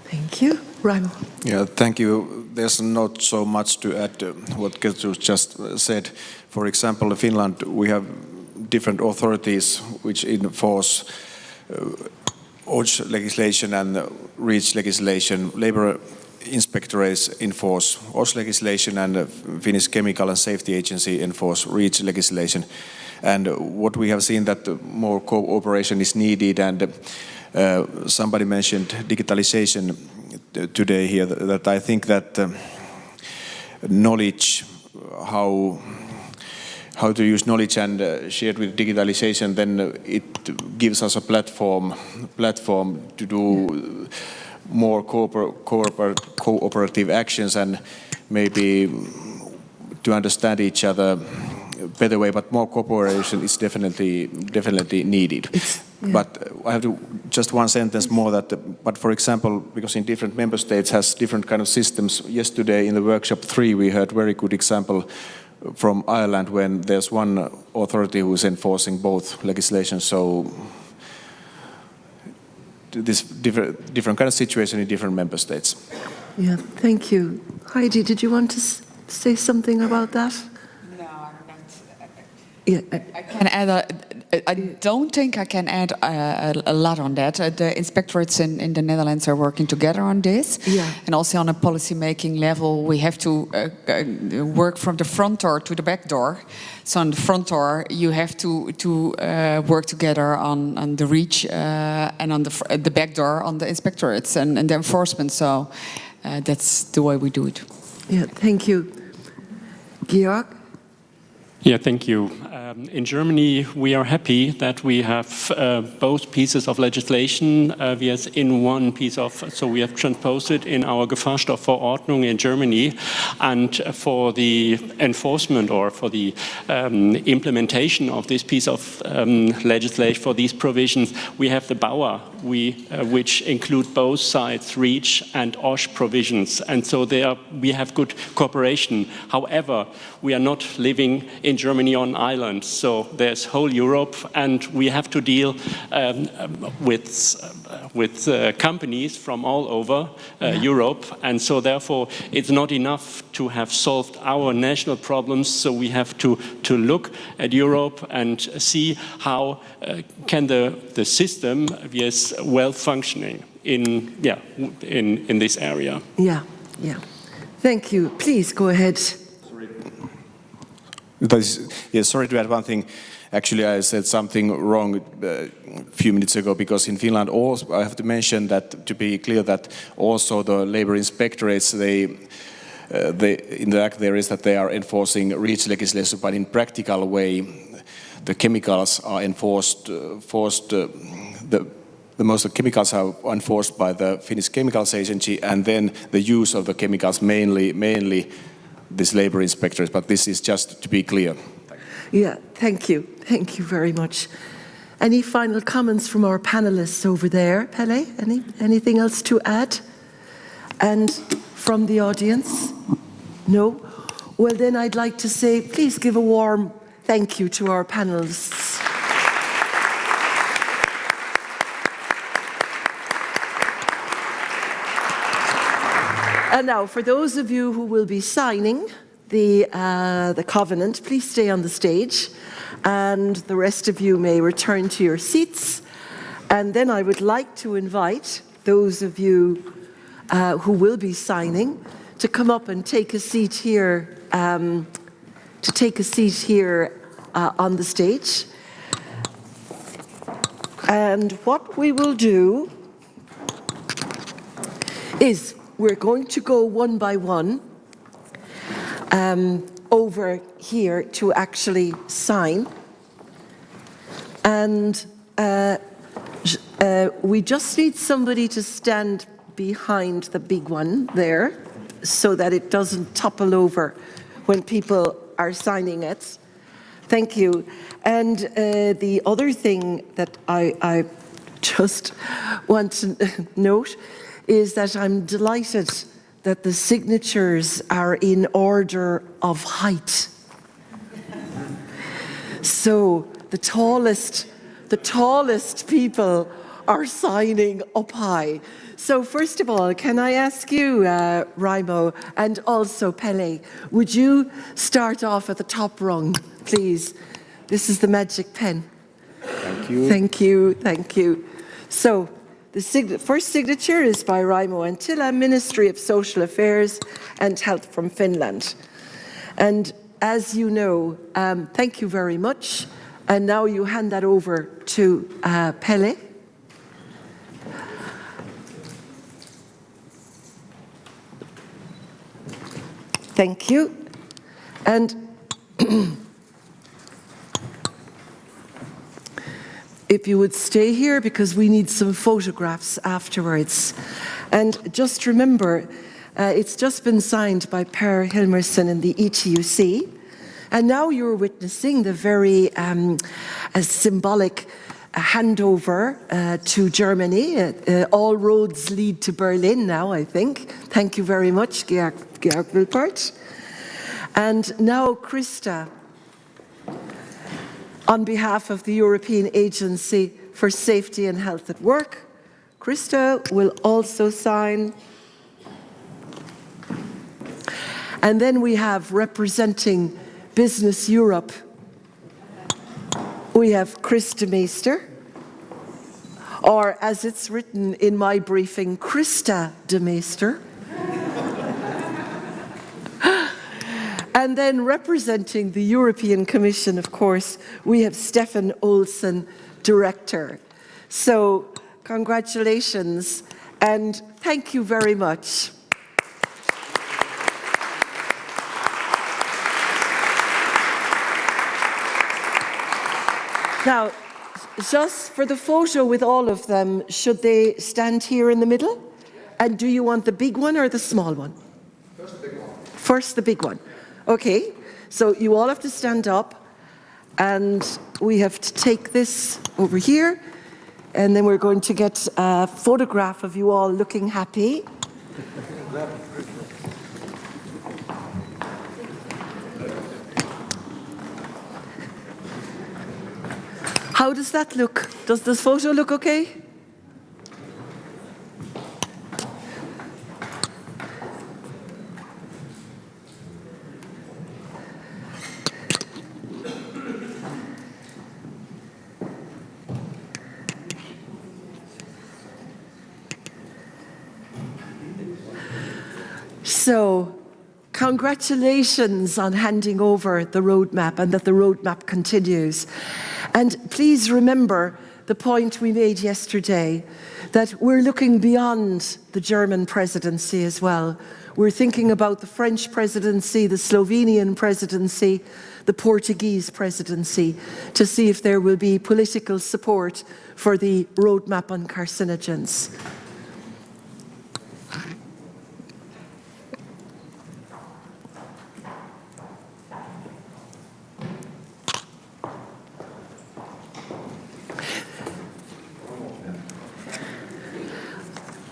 Thank you. Raimo. Yeah, thank you. There's not so much to add to what Gertrude just said. For example, in Finland, we have different authorities which enforce OSH legislation and REACH legislation. Labor inspectorates enforce OSH legislation, and the Finnish Chemical and Safety Agency enforce REACH legislation. And what we have seen that more cooperation is needed, and somebody mentioned digitalization today here, that I think that knowledge, how to use knowledge and shared with digitalization, then it gives us a platform to do more cooperative actions and maybe to understand each other better way, but more cooperation is definitely needed. Yeah. But I have to just one sentence more that, but for example, because in different member states has different kind of systems. Yesterday in the workshop 3 we heard very good example from Ireland when there's one authority who is enforcing both legislation. So this different kind of situation in different member states. Yeah, thank you. Heidi, did you want to say something about that? No, I'm not. Yeah. I can add. I don't think I can add a lot on that. The inspectorates in the Netherlands are working together on this. Yeah. And also on a policy-making level, we have to work from the front door to the back door. So on the front door, you have to work together on the REACH and on the back door on the inspectorates and the enforcement. So that's the way we do it. Yeah, thank you. Georg? Yeah, thank you. In Germany, we are happy that we have both pieces of legislation in one piece of, so we have transposed it in our Gefahrstoffverordnung in Germany, and for the enforcement or for the implementation of this piece of legislation, for these provisions, we have the Bauer, which include both sides, REACH and OSH provisions, and so there we have good cooperation. However, we are not living in Germany on islands, so there's whole Europe, and we have to deal with companies from all over Europe, and so therefore it's not enough to have solved our national problems. So we have to look at Europe and see how can the system be well functioning in this area. Yeah. Thank you. Please go ahead. Sorry to add one thing. Actually, I said something wrong a few minutes ago, because in Finland also, I have to mention that, to be clear, that also the labor inspectorates, they in the act there is that they are enforcing REACH legislation, but in practical way, the chemicals are enforced. The most of the chemicals are enforced by the Finnish Chemicals Agency, and then the use of the chemicals mainly these labor inspectors, but this is just to be clear. Yeah, thank you. Thank you very much. Any final comments from our panelists over there? Pele, anything else to add? And from the audience? No? Well, then I'd like to say, please give a warm thank you to our panelists. And now, for those of you who will be signing the covenant, please stay on the stage, and the rest of you may return to your seats. And then I would like to invite those of you who will be signing to come up and take a seat here, on the stage. And what we will do is we're going to go one by one over here to actually sign. And we just need somebody to stand behind the big one there so that it doesn't topple over when people are signing it. Thank you. And the other thing that I just want to note is that I'm delighted that the signatures are in order of height. So the tallest people are signing up high. So first of all, can I ask you, Raimo, and also Pele, would you start off at the top rung, please? This is the magic pen. Thank you. Thank you, thank you. So the first signature is by Raimo Anttila, Ministry of Social Affairs and Health from Finland. And as you know, thank you very much. And now you hand that over to Pele. Thank you. And if you would stay here, because we need some photographs afterwards. And just remember, it's just been signed by Per Hilmarsson in the ETUC. And now you're witnessing the very symbolic handover to Germany. All roads lead to Berlin now, I think. Thank you very much, Georg Wilpert. And now Krista, on behalf of the European Agency for Safety and Health at Work, Krista will also sign. And then we have representing Business Europe, we have Chris de Meester, or as it's written in my briefing, Krista de Meester. And then representing the European Commission, of course, we have Stefan Olsen, Director. So congratulations and thank you very much. Now, just for the photo with all of them, should they stand here in the middle? And do you want the big one or the small one? First the big one. First the big one. Okay, so you all have to stand up and we have to take this over here and then we're going to get a photograph of you all looking happy. How does that look? Does this photo look okay? So, congratulations on handing over the roadmap and that the roadmap continues. And please remember the point we made yesterday, that we're looking beyond the German presidency as well. We're thinking about the French presidency, the Slovenian presidency, the Portuguese presidency, to see if there will be political support for the roadmap on carcinogens.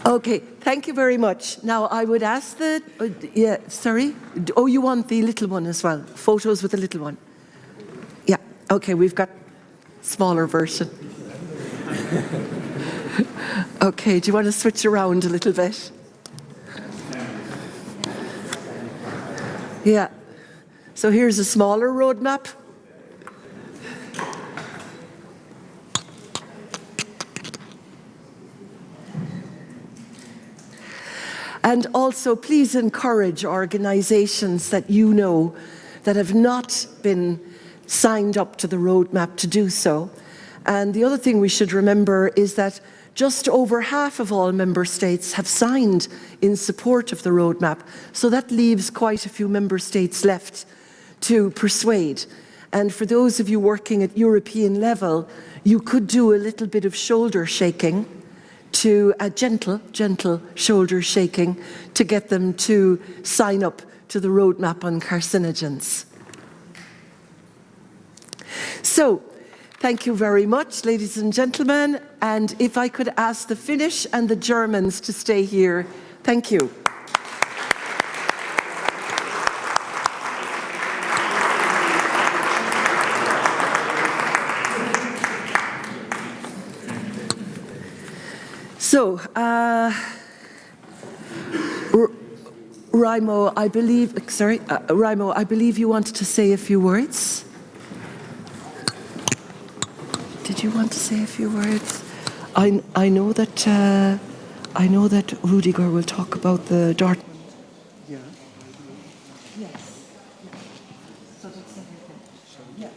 Okay, thank you very much. Now I would ask the, yeah, sorry? Oh, you want the little one as well? Photos with the little one? Yeah, okay, we've got smaller version. Okay, do you want to switch around a little bit? Yeah, so here's a smaller roadmap. And also, please encourage organizations that you know that have not been signed up to the roadmap to do so. And the other thing we should remember is that just over half of all member states have signed in support of the roadmap. So that leaves quite a few member states left to persuade. And for those of you working at European level, you could do a little bit of shoulder shaking, to a gentle shoulder shaking to get them to sign up to the roadmap on carcinogens. So, thank you very much, ladies and gentlemen. And if I could ask the Finnish and the Germans to stay here, thank you. So, Raimo, I believe you wanted to say a few words. Did you want to say a few words? I know that Rudiger will talk about the Dortmund. Yeah. Yes. So that's everything. Yeah.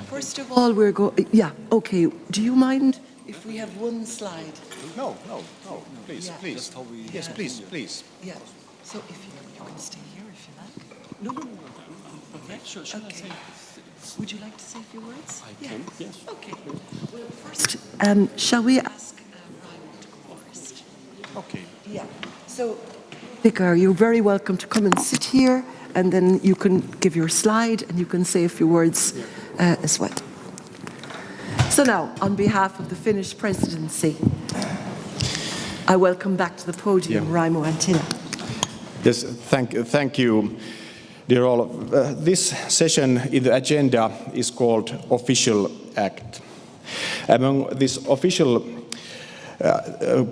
First of all, we're going. Yeah. Okay. Do you mind if we have one slide? No, please, Yeah. please. Yes, please. Yeah. So if you can stay here if you like. No. Yeah, sure. Okay. Would you like to say a few words? I can, yes. Okay. Well, first, shall we ask Ryan to go first? Okay. Yeah. So, Vicar, you're very welcome to come and sit here, and then you can give your slide and you can say a few words as well. So now, on behalf of the Finnish presidency, I welcome back to the podium Raimo Anttila. Yes, thank you, dear all. This session in the agenda is called Official Act. Among this official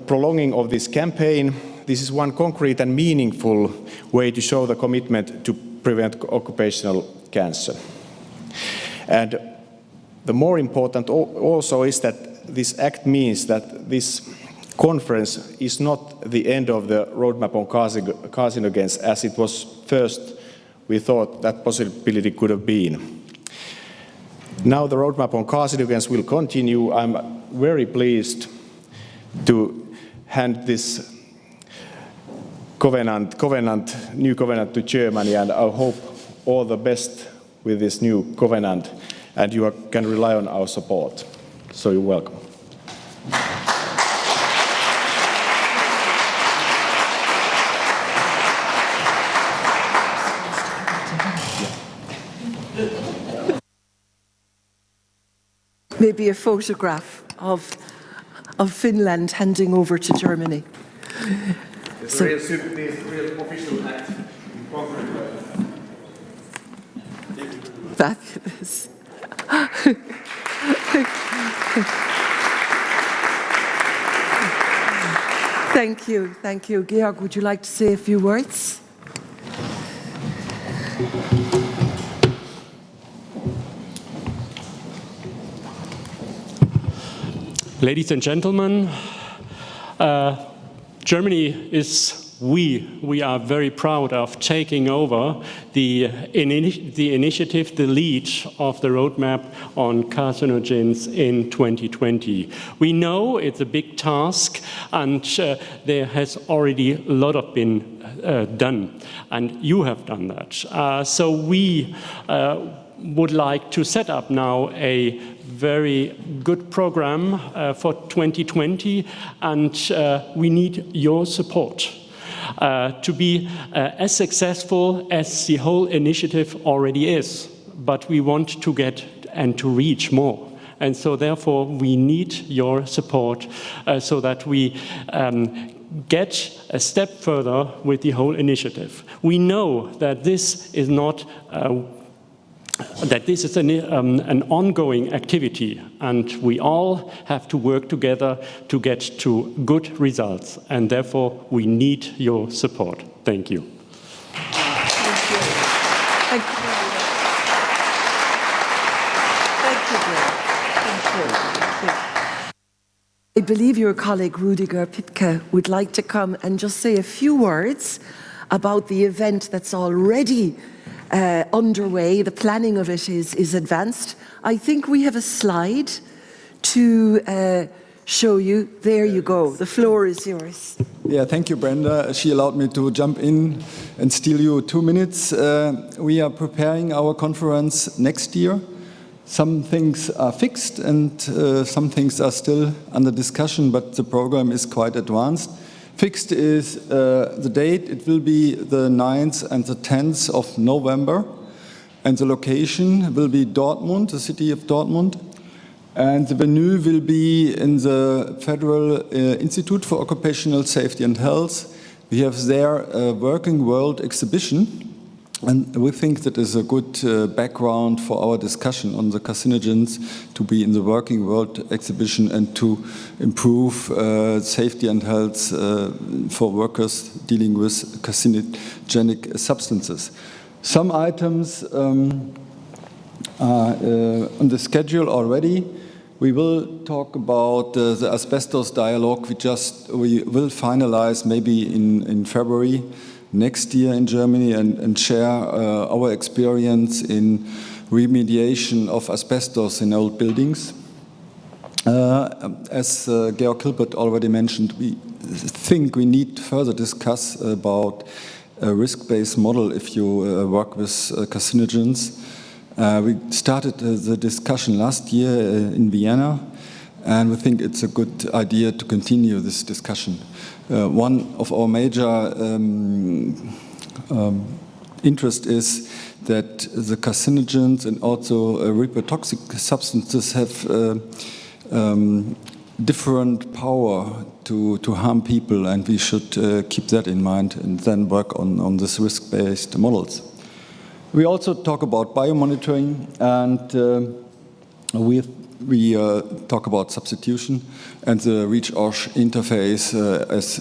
prolonging of this campaign, this is one concrete and meaningful way to show the commitment to prevent occupational cancer. And the more important also is that this act means that this conference is not the end of the roadmap on carcinogens as it was first we thought that possibility could have been. Now the roadmap on carcinogens will continue. I'm very pleased to hand this new covenant to Germany, and I hope all the best with this new covenant, and you can rely on our support. So you're welcome. Maybe a photograph of Finland handing over to Germany. It's a real official act. Back this. Thank you. Georg, would you like to say a few words? Ladies and gentlemen, Germany is, we are very proud of taking over the initiative, the lead of the roadmap on carcinogens in 2020. We know it's a big task, and there has already a lot of been done, and you have done that. So we would like to set up now a very good program for 2020, and we need your support to be as successful as the whole initiative already is. But we want to get and to reach more. And so therefore we need your support so that we get a step further with the whole initiative. We know that this is not an ongoing activity, and we all have to work together to get to good results, and therefore we need your support. Thank you. Thank you. I believe your colleague Rudiger Pipke would like to come and just say a few words about the event that's already underway. The planning of it is advanced. I think we have a slide to show you. There you go. The floor is yours. Yeah, thank you, Brenda. She allowed me to jump in and steal you 2 minutes. We are preparing our conference next year. Some things are fixed and some things are still under discussion, but the program is quite advanced. Fixed is the date. It will be the 9th and the 10th of November. And the location will be Dortmund, the city of Dortmund. And the venue will be in the Federal Institute for Occupational Safety and Health. We have there a Working World exhibition. And we think that is a good background for our discussion on the carcinogens to be in the Working World exhibition and to improve safety and health for workers dealing with carcinogenic substances. Some items are on the schedule already. We will talk about the asbestos dialogue. We will finalize maybe in February next year in Germany and share our experience in remediation of asbestos in old buildings. As Georg Hilbert already mentioned, we think we need to further discuss about a risk-based model if you work with carcinogens. We started the discussion last year in Vienna, and we think it's a good idea to continue this discussion. One of our major interest is that the carcinogens and also reprotoxic substances have different power to harm people, and we should keep that in mind and then work on this risk-based models. We also talk about biomonitoring, and we talk about substitution and the REACH-OSH interface as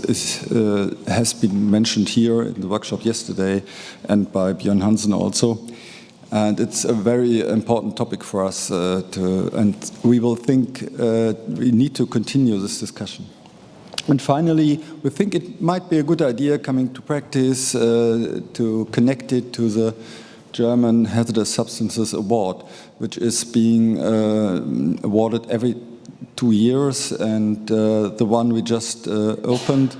has been mentioned here in the workshop yesterday and by Björn Hansen also. And it's a very important topic for us and we will think we need to continue this discussion. And finally, we think it might be a good idea coming to practice to connect it to the German Hazardous Substances Award, which is being awarded every 2 years, and the one we just opened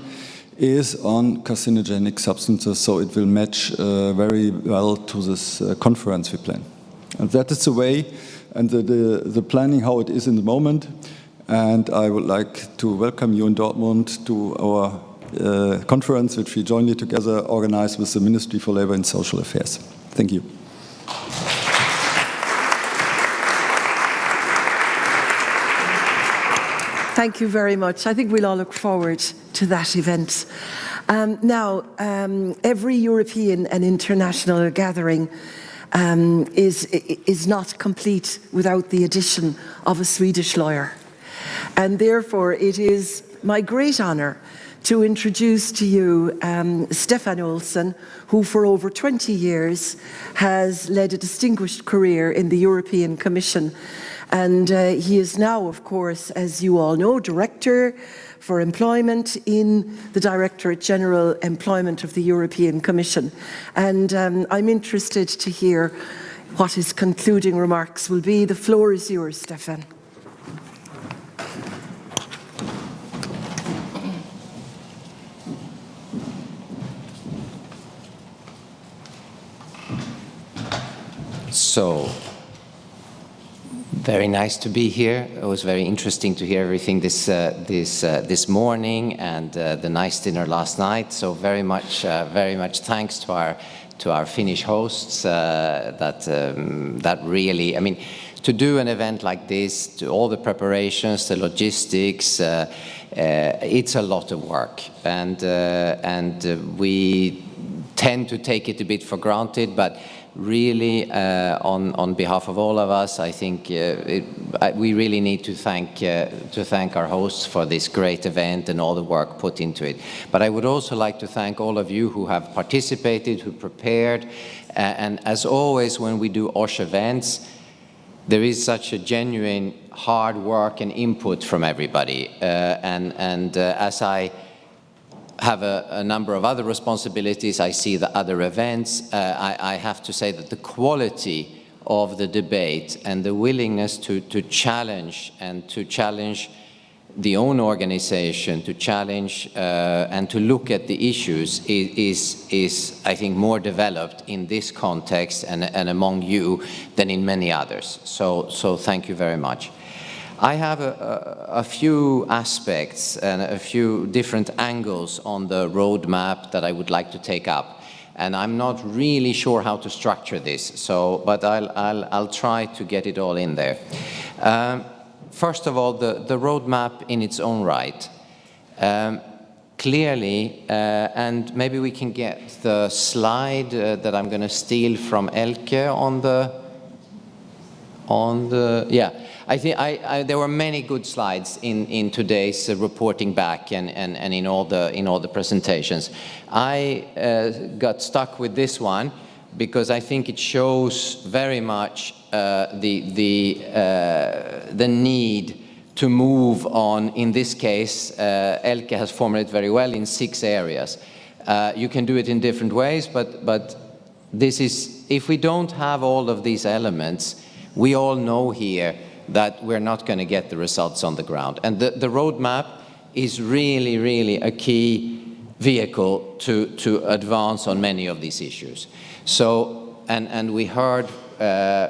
is on carcinogenic substances, so it will match very well to this conference we plan. And that is the way and the planning how it is in the moment, and I would like to welcome you in Dortmund to our conference, which we jointly together organize with the Ministry for Labor and Social Affairs. Thank you. Thank you very much. I think we'll all look forward to that event. Now, every European and international gathering is not complete without the addition of a Swedish lawyer. And therefore, it is my great honor to introduce to you Stefan Olsson, who for over 20 years has led a distinguished career in the European Commission. And he is now, of course, as you all know, Director for Employment in the Directorate General Employment of the European Commission. And I'm interested to hear what his concluding remarks will be. The floor is yours, Stefan. So, very nice to be here. It was very interesting to hear everything this morning and the nice dinner last night. So very much thanks to our Finnish hosts. That really, I mean, to do an event like this, to all the preparations, the logistics, it's a lot of work, and we tend to take it a bit for granted, but really, on behalf of all of us, I think we really need to thank our hosts for this great event and all the work put into it. But I would also like to thank all of you who have participated, who prepared, and as always, when we do OSH events, there is such a genuine hard work and input from everybody. As I have a number of other responsibilities, I see the other events, I have to say that the quality of the debate and the willingness to challenge and to challenge the own organization, to challenge and to look at the issues is, I think, more developed in this context and among you than in many others. So thank you very much. I have a few aspects and a few different angles on the roadmap that I would like to take up. And I'm not really sure how to structure this, but I'll try to get it all in there. First of all, the roadmap in its own right. Clearly, and maybe we can get the slide that I'm going to steal from Elke on the yeah. I think there were many good slides in today's reporting back and in all the presentations. I got stuck with this one because I think it shows very much the need to move on. In this case, Elke has formulated very well in 6 areas. You can do it in different ways, but this is, if we don't have all of these elements, we all know here that we're not going to get the results on the ground. And the roadmap is really, really a key vehicle to advance on many of these issues. So, and we heard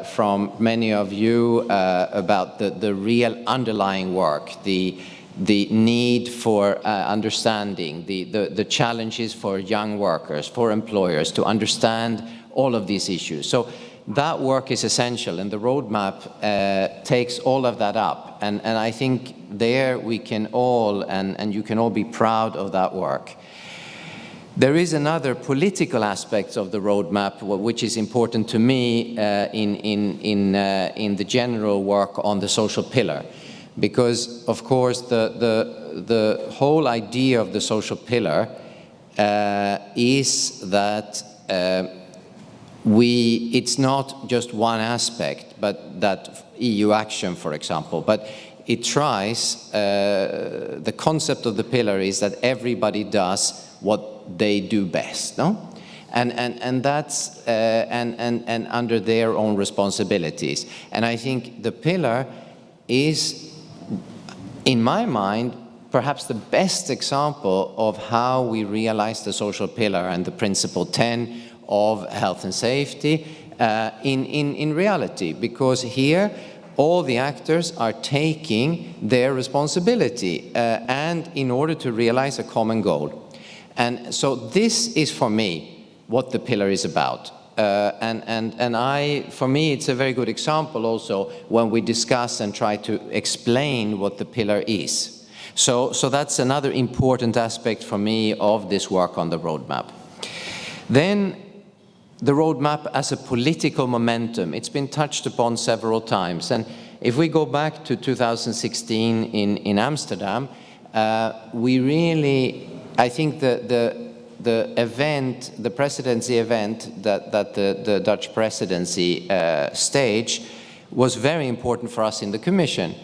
from many of you about the real underlying work, the need for understanding, the challenges for young workers, for employers to understand all of these issues. So that work is essential, and the roadmap takes all of that up. And I think there we can all, and you can all be proud of that work. There is another political aspect of the roadmap, which is important to me in the general work on the social pillar. Because, of course, the whole idea of the social pillar is that it's not just one aspect, but that EU action, for example, but it tries, the concept of the pillar is that everybody does what they do best, no? And that's, and under their own responsibilities. And I think the pillar is, in my mind, perhaps the best example of how we realize the social pillar and the principle 10 of health and safety in reality, because here all the actors are taking their responsibility and in order to realize a common goal. And so this is, for me, what the pillar is about. For me, it's a very good example also when we discuss and try to explain what the pillar is. So that's another important aspect for me of this work on the roadmap. Then the roadmap as a political momentum. It's been touched upon several times. And if we go back to 2016 in Amsterdam, we really, I think the event, the presidency event that the Dutch presidency staged was very important for us in the Commission.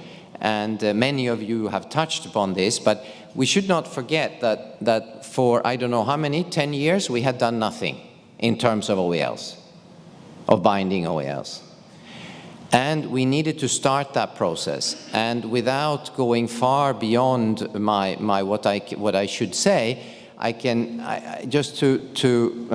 And many of you have touched upon this, but we should not forget that for, I don't know how many, 10 years, we had done nothing in terms of OELs, of binding OELs. And we needed to start that process. And without going far beyond what I should say, I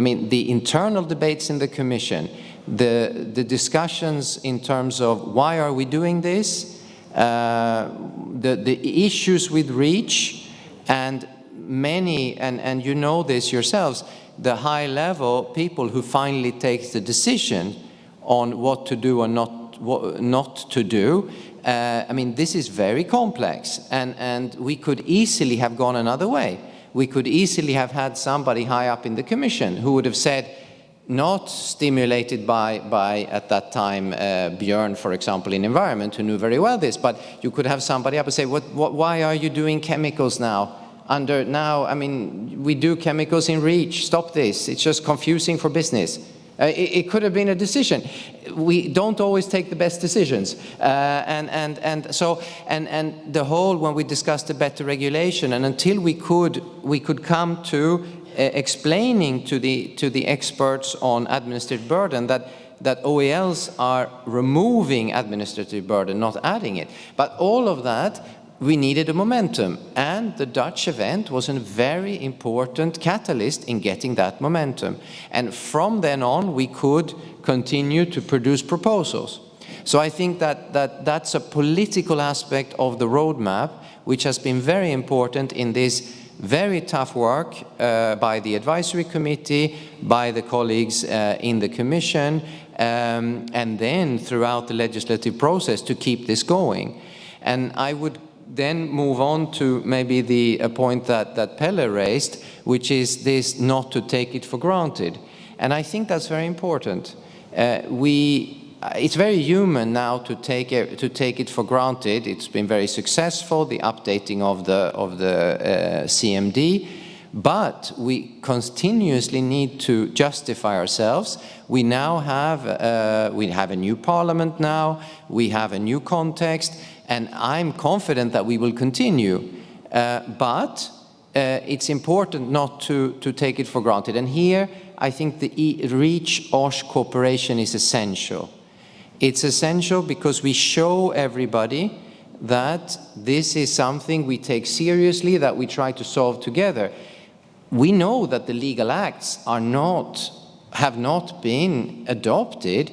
mean, the internal debates in the Commission, the discussions in terms of why are we doing this, the issues with REACH, and many, and you know this yourselves, the high-level people who finally take the decision on what to do and not to do. I mean, this is very complex, and we could easily have gone another way. We could easily have had somebody high up in the Commission who would have said, not stimulated by at that time, Björn, for example, in environment, who knew very well this, but you could have somebody up and say, why are you doing chemicals now? I mean, we do chemicals in REACH, stop this, it's just confusing for business. It could have been a decision. We don't always take the best decisions. And so the whole, when we discussed the better regulation, and until we could come to explaining to the experts on administrative burden that OELs are removing administrative burden, not adding it. But all of that, we needed a momentum, and the Dutch event was a very important catalyst in getting that momentum. And from then on, we could continue to produce proposals. So I think that's a political aspect of the roadmap, which has been very important in this very tough work by the advisory committee, by the colleagues in the Commission, and then throughout the legislative process to keep this going. And I would then move on to maybe a point that Pelle raised, which is this not to take it for granted. And I think that's very important. It's very human now to take it for granted. It's been very successful, the updating of the CMD, but we continuously need to justify ourselves. We now have a new parliament now, we have a new context, and I'm confident that we will continue. But it's important not to take it for granted. And here, I think the REACH-OSH cooperation is essential. It's essential because we show everybody that this is something we take seriously, that we try to solve together. We know that the legal acts have not been adopted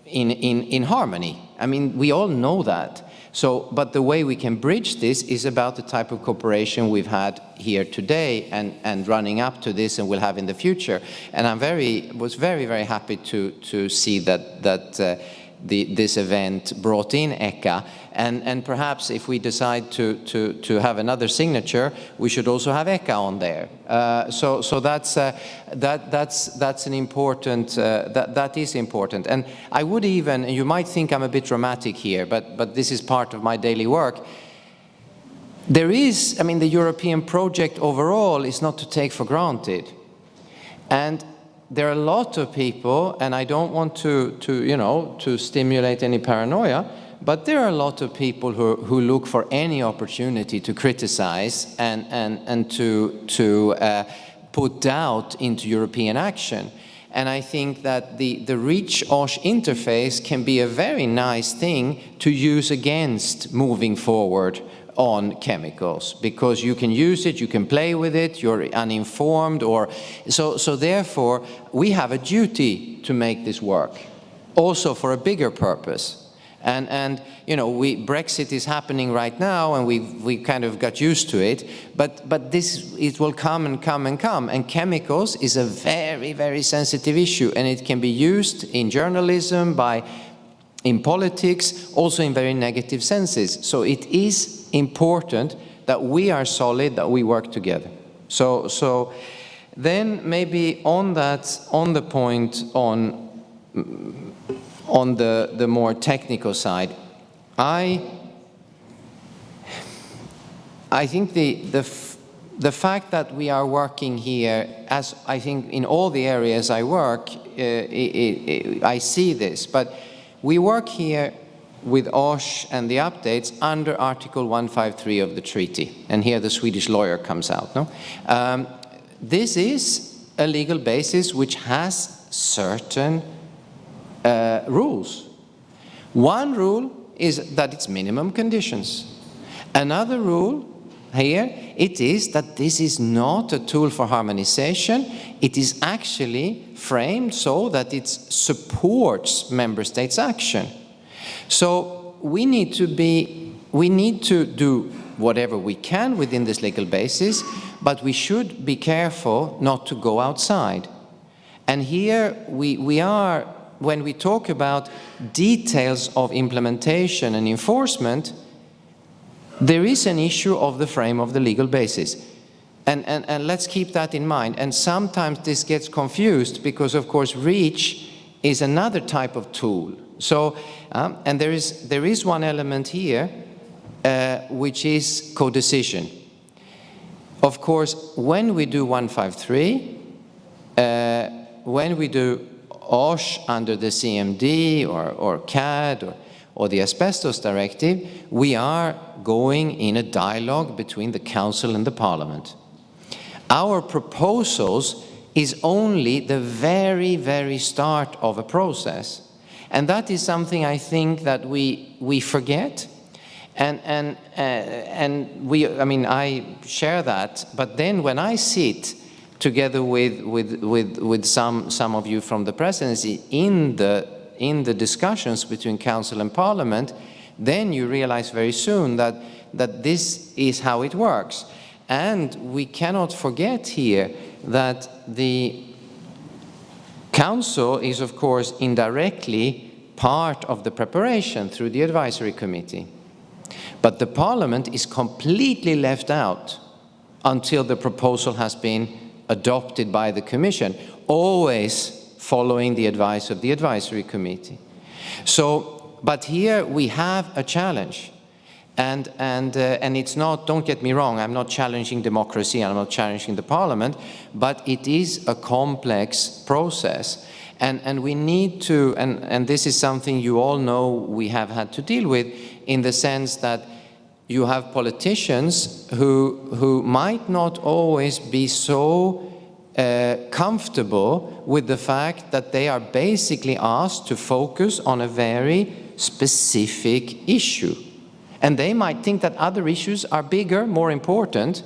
in harmony. I mean, we all know that. So, but the way we can bridge this is about the type of cooperation we've had here today and running up to this and will have in the future. And I was very, very happy to see that this event brought in ECHA. And perhaps if we decide to have another signature, we should also have ECHA on there. So that's an important, that is important. And I would even, and you might think I'm a bit dramatic here, but this is part of my daily work. There is, I mean, the European project overall is not to take for granted. And there are a lot of people, and I don't want to stimulate any paranoia, but there are a lot of people who look for any opportunity to criticize and to put doubt into European action. And I think that the REACH-OSH interface can be a very nice thing to use against moving forward on chemicals, because you can use it, you can play with it, you're uninformed, or so therefore we have a duty to make this work, also for a bigger purpose. And you know, Brexit is happening right now, and we kind of got used to it, but it will come and come and come, and chemicals is a very, very sensitive issue, and it can be used in journalism, in politics, also in very negative senses. So it is important that we are solid, that we work together. So then maybe on the point on the more technical side, I think the fact that we are working here, as I think in all the areas I work, I see this, but we work here with OSH and the updates under Article 153 of the treaty. And here the Swedish lawyer comes out. No? This is a legal basis which has certain rules. One rule is that it's minimum conditions. Another rule here, it is that this is not a tool for harmonization. It is actually framed so that it supports member states' action. So we need to do whatever we can within this legal basis, but we should be careful not to go outside. And here we are when we talk about details of implementation and enforcement, there is an issue of the frame of the legal basis. And let's keep that in mind. And sometimes this gets confused because, of course, REACH is another type of tool. So, and there is one element here, which is co-decision. Of course, when we do 153, when we do OSH under the CMD or CAD or the Asbestos Directive, we are going in a dialogue between the Council and the Parliament. Our proposals is only the very, very start of a process. And that is something I think that we forget. And I mean, I share that, but then when I sit together with some of you from the presidency in the discussions between Council and Parliament, then you realize very soon that this is how it works. And we cannot forget here that the Council is, of course, indirectly part of the preparation through the advisory committee. But the Parliament is completely left out until the proposal has been adopted by the Commission, always following the advice of the advisory committee. So, but here we have a challenge. And it's not, don't get me wrong, I'm not challenging democracy, I'm not challenging the Parliament, but it is a complex process. And we need to, and this is something you all know we have had to deal with, in the sense that you have politicians who might not always be so comfortable with the fact that they are basically asked to focus on a very specific issue. And they might think that other issues are bigger, more important.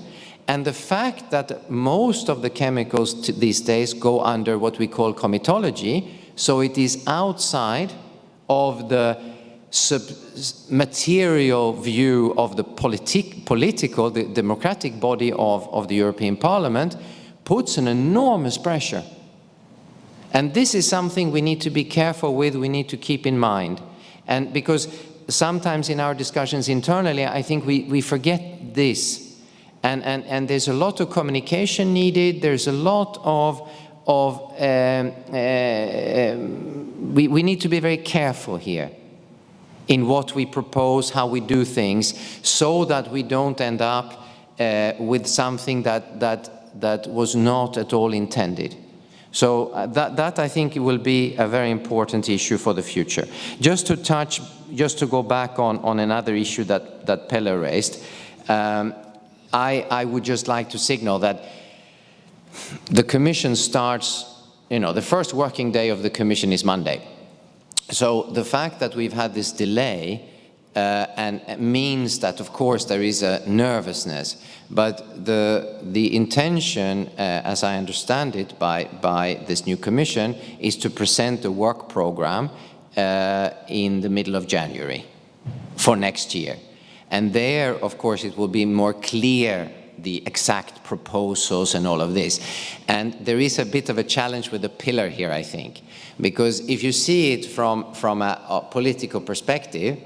And the fact that most of the chemicals these days go under what we call comitology, so it is outside of the material view of the political, the democratic body of the European Parliament, puts an enormous pressure. And this is something we need to be careful with, we need to keep in mind. And because sometimes in our discussions internally, I think we forget this. And there's a lot of communication needed, there's a lot of we need to be very careful here in what we propose, how we do things, so that we don't end up with something that was not at all intended. So that I think will be a very important issue for the future. Just to go back on another issue that Pelle raised, I would just like to signal that the Commission starts, the first working day of the Commission is Monday. So the fact that we've had this delay and means that, of course, there is a nervousness, but the intention, as I understand it, by this new Commission, is to present a work program in the middle of January for next year. And there, of course, it will be more clear the exact proposals and all of this. And there is a bit of a challenge with the pillar here, I think, because if you see it from a political perspective,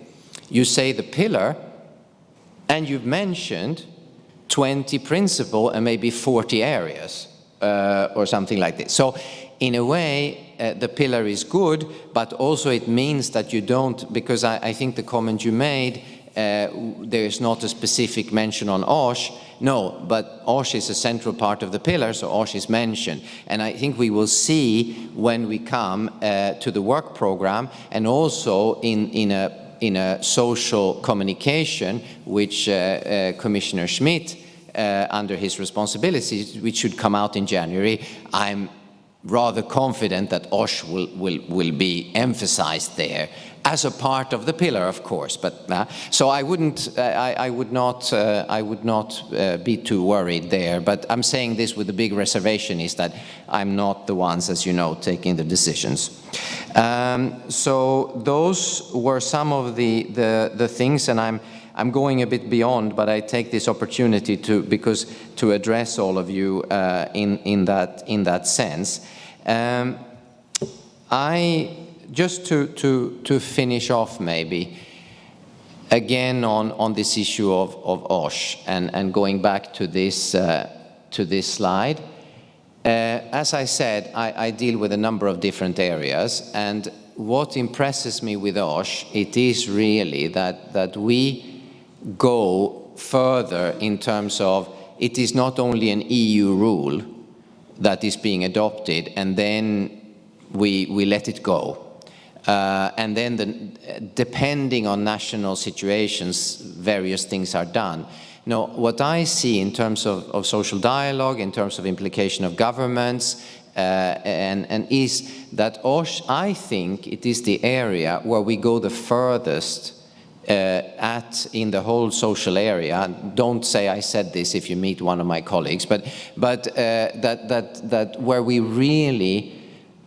you say the pillar, and you've mentioned 20 principles and maybe 40 areas, or something like this. So, in a way, the pillar is good, but also it means that you don't, because I think the comment you made, there is not a specific mention on OSH. No, but OSH is a central part of the pillar, so OSH is mentioned. And I think we will see when we come to the work program, and also in a social communication, which Commissioner Schmidt, under his responsibilities, which should come out in January, I'm rather confident that OSH will be emphasized there as a part of the pillar, of course. But so I would not be too worried there. But I'm saying this with a big reservation, is that I'm not the ones, as you know, taking the decisions. So those were some of the things, and I'm going a bit beyond, but I take this opportunity to address all of you in that sense. just to finish off maybe, again on this issue of OSH and going back to this slide. As I said, I deal with a number of different areas, and what impresses me with OSH, it is really that we go further in terms of it is not only an EU rule that is being adopted and then we let it go. And then depending on national situations, various things are done. No, what I see in terms of social dialogue, in terms of implication of governments, and is that OSH, I think it is the area where we go the furthest in the whole social area. Don't say I said this if you meet one of my colleagues, but that where we really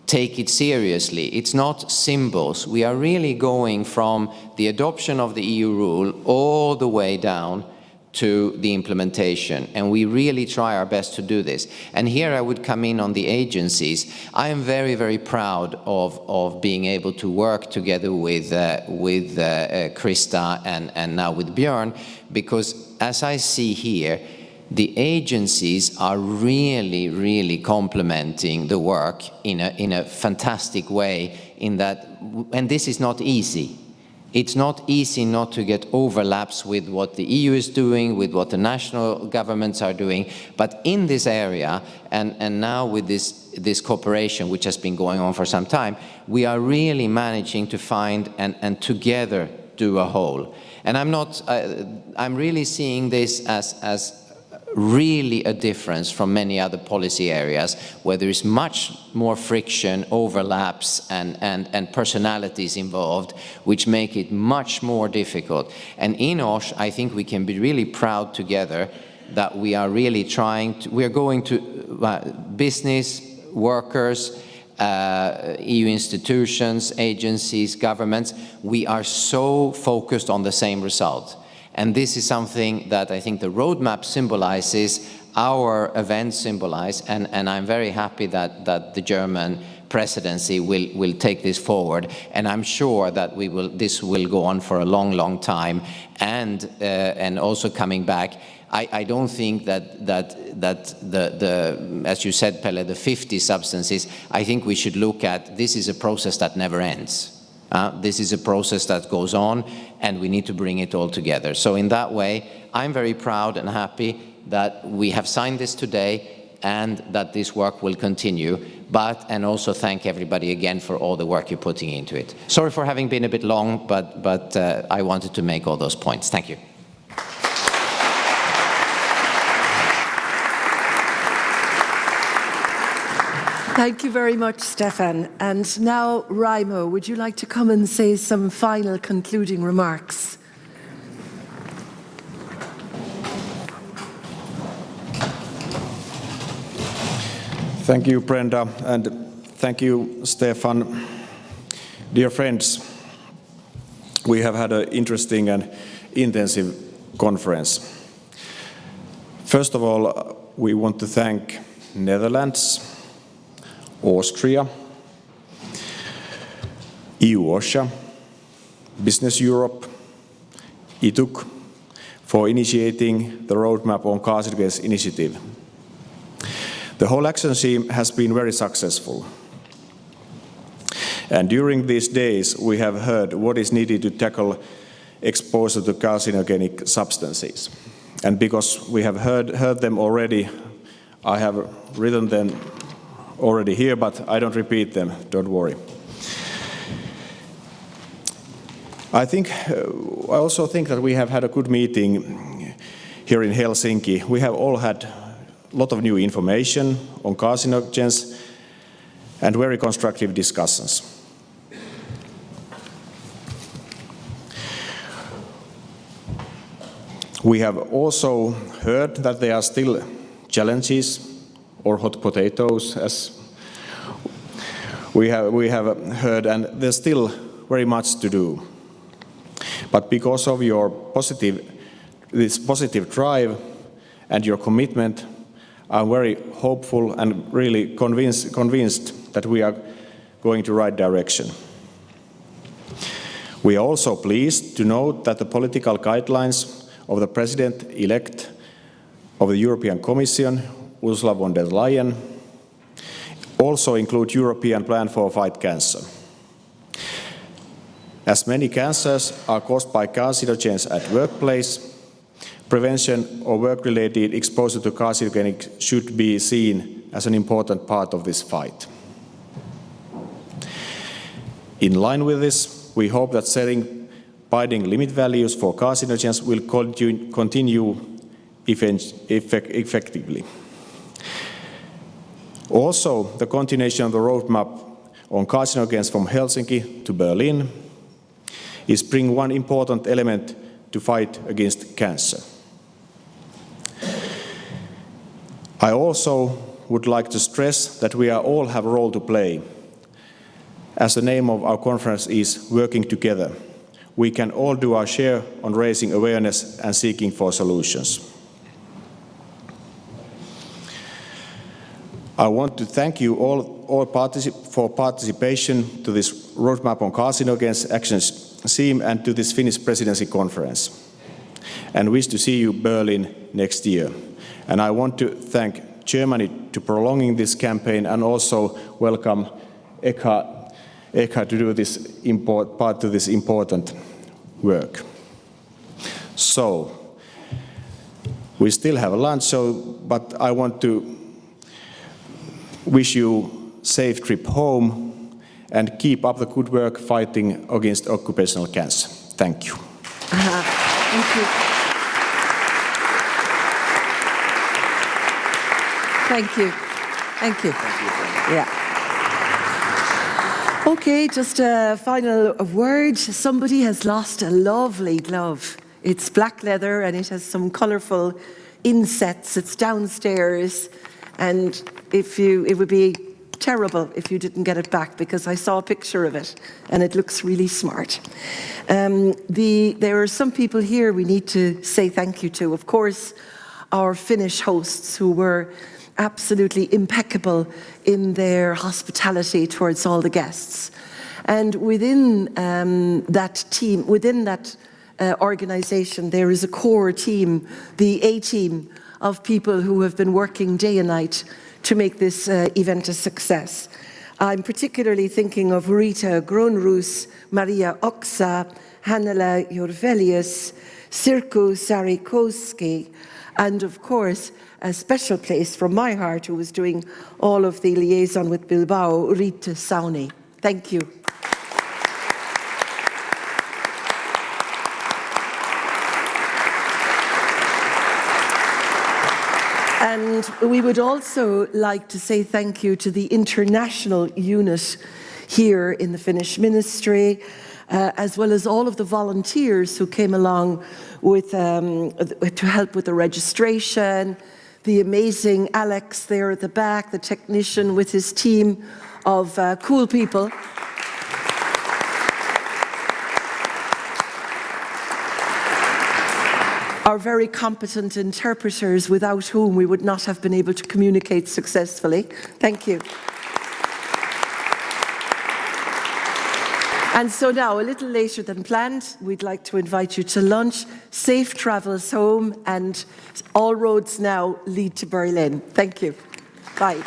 take it seriously. It's not symbols. We are really going from the adoption of the EU rule all the way down to the implementation, and we really try our best to do this. And here I would come in on the agencies. I am very, very proud of being able to work together with Krista and now with Björn, because as I see here, the agencies are really, really complementing the work in a fantastic way in that, and this is not easy. It's not easy not to get overlaps with what the EU is doing, with what the national governments are doing, but in this area, and now with this cooperation, which has been going on for some time, we are really managing to find and together do a whole. And I'm really seeing this as really a difference from many other policy areas where there is much more friction, overlaps, and personalities involved, which make it much more difficult. And in OSH, I think we can be really proud together that we are really we're going to business, workers, EU institutions, agencies, governments. We are so focused on the same result. And this is something that I think the roadmap symbolizes, our events symbolize, and I'm very happy that the German presidency will take this forward. And I'm sure that this will go on for a long, long time. And also coming back, I don't think that as you said, Pelle, the 50 substances, I think we should look at, this is a process that never ends. This is a process that goes on, and we need to bring it all together. So in that way, I'm very proud and happy that we have signed this today and that this work will continue, and also thank everybody again for all the work you're putting into it. Sorry for having been a bit long, but I wanted to make all those points. Thank you. Thank you very much, Stefan. And now, Raimo, would you like to come and say some final concluding remarks? Thank you, Brenda, and thank you, Stefan. Dear friends, we have had an interesting and intensive conference. First of all, we want to thank Netherlands, Austria, EU OSHA, Business Europe, ITUC, for initiating the roadmap on carcinogens initiative. The whole action team has been very successful. And during these days, we have heard what is needed to tackle exposure to carcinogenic substances. And because we have heard them already, I have written them already here, but I don't repeat them, don't worry. I also think that we have had a good meeting here in Helsinki. We have all had a lot of new information on carcinogens and very constructive discussions. We have also heard that there are still challenges or hot potatoes, as we have heard, and there's still very much to do. But because of your this positive drive and your commitment, I'm very hopeful and really convinced that we are going to the right direction. We are also pleased to note that the political guidelines of the President-elect of the European Commission, Ursula von der Leyen, also include European Plan for Fight Cancer. As many cancers are caused by carcinogens at workplace, prevention of work-related exposure to carcinogenics should be seen as an important part of this fight. In line with this, we hope that setting binding limit values for carcinogens will continue effectively. Also, the continuation of the roadmap on carcinogens from Helsinki to Berlin is bringing one important element to fight against cancer. I also would like to stress that we all have a role to play. As the name of our conference is Working Together, we can all do our share on raising awareness and seeking for solutions. I want to thank you all for participation to this Roadmap on Carcinogens Actions theme and to this Finnish Presidency Conference. And wish to see you in Berlin next year. And I want to thank Germany to prolonging this campaign and also welcome Eka to do this part of this important work. So, we still have a lunch, but I want to wish you a safe trip home and keep up the good work fighting against occupational cancer. Thank you. Thank you. Thank you. Thank you. Yeah. Okay, just a final word. Somebody has lost a lovely glove. It's black leather and it has some colourful insets. It's downstairs, and it would be terrible if you didn't get it back, because I saw a picture of it and it looks really smart. There are some people here we need to say thank you to. Of course, our Finnish hosts, who were absolutely impeccable in their hospitality towards all the guests. And within that team, within that organization, there is a core team, the A-team of people who have been working day and night to make this event a success. I'm particularly thinking of Rita Gronroos, Maria Oksa, Hannele Jorvelius, Sirku Sarikoski, and of course, a special place from my heart, who was doing all of the liaison with Bilbao, Rita Sauni. Thank you. And we would also like to say thank you to the international unit here in the Finnish ministry, as well as all of the volunteers who came along with to help with the registration, the amazing Alex there at the back, the technician with his team of cool people. Our very competent interpreters, without whom we would not have been able to communicate successfully. Thank you. And so now, a little later than planned, we'd like to invite you to lunch. Safe travels home, and all roads now lead to Berlin. Thank you. Bye.